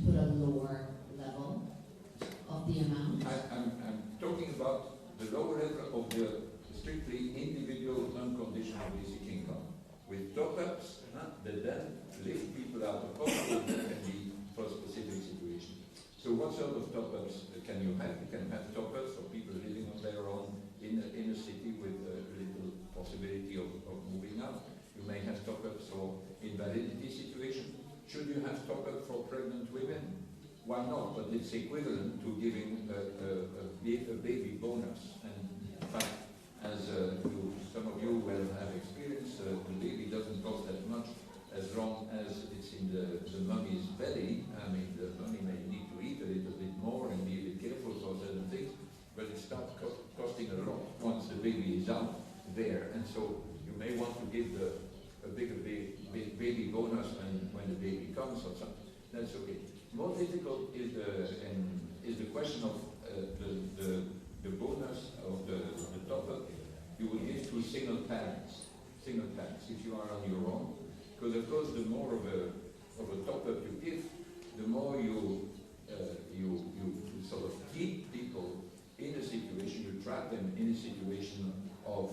put a lower level of the amount? I'm talking about the lower level of the strictly individual unconditional basic income, with top-ups that then lift people out of poverty, and that can be for specific situations. So what sort of top-ups can you have? You can have top-ups for people living on their own in a city with little possibility of moving out. You may have top-ups for invalidity situation. Should you have top-up for pregnant women? Why not? But it's equivalent to giving a baby bonus. And in fact, as some of you will have experienced, the baby doesn't cost that much as long as it's in the mummy's belly. I mean, the mummy may need to eat a little bit more and be a bit careful for certain things, but it starts costing a lot once the baby is out there. And so you may want to give a bigger baby bonus when the baby comes or something. That's okay. More difficult is the question of the bonus of the top-up you will give to single parents if you are on your own. Because of course, the more of a top-up you give, the more you sort of keep people in a situation, you trap them in a situation of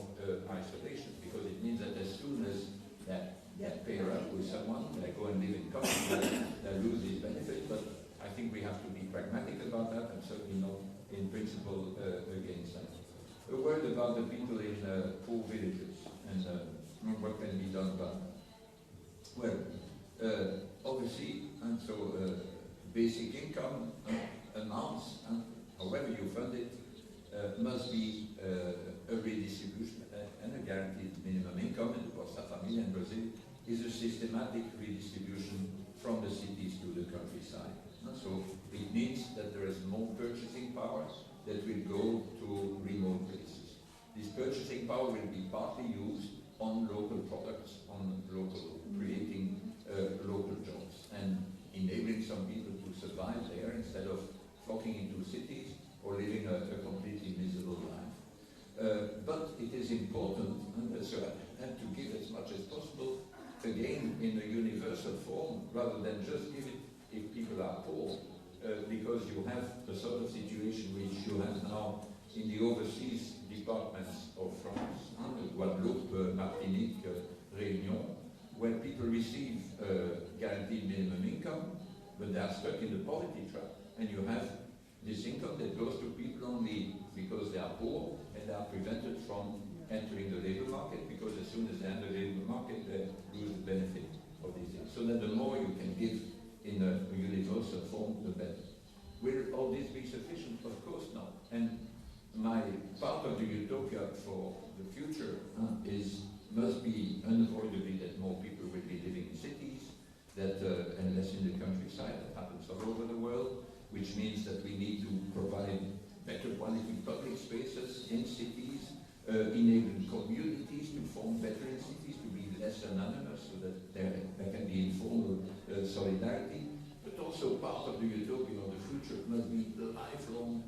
isolation, because it means that as soon as that pair up with someone, they go and live in country, they lose this benefit. But I think we have to be pragmatic about that, and certainly not in principle against that. A word about the people in poor villages and what can be done about that. Well, obviously, and so basic income amounts, however you fund it, must be a redistribution, and a guaranteed minimum income in the Bolsa Família in Brazil is a systematic redistribution from the cities to the countryside. So it means that there is more purchasing power that will go to remote places. This purchasing power will be partly used on local products, on local, creating local jobs, and enabling some people to survive there instead of flocking into cities or living a completely miserable life. But it is important, and to give as much as possible, again in a universal form, rather than just give it if people are poor, because you have the sort of situation which you have now in the overseas departments of France, Guadeloupe, Martinique, Réunion, where people receive guaranteed minimum income, but they are stuck in the poverty trap. And you have this income that goes to people only because they are poor, and they are prevented from entering the labor market, because as soon as they enter the labor market, they lose the benefit of these things. So that the more you can give in a universal form, the better. Will all this be sufficient? Of course not. And my part of the utopia for the future must be unavoidably that more people will be living in cities, and less in the countryside. That happens all over the world, which means that we need to provide better quality public spaces in cities, enabling communities to form better in cities, to be less anonymous, so that there can be informal solidarity. also part of the utopia of the future must be lifelong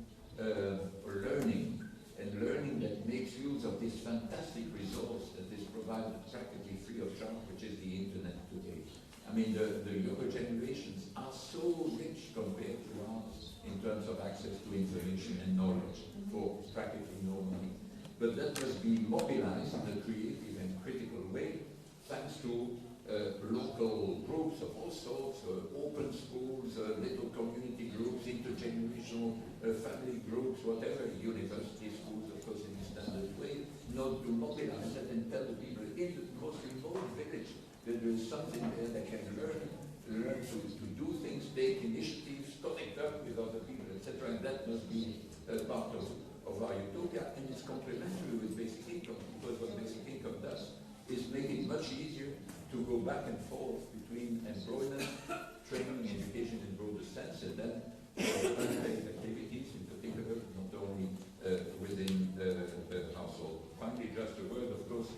learning, and learning that makes use of this fantastic resource that is provided practically free of charge, which is the internet today. I mean, the younger generations are so rich compared to ours in terms of access to information and knowledge for practically no money. But that must be mobilized in a creative and critical way, thanks to local groups of all sorts, open schools, little community groups, intergenerational family groups, whatever, university schools, of course, in a standard way, not to mobilize that and tell the people in the most remote village that there is something there that can learn to do things, take initiatives, connect up with other people, etc. And that must be part of our utopia, and it's complementary with basic income, because what basic income does is make it much easier to go back and forth between employment, training, education in broader sense, and then unpaid activities in particular, not only within the household. Finally, just a word, of course,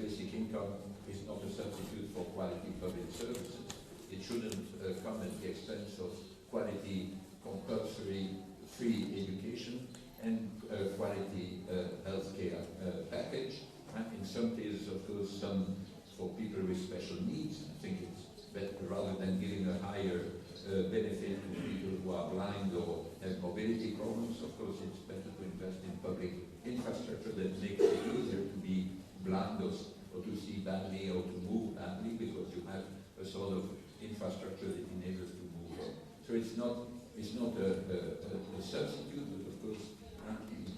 basic income is not a substitute for quality public services. It shouldn't come at the expense of quality compulsory free education and quality healthcare package. And in some cases, of course, some for people with special needs. I think it's better, rather than giving a higher benefit to people who are blind or have mobility problems, of course it's better to invest in public infrastructure that makes it easier to be blind or to see badly or to move badly, because you have a sort of infrastructure that enables to move. So it's not a substitute, but of course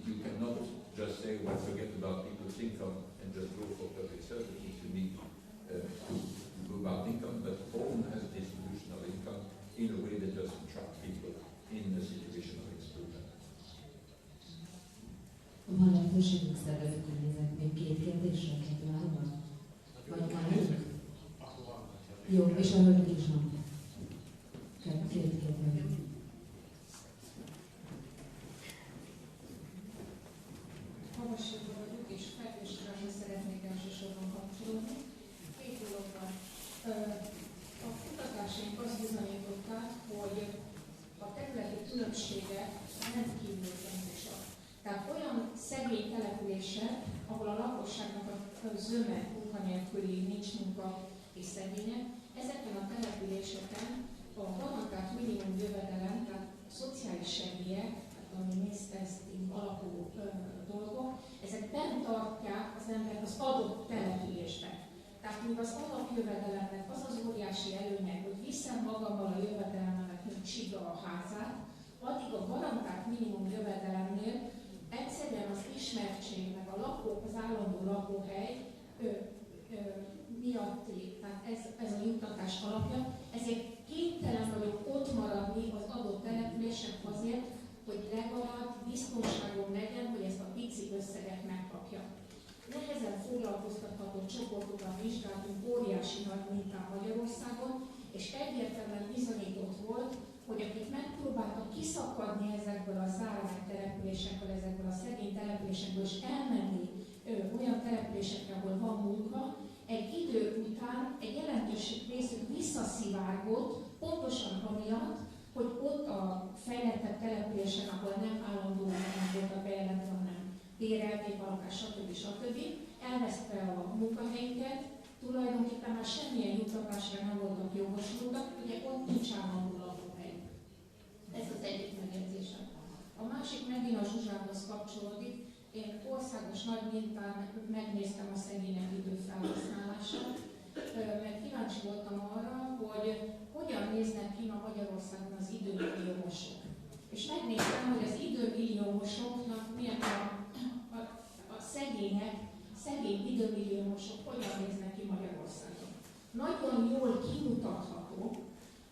you cannot just say, well, forget about people's income and just go for public services. You need to go about income, but own as a distribution of income in a way that doesn't trap people in a situation of exclusion. Van lehetőségünk szervezetni nézek még két kérdésre, kettő állban? Vagy van egy? Jó, és a hölgyek is van. Két kérdés. Magasságban vagyok, és felkészülésre szeretnék elsősorban kapcsolódni. Két dologban. A kutatásaink azt bizonyították, hogy a területi különbségek rendkívül fontosak. Tehát olyan szegény települések, ahol a lakosságnak a zöme munkanélküli, nincs munka és szegények, ezeken a településeken a garantált minimum jövedelem, tehát a szociális segélyek, ami nézteszting alapú dolgok, ezek bent tartják az embert az adott településben. Tehát míg az alapjövedelemnek az az óriási előnye, hogy viszem magammal a jövedelmemet, mint csiga a házát, addig a garantált minimum jövedelemnél egyszerűen az ismertség, meg az állandó lakóhely miatti, tehát ez a juttatás alapja, ezért kénytelen vagyok ott maradni az adott településen azért, hogy legalább biztonságom legyen, hogy ezt a pici összeget megkapja. Nehezen foglalkoztatható csoportokat vizsgáltunk óriási nagy mintán Magyarországon, és egyértelműen bizonyított volt, hogy akik megpróbáltak kiszakadni ezekből a zárált településekből, ezekből a szegény településekből, és elmenni olyan településekre, ahol van munka, egy idő után egy jelentős részük visszaszivárgott, pontosan amiatt, hogy ott a fejlettebb településen, ahol nem állandóan nem voltak bejelentve, hanem bérelték a lakás, stb. Elvesztve a munkahelyüket, tulajdonképpen már semmilyen juttatásra nem voltak jogosultak, ugye ott nincs állandó lakóhely. Ez az egyik megjegyzésem. A másik megint a Zsuzsához kapcsolódik. Én országos nagy mintán megnéztem a szegények időfelhasználását, mert kíváncsi voltam arra, hogy hogyan néznek ki ma Magyarországon az időmilliómosok. És megnéztem, hogy az időmilliómosoknak milyen a szegény időmilliómosok hogyan néznek ki Magyarországon. Nagyon jól kimutatható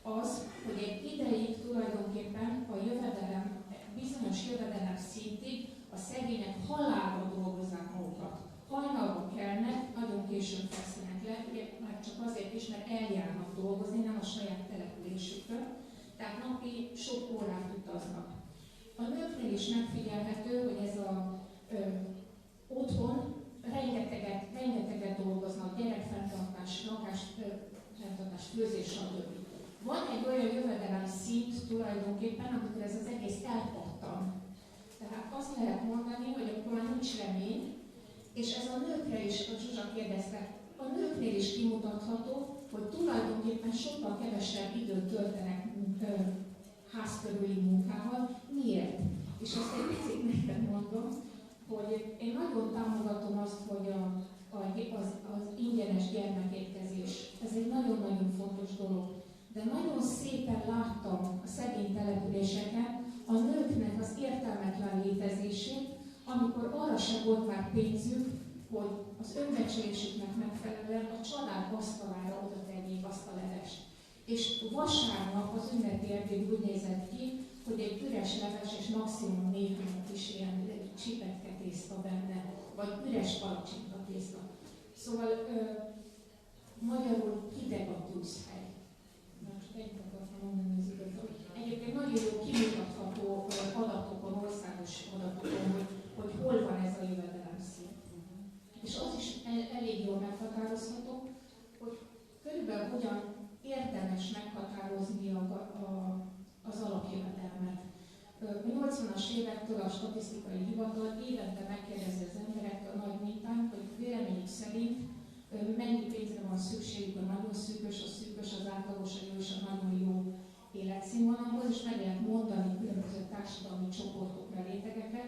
az, hogy egy ideig tulajdonképpen a jövedelem, bizonyos jövedelem szintig a szegények halálba dolgozzák magukat. Hajnalban kelnek, nagyon későn fekszenek le, ugye már csak azért is, mert eljárnak dolgozni, nem a saját településükről, tehát napi sok órát utaznak. A nőknél is megfigyelhető, hogy ez a otthon rengeteget dolgoznak, gyerekfenntartás, lakásfenntartás, főzés, stb. Van egy olyan jövedelem szint tulajdonképpen, amikor ez az egész elpattan. Tehát azt lehet mondani, hogy akkor már nincs remény, és ez a nőkre is, a Zsuzsa kérdezte, a nőknél is kimutatható, hogy tulajdonképpen sokkal kevesebb időt töltenek házkörüli munkával. Miért? És azt egy picit neked mondom, hogy én nagyon támogatom azt, hogy az ingyenes gyermekétkezés, ez egy nagyon-nagyon fontos dolog. De nagyon szépen láttam a szegény településeken a nőknek az értelmetlen létezését, amikor arra sem volt már pénzük, hogy az önbecsülésüknek megfelelően a család asztalára oda tegyék azt a levest. És vasárnap az ünnepi ebéd úgy nézett ki, hogy egy üres leves és maximum néhány kis ilyen csipetke tészta benne, vagy üres palacsinta tészta. Szóval magyarul hideg a tűzhely. Most egyet akartam mondani az igazat. Egyébként nagyon jó kimutatható adatokon, országos adatokon, hogy hol van ez a jövedelem szint. És az is elég jól meghatározható, hogy körülbelül hogyan érdemes meghatározni az alapjövedelmet. A 80-as évektől a statisztikai hivatal évente megkérdezi az emberektől a nagy mintán, hogy véleményük szerint mennyi pénzre van szükségük a nagyon szűkös, a szűkös, az átlagos, a jó és a nagyon jó életszínvonalhoz, és meg lehet mondani különböző társadalmi csoportokra, rétegekre,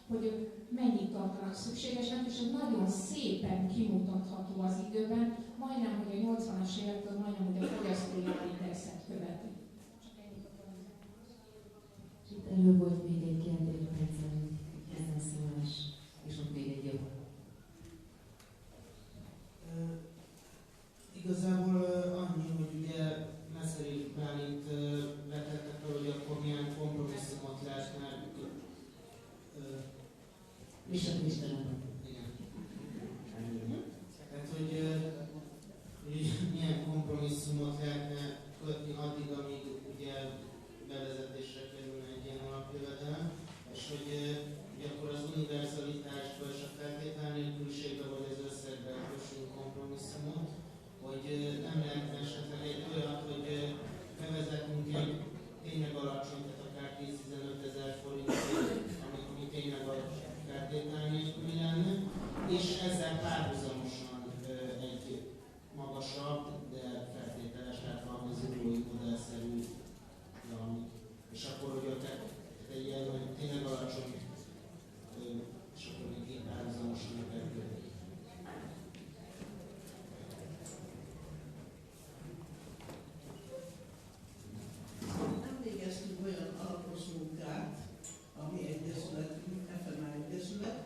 hogy ők mennyit tartanak szükségesnek, és ez nagyon szépen kimutatható az időben, majdnem, hogy a 80-as évektől majdnem, hogy a fogyasztói árindexet követi. Itt elő volt még egy kérdés, ezen szólás, és ott még egy jobb. Igazából annyi, hogy ugye Meszeri Bálint vetette fel, hogy akkor milyen kompromisszumot lehetne. Igen. Tehát, hogy milyen kompromisszumot lehetne kötni addig, amíg ugye bevezetésre kerülne egy ilyen alapjövedelem, és hogy akkor az univerzalitásba és a feltétel nélküliségbe vagy az összegbe kössünk kompromisszumot, hogy nem lehetne esetleg egy olyat, hogy bevezetünk egy tényleg alacsony, tehát akár 10-15 ezer forintot, ami tényleg a feltétel nélküli lenne, és ezzel párhuzamosan egy magasabb, de feltételes, tehát valami zugói modellszerű valami. És akkor, hogy ott egy ilyen tényleg alacsony, és akkor még így párhuzamosan megkerülni. Nem végeztünk olyan alapos munkát, ami egyesületünk, FMA egyesület,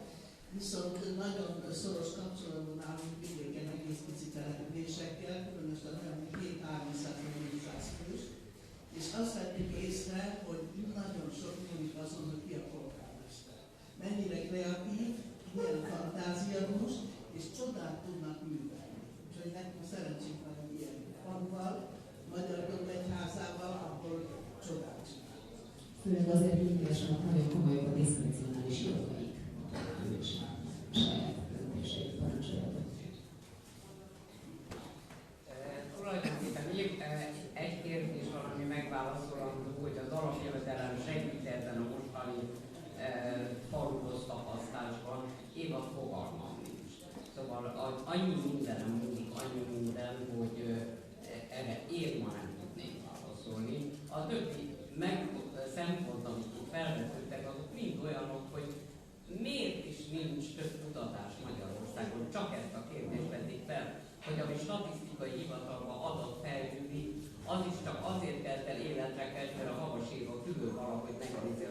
viszont nagyon szoros kapcsolatban állunk vidéken egész pici településekkel, különösen olyan 200-300 fős, és azt vettük észre, hogy nagyon sok múlik azon, hogy ki a polgármester. Mennyire kreatív, milyen fantáziadús, és csodát tudnak művelni. Úgyhogy nekünk szerencsénk van egy ilyen faluval, Magyar Egyházával, ahol csodát csinálunk. Főleg azért indulásnak nagyon komoly a diszkrecionális jogaik. És saját döntéseit parancsoljatok. Tulajdonképpen még egy kérdés van, ami megválaszolandó, hogy az alapjövedelem segít ebben a mostani faluhoz tapasztásban. Én a fogalmam nincs. Szóval annyi mindenem múlik, annyi minden, hogy erre én ma nem tudnék válaszolni. A többi szempont, amit itt felvetődtek, azok mind olyanok, hogy miért is nincs több kutatás Magyarországon. Csak ezt a kérdést vették fel, hogy ami statisztikai hivatalban adat felgyűli, az is csak azért kelt el életre kelt, mert a magas év a külön valahogy megnézi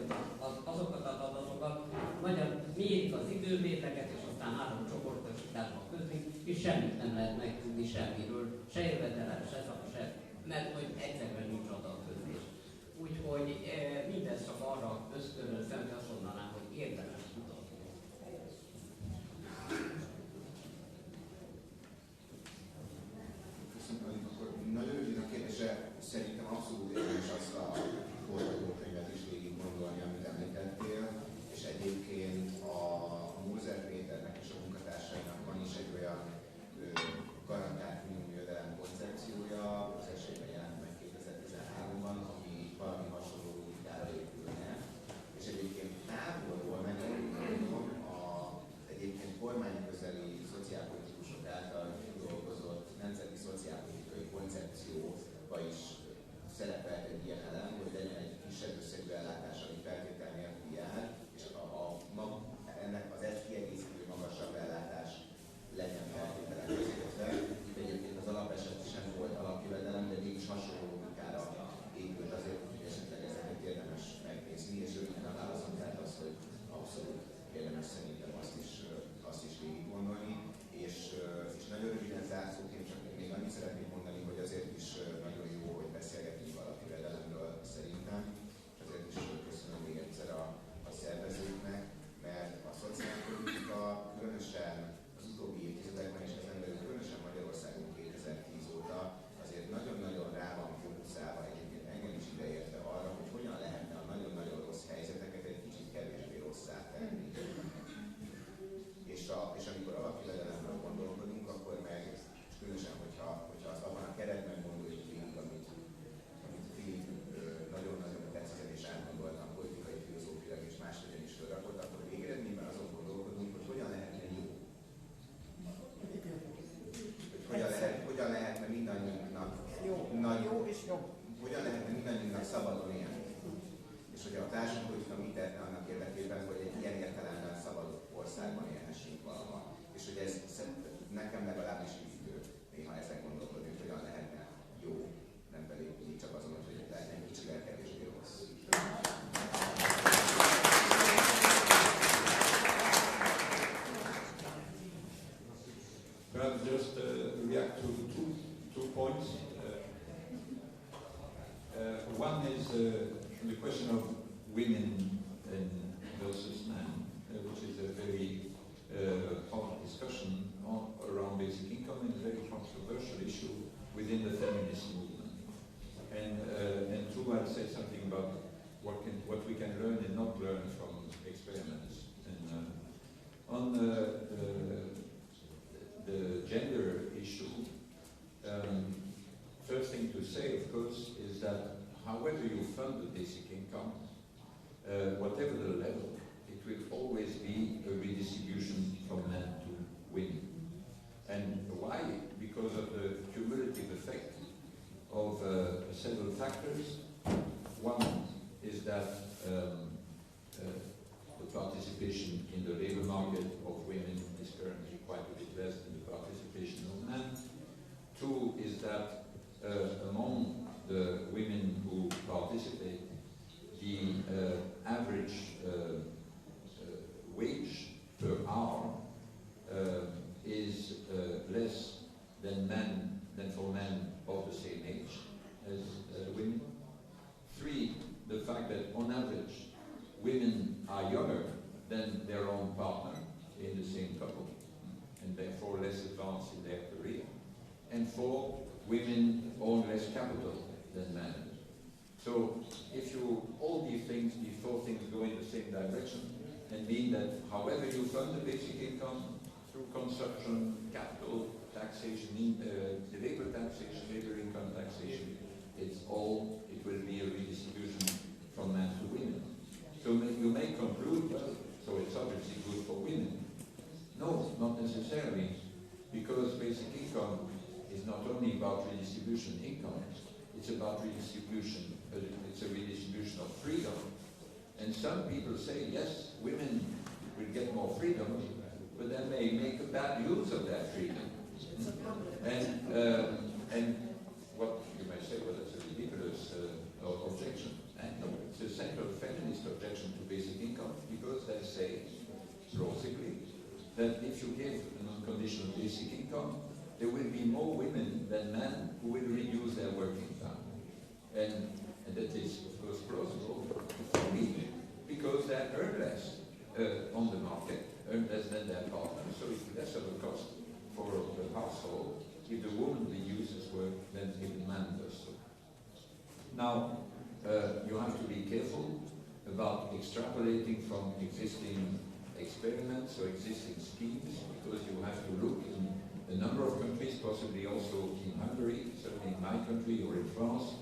azokat az adatokat, magyar mérik az időmérleget, és aztán államcsoportosításba közlik, és semmit nem lehet megtudni semmiről, se jövedelem, se szak, se, mert hogy egyszerűen nincs adatközlés. Úgyhogy mindez csak arra ösztönöztem, hogy azt mondanám, hogy érdemes kutatni. Köszönöm, akkor nagyon rövid a kérdése, szerintem abszolút érdemes azt a forgatókönyvet is végig gondolni, amit említettél, és egyébként a Mózer Péternek és a munkatársainak van is egy olyan garantált minimumjövedelem koncepciója, az esélyben jelent hogyan lehetne mindannyiunknak szabadon élni. És hogy a társadalompolitika mit tehetne annak érdekében, hogy egy ilyen értelemben szabad országban élhessünk valahol. És hogy ez nekem legalábbis üdítő néha ezen gondolkodni, hogy hogyan lehetne jó, nem pedig így csak azon, hogy lehetne egy kicsit kevésbé rossz. Perhaps just react to two points. One is the question of women versus men, which is a very hot discussion around basic income and a very controversial issue within the feminist movement. And two, I'd say something about what we can learn and not learn from experiments. And on the gender issue, first thing to say, of course, is that however you fund the basic income, whatever the level, it will always be a redistribution from men to women. And why? Because of the cumulative effect of several factors. One is that the participation in the labor market of women is currently quite a bit less than the participation of men. Two is that among the women who participate, the average wage per hour is less than for men of the same age as women. Three, the fact that on average women are younger than their own partner in the same couple and therefore less advanced in their career. And four, women own less capital than men. So if all these four things go in the same direction and mean that however you fund the basic income through consumption, capital, taxation, labor taxation, labor income taxation, it will be a redistribution from men to women. So you may conclude, well, so it's obviously good for women. No, not necessarily, because basic income is not only about redistribution income, it's about redistribution, it's a redistribution of freedom. And some people say, yes, women will get more freedom, but then they make a bad use of that freedom. And what you may say, well, that's a ridiculous objection. And no, it's a central feminist objection to basic income, because they say, plausibly, that if you give an unconditional basic income, there will be more women than men who will reduce their working time. And that is, of course, plausible for me, because they earn less on the market, earn less than their partner, so it's less of a cost for the household if the woman reduces work than if the man does so. Now, you have to be careful about extrapolating from existing experiments or existing schemes, because you have to look in a number of countries, possibly also in Hungary, certainly in my country or in France.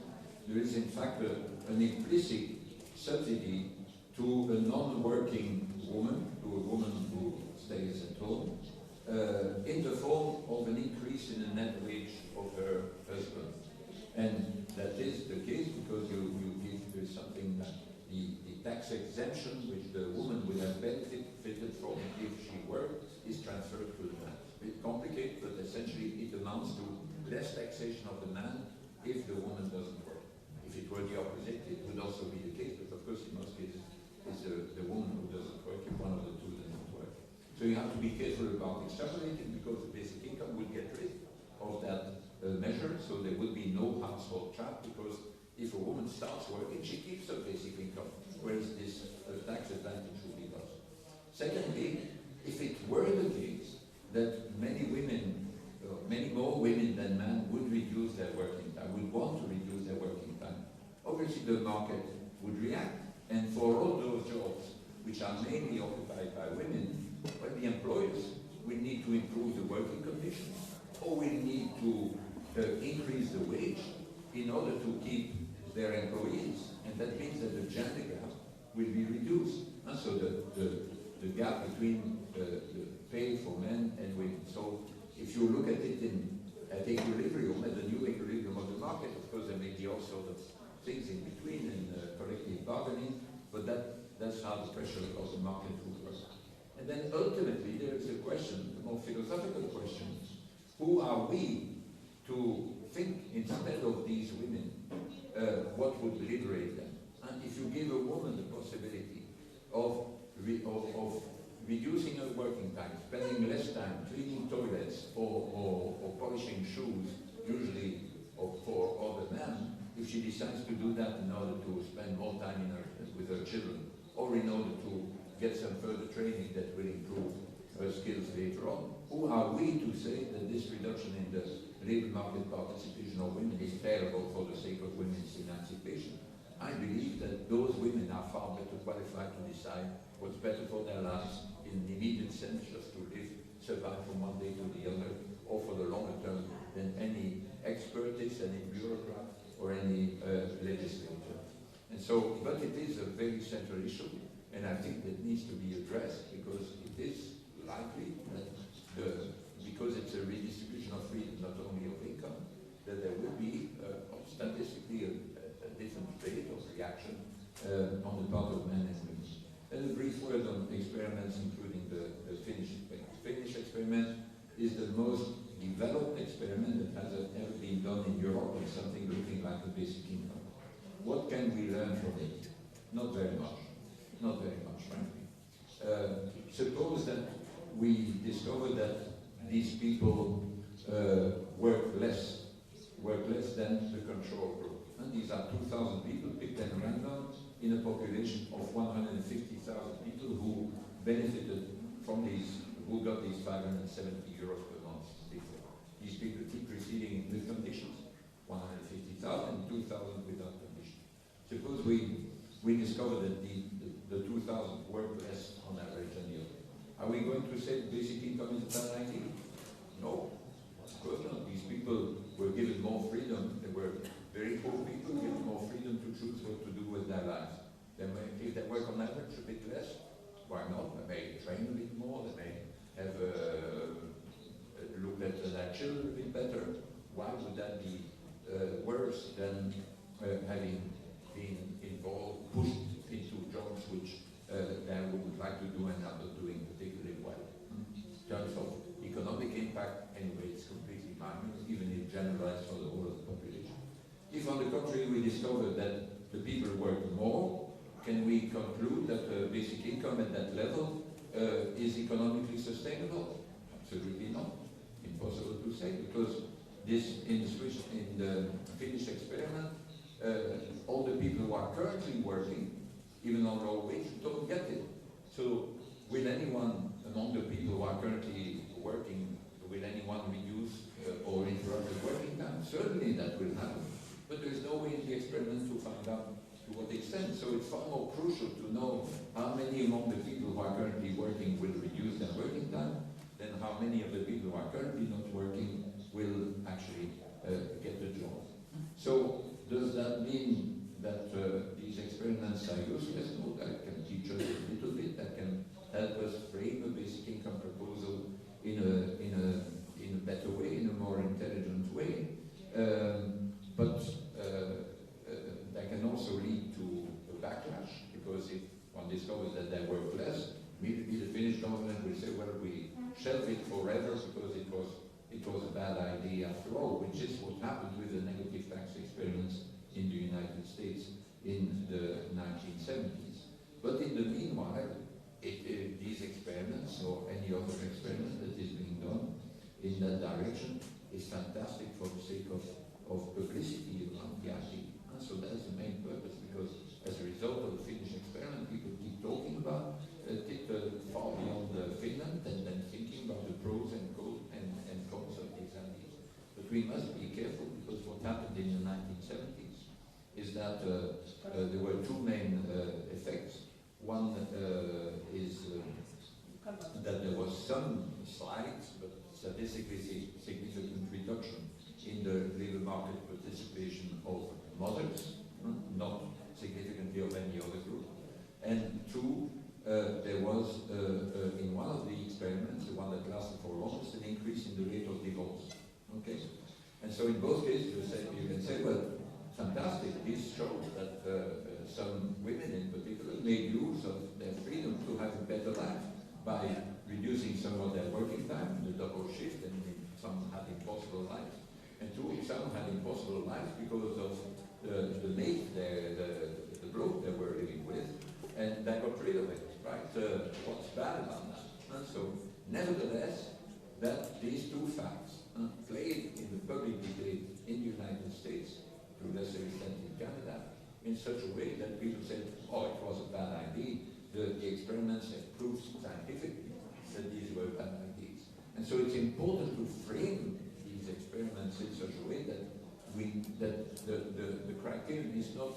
There is in fact an implicit subsidy to a non-working woman, to a woman who stays at home, in the form of an increase in the net wage of her husband. And that is the case because you give something that the tax exemption which the woman would have benefited from if she worked is transferred to the man. It's a bit complicated, but essentially it amounts to less taxation of the man if the woman doesn't work. If it were the opposite, it would also be the case, but of course in most cases it's the woman who doesn't work if one of the two doesn't work. So you have to be careful about extrapolating, because the basic income would get rid of that measure, so there would be no household trap, because if a woman starts working, she keeps her basic income, whereas this tax advantage would be lost. Secondly, if it were the case that many more women than men would reduce their working time, would want to reduce their working time, obviously the market would react. And for all those jobs which are mainly occupied by women, well, the employers will need to improve the working conditions, or will need to increase the wage in order to keep their employees. And that means that the gender gap will be reduced. And so the gap between the pay for men and women. So if you look at it at equilibrium, at the new equilibrium of the market. Of course, there may be all sorts of things in between and collective bargaining, but that's how the pressure of the market will work. And then ultimately, there is a question, a more philosophical question: who are we to think, instead of these women, what would liberate them? And if you give a woman the possibility of reducing her working time, spending less time cleaning toilets or polishing shoes, usually for other men, if she decides to do that in order to spend more time with her children, or in order to get some further training that will improve her skills later on, who are we to say that this reduction in the labor market participation of women is terrible for the sake of women's emancipation? I believe that those women are far better qualified to decide what's better for their lives in an immediate sense, just to live, survive from one day to the other, or for the longer term than any expertise, any bureaucrat, or any legislator. And so, but it is a very central issue, and I think that needs to be addressed, because it is likely that because it's a redistribution of freedom, not only of income, that there will be statistically a different rate of reaction on the part of men and women. And a brief word on experiments, including the Finnish experiment. The Finnish experiment is the most developed experiment that has ever been done in Europe on something looking like a basic income. What can we learn from it? Not very much. Not very much, frankly. Suppose that we discover that these people work less than the control group. And these are 2,000 people picked at random in a population of 150,000 people who benefited from these, who got these 570 euros per month before. These people keep receiving with conditions, 150,000 and 2,000 without conditions. Suppose we discover that the 2,000 work less on average than the other. Are we going to say the basic income is a bad idea? No, of course not. These people were given more freedom. They were very poor people, given more freedom to choose what to do with their lives. If they work on average a bit less, why not? They may train a bit more. They may have looked at their children a bit better. Why would that be worse than having been involved, pushed into jobs which they would like to do and are not doing particularly well? In terms of economic impact, anyway, it's completely minor, even if generalized for the whole of the population. If, on the contrary, we discover that the people work more, can we conclude that basic income at that level is economically sustainable? Absolutely not. Impossible to say, because this in the Finnish experiment, all the people who are currently working, even on low wage, don't get it. So, will anyone among the people who are currently working, will anyone reduce or interrupt the working time? Certainly that will happen. But there is no way in the experiment to find out to what extent. So it's far more crucial to know how many among the people who are currently working will reduce their working time than how many of the people who are currently not working will actually get a job. So does that mean that these experiments are useless? No, that can teach us a little bit, that can help us frame a basic income proposal in a better way, in a more intelligent way. But that can also lead to a backlash, because if one discovers that they work less, immediately the Finnish government will say, well, we shelve it forever because it was a bad idea after all, which is what happened with the negative tax experiments in the United States in the 1970s. But in the meanwhile, these experiments, or any other experiment that is being done in that direction, is fantastic for the sake of publicity around the idea. And so that's the main purpose, because as a result of the Finnish experiment, people keep talking about it far beyond Finland, and then thinking about the pros and cons of these ideas. But we must be careful, because what happened in the 1970s is that there were two main effects. One is that there was some slight but statistically significant reduction in the labor market participation of mothers, not significantly of any other group. And two, there was, in one of the experiments, the one that lasted for longest, an increase in the rate of divorce. Okay? And so in both cases you can say, well, fantastic, this shows that some women in particular made use of their freedom to have a better life by reducing some of their working time, the double shift, and some had impossible lives. And some had impossible lives because of the mate, the bloke they were living with, and they got rid of it, right? What's bad about that? And so, nevertheless, that these two facts played in the public debate in the United States, to a lesser extent in Canada, in such a way that people said, oh, it was a bad idea. The experiments have proved scientifically that these were bad ideas. And so it's important to frame these experiments in such a way that the criterion is not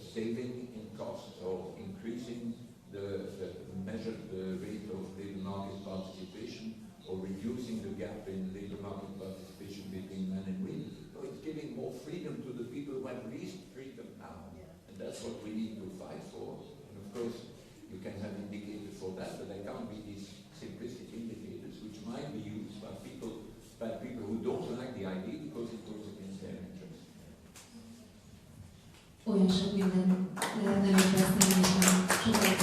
saving in costs or increasing the measured rate of labor market participation or reducing the gap in labor market participation between men and women. No, it's giving more freedom to the people who have least freedom now. And that's what we need to fight for. And of course, you can have indicators for that, but they can't be these simplistic indicators which might be used by people who don't like the idea because it goes against their interests. Olyan sok minden nem is beszélni, sokat